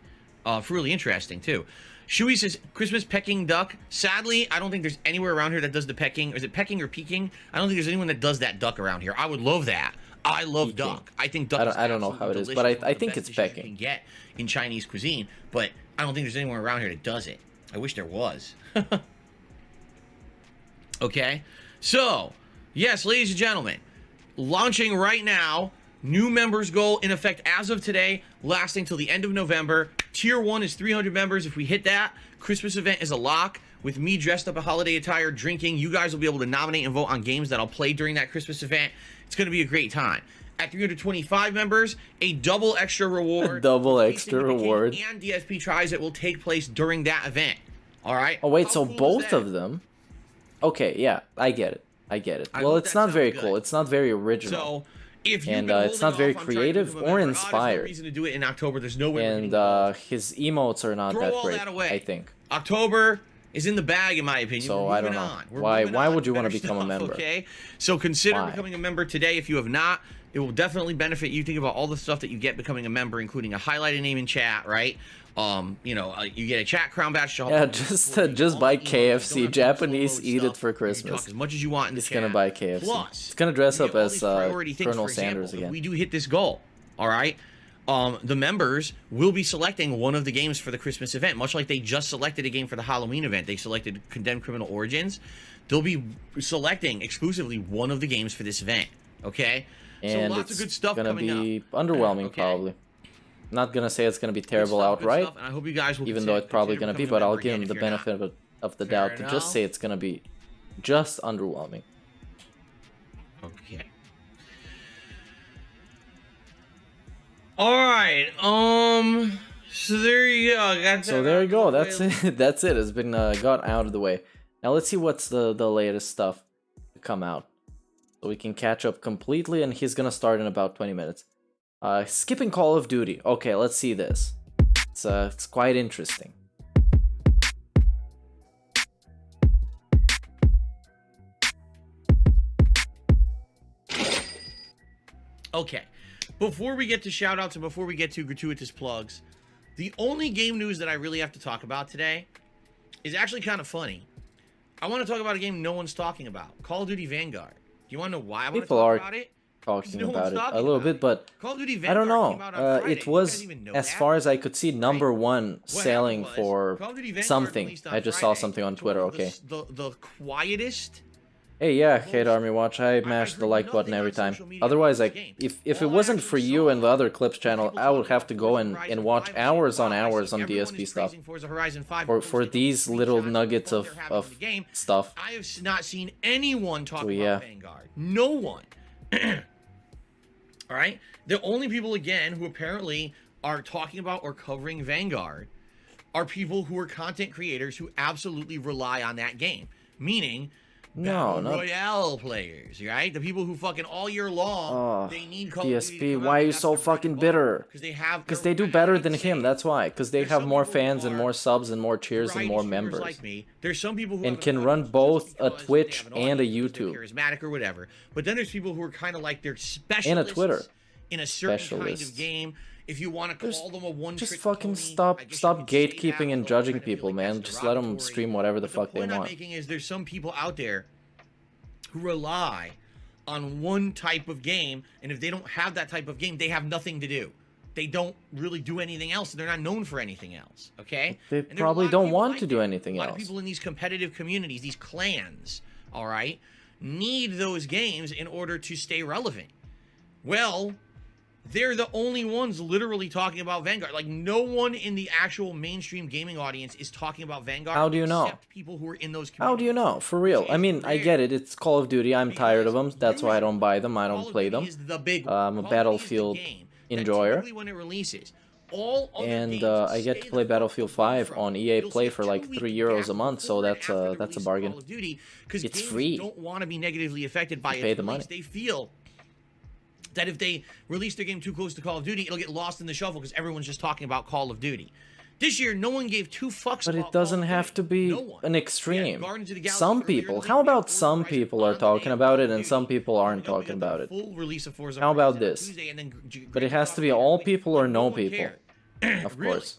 Really interesting too. Shui says Christmas pecking duck. Sadly, I don't think there's anywhere around here that does the pecking. Is it pecking or peeking? I don't think there's anyone that does that duck around here. I would love that. I love Peking. duck. I think duck. I don't know how it is, but I think it's pecking. You pecking. can get in Chinese cuisine, but I don't think there's anyone around here that does it. I wish there was. Okay, so yes, ladies and gentlemen, launching right now. New members goal in effect as of today, lasting till the end of November. Tier 1 is 300 members. If we hit that, Christmas event is a lock. With me dressed up in holiday attire, drinking, you guys will be able to nominate and vote on games that I'll play during that Christmas event. It's going to be a great time. At 325 members, a double extra reward. Double Feasting extra with the King reward. And DSP Tries It will take place during that event. All right? Oh wait, How so cool is both that? of them? Okay, yeah, I get it. I well, hope it's that not sounds very good. cool. It's not very original. So, If you've And been it's holding not very off on trying to creative become a or member, inspired. there's no reason to do it in October. There's no way. And his emotes are not Throw that all great, that away. I think. October is in the bag, in my opinion. So We're I don't moving know. on. We're Why moving on would you to want to better become a stuff, member? Okay, so consider Why? becoming a member today. If you have not, it will definitely benefit you. Think about all the stuff that you get becoming a member, including a highlighted name in chat, right? You know, you get a chat crown badge. To help Yeah, you just buy emails. You don't have KFC. to Japanese upload eat it stuff. for You can Christmas. talk as much as you want in the He's chat. gonna buy KFC. Plus, He's gonna dress you up get all as these priority things. Colonel For example, Sanders again. If we do hit this goal, all right, the members will be selecting one of the games for the Christmas event, much like they just selected a game for the Halloween event. They selected Condemned Criminal Origins. They'll be selecting exclusively one of the games for this event. Okay, And so lots it's of good stuff gonna coming be up. underwhelming, Okay. probably. Not gonna say it's gonna be Good terrible stuff, good outright, stuff, and I hope you guys will even though it's probably consider gonna be, becoming but a I'll member give again him the if you're not. benefit of the Fair doubt to enough. just say it's gonna be just underwhelming. Okay. All right. So there you go. Got So that there out you of go. the That's way. it. That's it. It's been got out of the way. Now let's see what's the latest stuff to come out, so we can catch up completely. And he's gonna start in about 20 minutes. Skipping Call of Duty. Okay, let's see this. It's quite interesting. Okay. Before we get to shoutouts and before we get to gratuitous plugs, the only game news that I really have to talk about today is actually kind of funny. I want to talk about a game no one's talking about. Call of Duty Vanguard. Do you want to know why I want to People talk are about it? talking No about one's it talking a little about bit, it. but Call of Duty I don't Vanguard know. came out on Friday. It You was, guys even know as that? far as I could see, number one What selling happened was, for Call of Duty Vanguard something. released on I just Friday. saw something on It's one Twitter. of Okay. The quietest. Hey, yeah, Hate Army Watch. I mashed the like button every time. Otherwise, if it wasn't for you and the other clips channel, I would have to go and watch hours on hours on DSP stuff for these little nuggets of stuff. I have not seen anyone talk about yeah. Vanguard. No one. All right? The only people, again, who apparently are talking about or covering Vanguard are people who are content creators who absolutely rely on that game. Meaning, Battle Royale players, right? The people who fucking all year long, they need Call of Duty to DSP, come why out, are you that's so their bread fucking and butter. bitter? Because they do better than him, that's why. Because they have more fans and more subs and more cheers and variety more streamers members. like me. There's some people who And have an can run audience both just a because Twitch they have an and a audience, they're YouTube. charismatic or whatever. But then there's people who are kind of like they're specialists And a Twitter. in a certain kind Specialists. of game. If you want to call them a one-trick Just fucking pony, stop I guess you could say that, gatekeeping and although I judging kinda feel people, like man. that's Just let them derogatory. stream whatever the But fuck they The point I'm want. making is there's some people out there who rely on one type of game, and if they don't have that type of game, they have nothing to do. They don't really do anything else, and they're not known for anything else, okay? They And there's a probably lot of don't people want like to do that. anything A lot else. of people in these competitive communities, these clans, all right, need those games in order to stay relevant. Well, they're the only ones literally talking about Vanguard. Like, no one in the actual mainstream gaming audience is talking about Vanguard. How do you know? Except people who are in those communities. How do you know? For real. I mean, I get it. It's Call of Duty. I'm tired of them. That's why I don't buy them. I Call don't of play Duty them. is the big I'm a one. Call of Duty is the Battlefield game that enjoyer. typically when it releases, all other And games I get stay to play the Battlefield fuck away 5 from. on EA You'll Play see for like 2 week €3 a gap month, so before and that's after the a release of bargain. Call of Duty, 'cause It's games free. don't want to be negatively affected by You its pay the release. money. They feel that if they release their game too close to Call of Duty, it'll get lost in the shuffle because everyone's just talking about Call of Duty. This year, no one gave two fucks But about it doesn't Call of have Duty. to be No one. an Yeah, extreme. Guardians of the Galaxy Some earlier people, this how week, about Forza some Horizon people are on the day talking of about Call it of and Duty. some people aren't Then we talking got about the it? full release of Forza How about Horizon on this? Tuesday, and then But it Grand has Theft to be Auto all Like, people or no one people. cared. Of Really. course.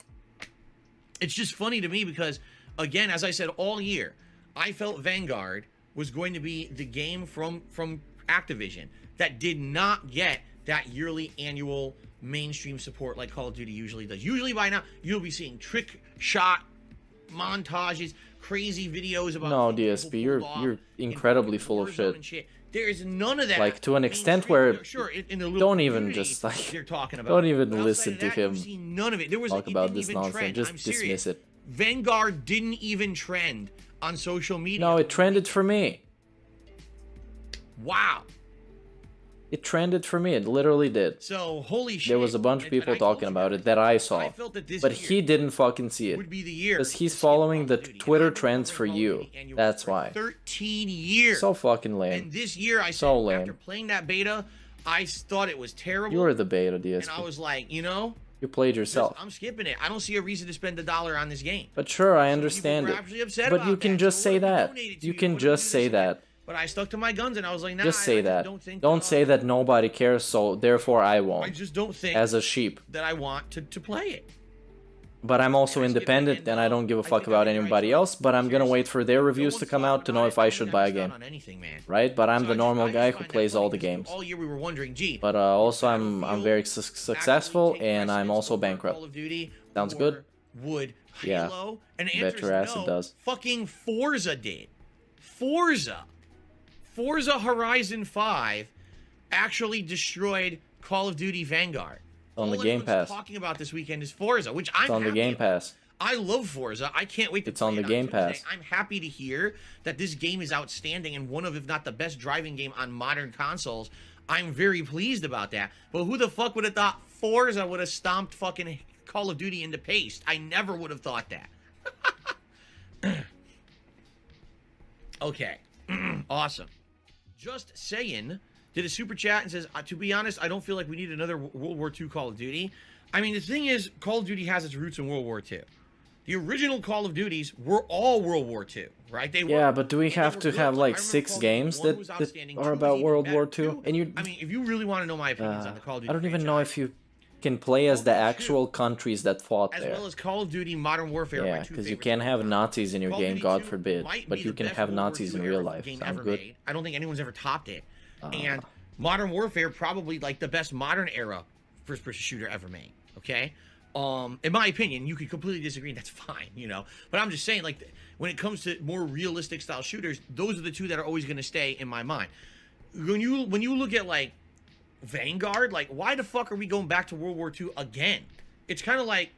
It's just funny to me because, again, as I said all year, I felt Vanguard was going to be the game from Activision that did not get that yearly annual mainstream support like Call of Duty usually does. Usually by now, you'll be seeing trick shot montages, crazy videos about No, people DSP, pulled off you're in incredibly fucking full of Warzone shit. and There is none of that. Like, to an extent mainstream. where Sure, in the little don't even community just, like, they're talking about. don't even But outside listen of to that, you've him seen none of it. There was talk it about didn't this even nonsense. trend. Just I'm dismiss serious. it. Vanguard didn't even trend on social media. No, it trended for me. Wow. It trended for me. It literally did. So, holy shit. There was a bunch of But people I told talking you about guys, it that I saw. I felt that this But year he didn't fucking see it. would be the year Because he's to see following the Call of Duty. Twitter And I've been trends for covering Call of you. Duty annually That's for why. 13 years. So fucking lame. And this year, I said, So lame. after playing that beta, I thought it was terrible. You were the beta, DSP. And I was like, you know, you played yourself. I'm skipping it. I don't see a reason to spend $1 on this game. But sure, I understand People were actually upset it. But about you can that. just So say what if we that. donated to You you? can What if we just do say this again? that. But I stuck to my guns and I was like, nah, Just say that. Don't think. Don't say that nobody cares, so therefore I won't. I just don't think as a sheep. that I want to play it. But I'm also independent and I don't give a fuck about anybody else, but I'm gonna wait for their reviews to come out to know if I should buy a game. Right? But I'm the normal guy who plays all the games. All year we were wondering, gee. But also I'm very successful and I'm also bankrupt. Sounds good? Would Yeah. Halo? And the Bet answer your is ass no. it does. Fucking Forza did. Forza Horizon 5 actually destroyed Call of Duty Vanguard. On the All Game anyone's Pass. talking about this weekend is Forza, which I'm It's on the happy Game about. Pass. I love Forza. I can't wait to It's play on the it Game Tuesday. Pass. I'm happy to hear that this game is outstanding and one of, if not the best driving game on modern consoles. I'm very pleased about that. But who the fuck would have thought Forza would have stomped fucking Call of Duty into paste? I never would have thought that. Okay. Awesome. Just saying did a super chat and says, to be honest, I don't feel like we need another World War II Call of Duty. I mean, the thing is, Call of Duty has its roots in World War II. The original Call of Duties were all World War II, right? They Yeah, were, but do we have to have like 6 games that are about World War II? And you, I mean, if you really want to know my opinions on the Call of Duty I don't even know franchise, if you can play as the actual countries that fought as there. well as Call of Duty Modern Warfare. Yeah, because you can't have Nazis in your Call of game, Duty God 2 forbid. might But be you the can best have World War Nazis II in real era life. game Sound ever good? made. I don't think anyone's ever topped it. And Modern Warfare probably like the best modern era first-person shooter ever made. Okay, in my opinion, you could completely disagree, and that's fine, you know. But I'm just saying, like, when it comes to more realistic style shooters, those are the two that are always going to stay in my mind. When you look at like Vanguard, like, why the fuck are we going back to World War II again? It's kind of like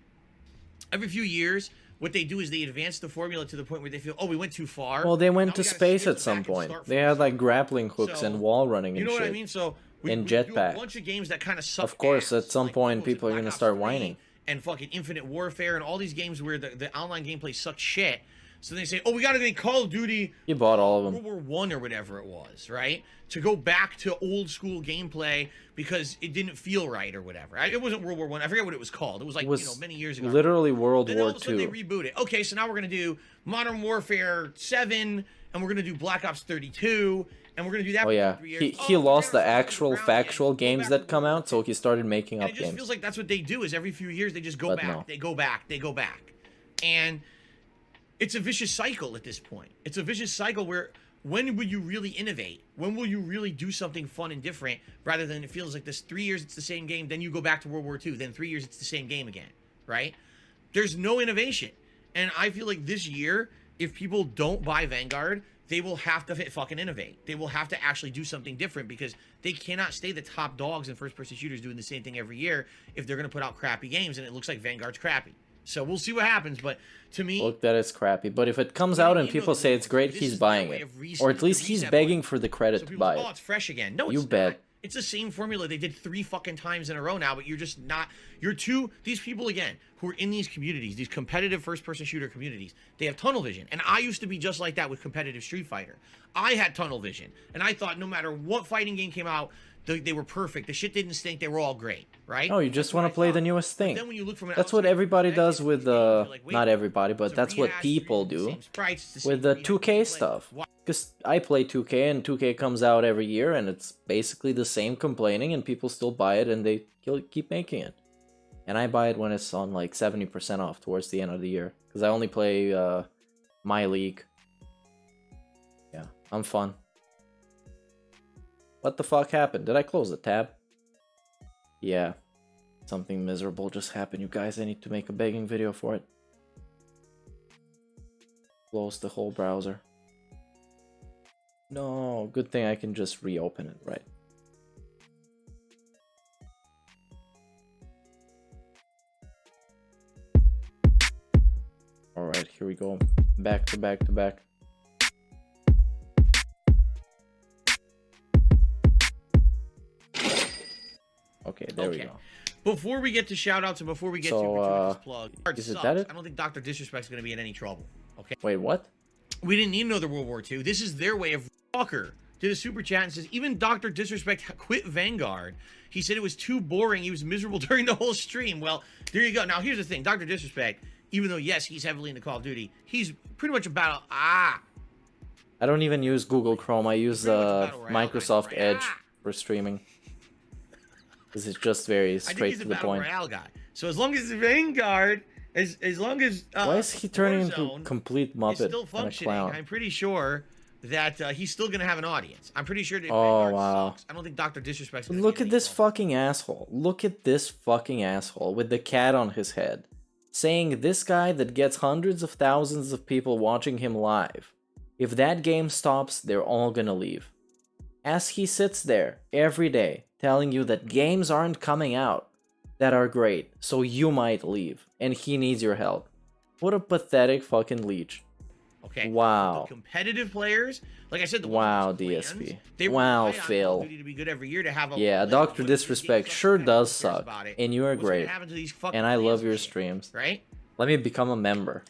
every few years, what they do is they advance the formula to the point where they feel, oh, we went too far. Well, they Now went we to gotta space scale at it some back and point. start They from had like grappling hooks So, and wall running You and know what I shit. mean? So And we do a jetpack. bunch of games that kind of suck. Of course, ass, at some like point, Ghost and people are Black gonna Ops start 3 whining. And fucking Infinite Warfare and all these games where the online gameplay sucks shit. So they say, oh, we got to get Call of Duty You bought all of them. World War I or whatever it was, right? To go back to old school gameplay because it didn't feel right or whatever. It wasn't World War I. I forget what it was called. It was like, It was you know, many years ago. literally World Then all War of a sudden they II. reboot it. Okay, so now we're going to do Modern Warfare 7, and we're going to do Black Ops 32, and we're going to do that Oh for yeah, 3 years. he Oh, lost the we're gonna actual start from the ground factual again. Go games back that to come World out, so he started making and up it just games. feels like that's what they do is every few years they just go But back, no. they go back, they go back. And it's a vicious cycle at this point. It's a vicious cycle where when will you really innovate? When will you really do something fun and different rather than it feels like this 3 years it's the same game, then you go back to World War II, then 3 years it's the same game again, right? There's no innovation. And I feel like this year, if people don't buy Vanguard, they will have to fucking innovate. They will have to actually do something different because they cannot stay the top dogs in first-person shooters doing the same thing every year if they're going to put out crappy games, and it looks like Vanguard's crappy. So we'll see what happens, but to me... Look, that is crappy. But if it comes out and people say it's great, he's buying it. Or at least he's begging for the credit to people buy say, oh, it. it's fresh again. No, You it's bet. not. It's the same formula they did 3 fucking times in a row now, but you're just not... These people, again, who are in these communities, these competitive first-person shooter communities, they have tunnel vision. And I used to be just like that with competitive Street Fighter. I had tunnel vision. And I thought no matter what fighting game came out, they were perfect. The shit didn't stink. They were all great, right? Oh, you just want to play the newest thing. Then when you look from an That's what outside everybody does perspective, with these games, you're like, wait, not everybody, but it's a that's what rehash, people it's the do same sprites, it's the with same the rehash 2K gameplay. stuff. Why- Because I play 2K and 2K comes out every year and it's basically the same complaining and people still buy it and they keep making it. And I buy it when it's on like 70% off towards the end of the year. Because I only play my league. Yeah, I'm fun. What the fuck happened? Did I close the tab? Yeah. Something miserable just happened, you guys. I need to make a begging video for it. Close the whole browser. No, good thing I can just reopen it, right? Alright, here we go. Back to back to back. Okay, there we go. Before we get to shoutouts and before we get to gratuitous plug, is it that it? I don't think Dr. Disrespect's going to be in any trouble. Okay. Wait, what? We didn't need another World War II. This is their way of fucker. did a super chat and says, even Dr. Disrespect quit Vanguard. He said it was too boring. He was miserable during the whole stream. Well, there you go. Now, here's the thing. Dr. Disrespect, even though, yes, he's heavily into Call of Duty, he's pretty much about, I don't even use Google Chrome. I use Microsoft Edge for streaming. Because it's just very straight to the point. Royale guy. So as long as Vanguard, as long as why is he turning into a complete Muppet still and a functioning, clown? I'm pretty sure that he's still gonna have an audience. I'm pretty sure that if Oh, Vanguard wow. sucks, I don't think Dr. Disrespect's But gonna look get at this any fucking asshole. Look at this fucking asshole with the cat on his head. Saying this guy that gets hundreds of thousands of people watching him live. If that game stops, they're all gonna leave. As he sits there every day telling you that games aren't coming out that are great, so you might leave, and he needs your help. What a pathetic fucking leech. Okay. Wow. The competitive players, like I said, the Wow, ones with DSP. plans, they Wow, rely on Call of Phil. Duty to be good every year to have a Yeah, list Dr. of Disrespect games sure that does cares suck, about it. and you are What's gonna great. happen to these fucking And I love plans your with it, streams. right? Let me become a member.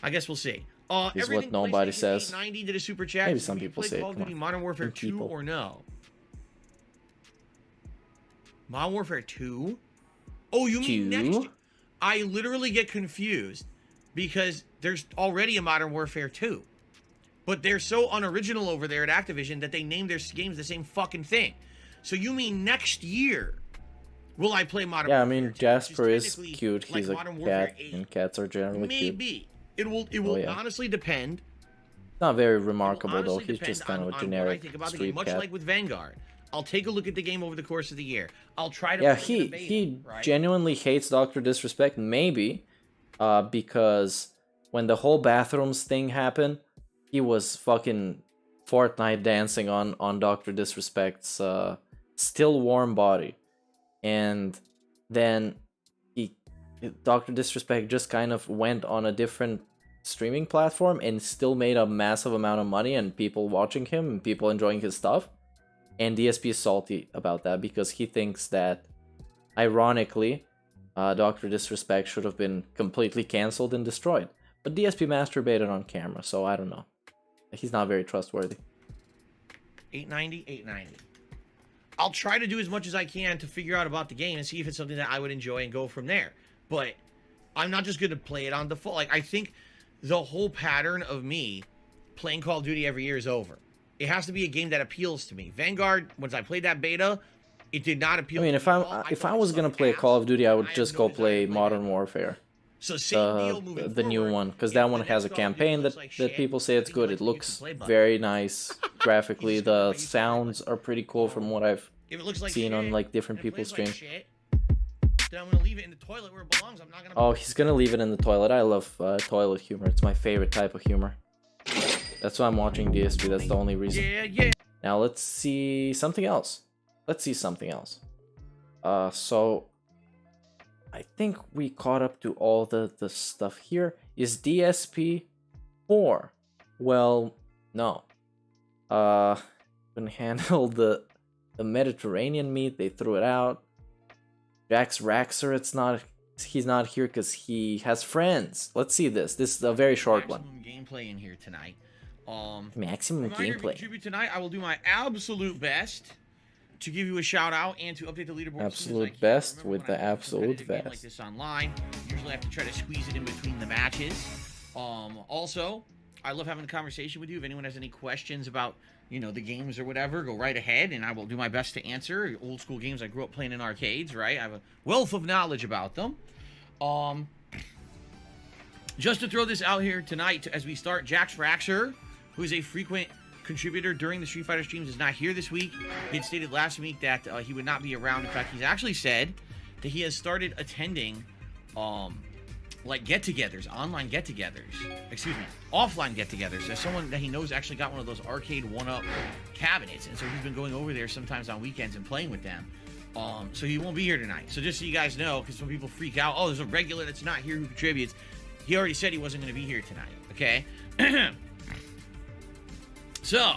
I guess we'll see. Is Everything what nobody PlayStation says. 890 did a super chat. Maybe Should some we people play say it, Call of come Duty on. Modern Warfare Some 2 people. or no? Modern Warfare 2? Oh, you mean next 2? year? I literally get confused because there's already a Modern Warfare 2. But they're so unoriginal over there at Activision that they name their games the same fucking thing. So you mean next year will I play Modern Yeah, I Warfare mean 2, Jasper which is technically cute. like He's a Modern Warfare cat, 8? and cats are generally cute. Maybe. It will yeah. honestly depend. Not very It will remarkable though. honestly He's depend just kind of on a what I generic think about the street game, much cat. like with Vanguard. I'll take a look at the game over the course of the year. I'll try to Yeah, play it in a beta, he right? genuinely hates Dr. Disrespect, maybe, because when the whole bathrooms thing happened, he was fucking Fortnite dancing on Dr. Disrespect's still warm body, and then Dr. Disrespect just kind of went on a different streaming platform and still made a massive amount of money and people watching him and people enjoying his stuff. And DSP is salty about that because he thinks that, ironically, Dr. Disrespect should have been completely cancelled and destroyed. But DSP masturbated on camera, so I don't know. He's not very trustworthy. 890. I'll try to do as much as I can to figure out about the game and see if it's something that I would enjoy and go from there. But I'm not just going to play it on default. Like, I think the whole pattern of me playing Call of Duty every year is over. It has to be a game that appeals to me. Vanguard, once I played that beta, it did not appeal. I mean, to if me at all. if thought I it was gonna sucked play ass. Call of Duty, I would have just no go desire play to Modern that. Warfare. So same deal moving The new forward. one, because If that the one next has a Call of Duty campaign looks that like shit, people say it's I good. think It you looks can play button. very nice graphically. You just gotta The buy used to play sounds are pretty cool from what I've If it looks like seen on shit, like different and it people's plays like streams. shit, then I'm gonna leave it in the toilet where it belongs. I'm not gonna. Oh, he's gonna leave it in the toilet. I love toilet humor. It's my favorite type of humor. That's why I'm watching DSP. That's the only reason. Yeah. Now let's see something else. So I think we caught up to all the stuff here. Is DSP 4? Well, no. Couldn't handle the Mediterranean meat. They threw it out. Jax Raxer, he's not here because he has friends. Let's see this. This is a very short one. Maximum gameplay in here tonight. Maximum Reminder, if you gameplay. contribute tonight, I will do my absolute best to give you a shout out and to update the leaderboard. Absolute best Remember, with when I the play a absolute competitive game best. like this online, usually I have to try to squeeze it in between the matches. Also, I love having a conversation with you. If anyone has any questions about, the games or whatever, go right ahead, and I will do my best to answer. Old school games I grew up playing in arcades, right? I have a wealth of knowledge about them. Just to throw this out here tonight as we start, Jax Raxer, who is a frequent contributor during the Street Fighter streams, is not here this week. He had stated last week that he would not be around. In fact, he's actually said that he has started attending like get-togethers, online get-togethers, offline get-togethers. There's someone that he knows actually got one of those arcade one-up cabinets, and so he's been going over there sometimes on weekends and playing with them. So he won't be here tonight. So just so you guys know, because when people freak out, oh, there's a regular that's not here who contributes. He already said he wasn't going to be here tonight, okay? So,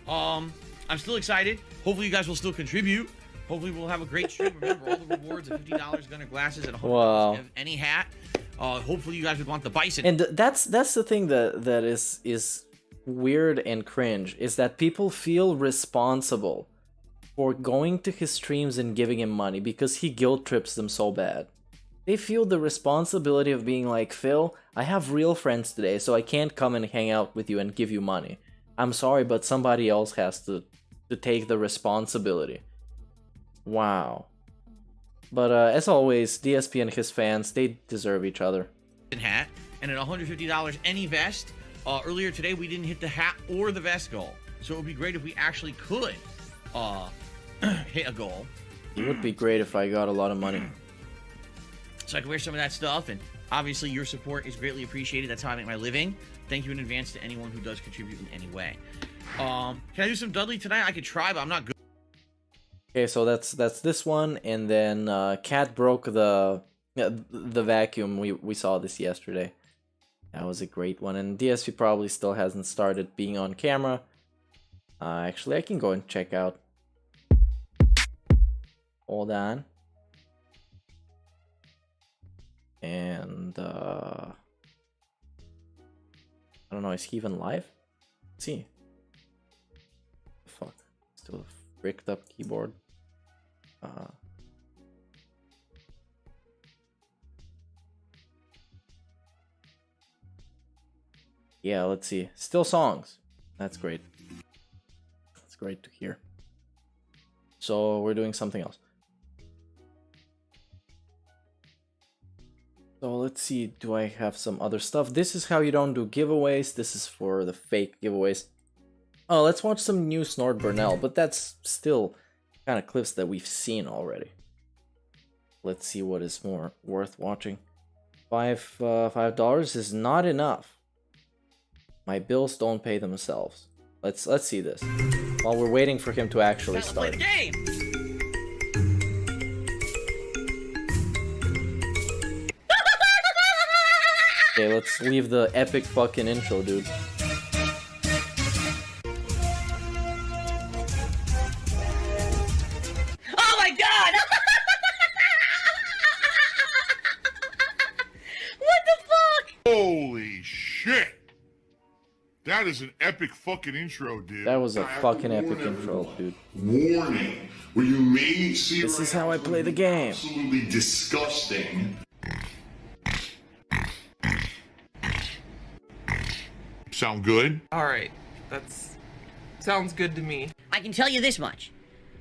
I'm still excited. Hopefully you guys will still contribute. Hopefully we'll have a great stream. Remember, all the rewards of $50 Gunner glasses and $100 Wow. of any hat. Hopefully you guys would want the bison. And that's the thing that is weird and cringe is that people feel responsible for going to his streams and giving him money because he guilt trips them so bad. They feel the responsibility of being like, Phil, I have real friends today, so I can't come and hang out with you and give you money. I'm sorry, but somebody else has to take the responsibility. Wow. But as always, DSP and his fans, they deserve each other. Hat, and at $150 any vest. Earlier today, we didn't hit the hat or the vest goal. So it would be great if we actually could hit a goal. It would be great if I got a lot of money. So I can wear some of that stuff, and obviously your support is greatly appreciated. That's how I make my living. Thank you in advance to anyone who does contribute in any way. Can I do some Dudley tonight? I could try, but I'm not good. Okay, so that's this one, and then Cat broke the vacuum. We saw this yesterday. That was a great one, and DSP probably still hasn't started being on camera. Actually, I can go and check out. Hold on. And I don't know, is he even live? Let's see. Fuck. Still a bricked up keyboard. Yeah, let's see. Still songs. That's great. That's great to hear. So we're doing something else. So let's see, do I have some other stuff? This is how you don't do giveaways. This is for the fake giveaways. Oh, let's watch some new Snort Burnell, but that's still kind of clips that we've seen already. Let's see what is more worth watching. $5 is not enough. My bills don't pay themselves. Let's see this while we're waiting for him to actually start. Play the game. Okay, let's leave the epic fucking intro, dude. Oh my god! What the fuck? Holy shit! That is an epic fucking intro, dude. That was a fucking epic intro, dude. Warning. Where you may see This is how I play the game. absolutely disgusting. Sound good? Alright, that's... sounds good to me. I can tell you this much.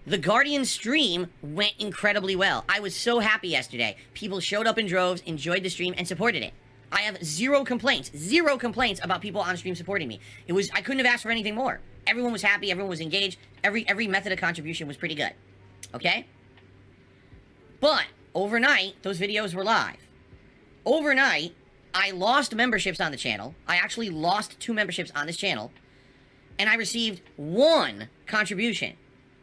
The Guardian stream went incredibly well. I was so happy yesterday. People showed up in droves, enjoyed the stream, and supported it. I have zero complaints about people on stream supporting me. I couldn't have asked for anything more. Everyone was happy, everyone was engaged, every method of contribution was pretty good. Okay? But, overnight, those videos were live. Overnight, I lost memberships on the channel. I actually lost 2 memberships on this channel. And I received 1 contribution,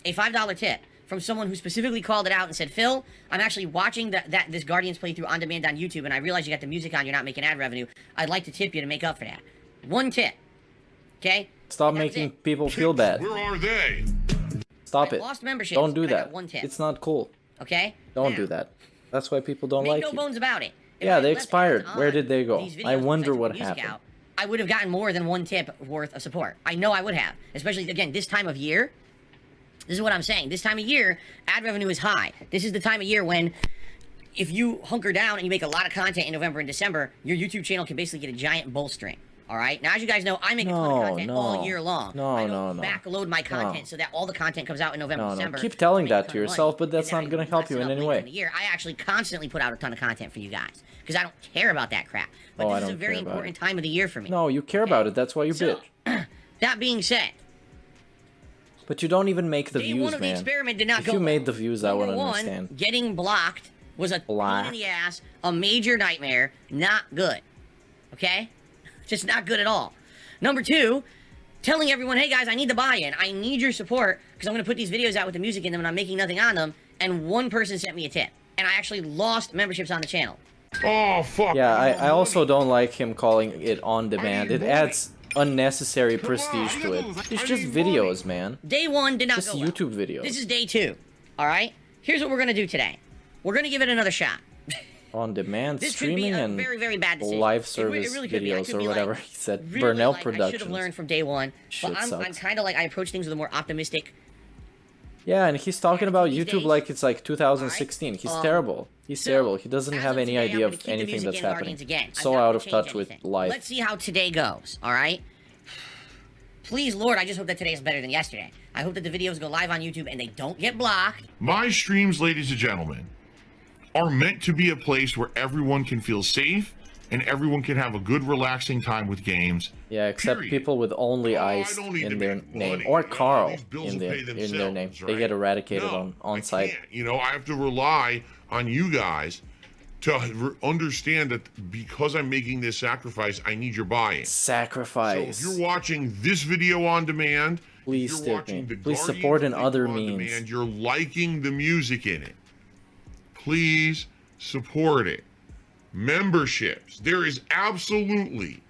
a $5 tip, from someone who specifically called it out and said, Phil, I'm actually watching this Guardians playthrough on demand on YouTube, and I realize you got the music on, you're not making ad revenue. I'd like to tip you to make up for that. 1 tip. Okay? Stop making people feel bad. Where are they? Stop it. Lost memberships, Don't do but I got that. 1 tip. It's not cool. Okay? Don't Now, do that. That's why people don't make like no you. bones about it. If Yeah, I they left expired. ads Where on did they go? these videos I wonder with what music happened. out, I would have gotten more than 1 tip worth of support. I know I would have. Especially, again, this time of year. This is what I'm saying. This time of year, ad revenue is high. This is the time of year when, if you hunker down and you make a lot of content in November and December, your YouTube channel can basically get a giant bowstring. All right? Now, as you guys know, I make a ton of content all year long. I don't backload my content so that all the content comes out in November and December. Keep telling that to yourself, but that's not going to help you in any way. I actually constantly put out a ton of content for you guys because I don't care about that crap. But this is a very important time of the year for me. No, you care about it. That's why you bitch. That being said, but you don't even make the views, the man. experiment did not if go you well. made the views, I would understand. Getting blocked was a pain in the ass, a major nightmare, not good. Okay? Just not good at all. Number 2, telling everyone, hey guys, I need the buy-in. I need your support because I'm going to put these videos out with the music in them and I'm making nothing on them. And 1 person sent me a tip. And I actually lost memberships on the channel. Oh, fuck. Yeah, I also don't like him calling it on demand. It adds unnecessary prestige to it. It's just videos, man. Day 1 did not just go well. YouTube videos. This is day 2. All right? Here's what we're going to do today. We're going to give it another shot. On demand This could be streaming a and very, very bad decision. live It service really could be. I videos could or be, whatever like, he said. really, Burnell like, I should Productions. have learned from day one. Shit But I'm sucks. kind of like, I approach things with a more optimistic. Yeah, and he's talking about these YouTube days. like it's like 2016. He's terrible. He's so, terrible. He doesn't as have of any today, I'm idea gonna of keep the anything music that's in happening. Guardians again. I'm So not out gonna of change touch with anything. life. Let's see how today goes, alright? Please, Lord, I just hope that today is better than yesterday. I hope that the videos go live on YouTube and they don't get blocked. My streams, ladies and gentlemen, are meant to be a place where everyone can feel safe and everyone can have a good, relaxing time with games. Yeah, except Period. people with only I ice don't need in to their make name money, or you know, Carl these bills in will their pay name. themselves, They right? get eradicated No, on I site. can't. You know, I have to rely on you guys to understand that because I'm making this sacrifice, I need your buy-in. Sacrifice. So if you're watching this video on demand, Please if tip you're me. watching the Please Guardians support in video other on means. demand, you're liking the music in it. Please support it. Memberships. There is absolutely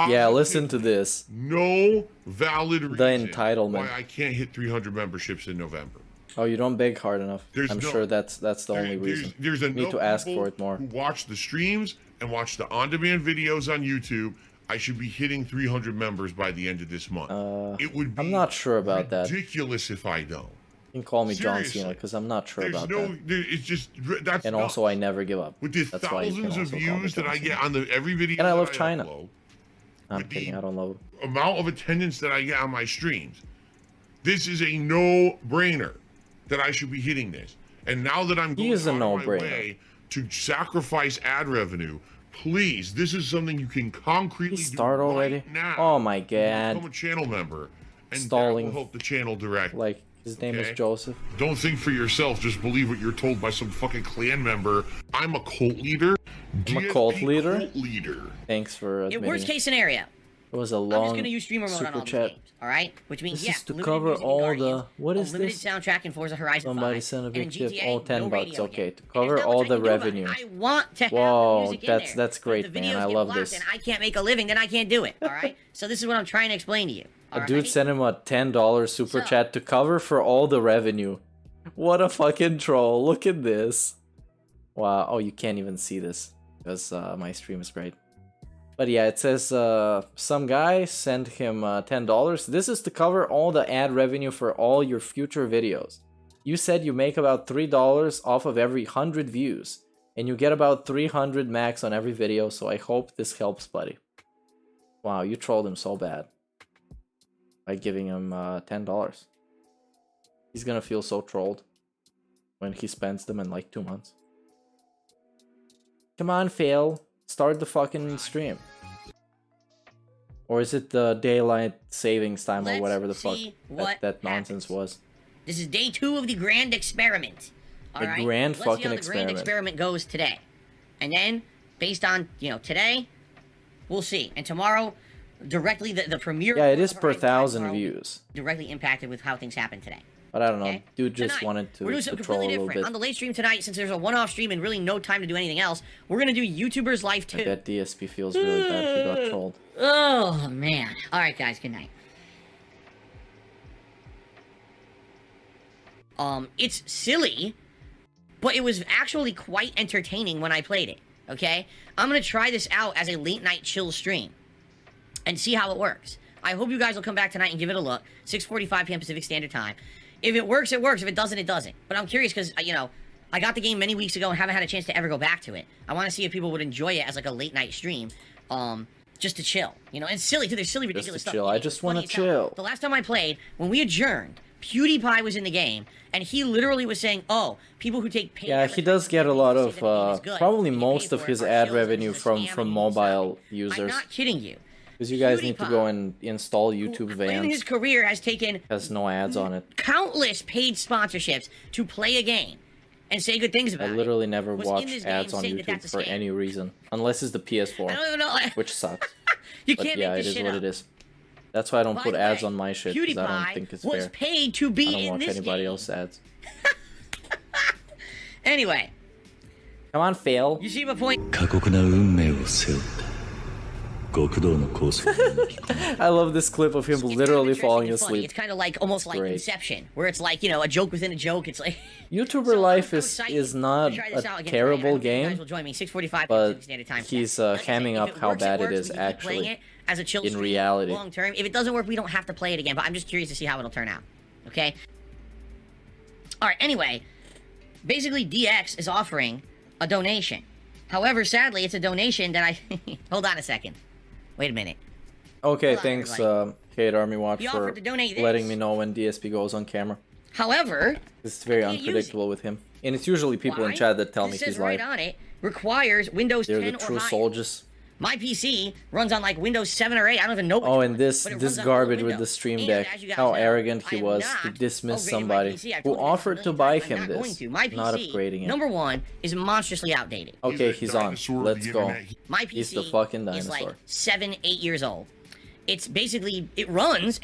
Yeah, listen to this. no valid reason entitlement. why I can't hit 300 memberships in November. Oh, you don't beg hard enough. There's I'm no- sure that's the only reason. There's You need enough to ask people for it more. who watch the streams and watch the on-demand videos on YouTube. I should be hitting 300 members by the end of this month. It would be I'm not sure about that. ridiculous if I don't. You can call me John Seriously. Cena because I'm not sure There's about no, that. it's just that's And nuts. also, I never give up. With the That's why you can thousands of also call me views that John I Cena. get on the every video, And I that love China. upload, I'm with kidding. the I don't love it. amount of attendance that I get on my streams, this is a no-brainer that I should be hitting this. And now that I'm going is a out of my no-brainer. way to sacrifice ad revenue, please, this is something you can concretely Start do already? right now. Oh my Become god. a channel member, and Stalling. that will help the channel direct. Like, his name is Okay. Joseph. Don't think for yourself. Just believe what you're told by some fucking clan member. I'm a cult leader. I'm a cult DSP leader? Cult leader. Thanks for In admitting. worst case scenario, It was a I'm just long gonna use streamer mode on super all these chat. games, alright? Which means, This yeah, is to limited cover music in all Guardians, the... What is a limited this? soundtrack in Forza Horizon Somebody 5, sent a and big in tip. GTA, Oh, 10 no bucks. radio Okay, yet. to And cover there's not all much I the can do about it. revenue. I want to have Whoa, the music in that's- there. that's But great, if the man. videos I get love blocked this. And I can't make a living, then I can't do it, alright? So this is what I'm trying to explain to you. A dude alright? sent him a $10 super So- chat to cover for all the revenue. What a fucking troll. Look at this. Wow. Oh, you can't even see this because my stream is great. But yeah, it says some guy sent him $10. This is to cover all the ad revenue for all your future videos. You said you make about $3 off of every 100 views. And you get about 300 max on every video, so I hope this helps, buddy. Wow, you trolled him so bad. By giving him $10. He's gonna feel so trolled when he spends them in like 2 months. Come on, fail. Start the fucking stream. Or is it the daylight savings time or Let's whatever the fuck see what that nonsense was? This is day 2 of the grand experiment. The Alright? grand Let's see how fucking the experiment. grand experiment goes today. And then, based on, today, we'll see. And tomorrow, directly, the premiere... Yeah, it is of per Horizon 1,000 tomorrow will be views. Directly impacted with how things happen today. But I don't know. Okay? Dude just Tonight, wanted we're doing to something troll a completely little different. bit. On the late stream tonight, since there's a one-off stream and really no time to do anything else, we're gonna do YouTubers Life 2. I bet DSP feels really bad he got trolled. Oh, man. Alright, guys, good night. It's silly, but it was actually quite entertaining when I played it, okay? I'm gonna try this out as a late-night chill stream and see how it works. I hope you guys will come back tonight and give it a look. 6:45 p.m. Pacific Standard Time. If it works, it works. If it doesn't, it doesn't. But I'm curious because, I got the game many weeks ago and haven't had a chance to ever go back to it. I want to see if people would enjoy it as like a late-night stream, just to chill. And silly, too. There's silly, ridiculous Just to stuff. chill. I just Funny want to as hell. chill. The last time I played, when we adjourned, PewDiePie was in the game, and he literally was saying, "Oh, people who take paid." Yeah, he does get a lot of, advertising say that the game is good, probably and you most pay of for his it, our ad shows, revenue it's a scam from and mobile I'm users. not kidding you. Because you guys need to PewDiePie, go and install YouTube In Vans. his career, has taken Has no ads on it. countless paid sponsorships to play a game and say good things I about it. literally never Was in watch this game ads on saying that YouTube that's a for scam. any reason. Unless it's the I PS4, don't even know. which sucks. You But can't yeah, make it this is shit what up. it is. That's why I don't By put the ads way, on my shit, because I don't PewDiePie think it's was fair. paid to I be don't in watch this anybody game. else's ads. Anyway, Come on, fail. you see my point? 過酷な運命を背負った I love this clip of him literally falling asleep. It's kind of like almost like Inception, where it's like, you know, a joke within a joke. It's like YouTuber Life is not a terrible game, but he's hamming up how bad it is actually as a chill in reality. Long term. If it doesn't work, we don't have to play it again. But I'm just curious to see how it'll turn out. Okay. All right. Anyway, basically, DX is offering a donation. However, sadly, it's a donation that I... Hold on a second. Wait a minute. Okay, thanks, Hate Army Watch, He for offered to donate letting this. me know when DSP goes on camera. However... It's very unpredictable with him. And it's usually people in chat that tell me he's right like... on it, requires Windows 10 They're the true or higher. soldiers. My PC runs on like Windows 7 or 8. I don't even know. Oh, and this garbage with the Stream Deck. How arrogant he was to dismiss somebody who offered to buy him this, not upgrading it. Number one is monstrously outdated. Okay, he's on. Let's go. My PC He's the fucking is dinosaur. like 7, 8 years old. It's basically, it runs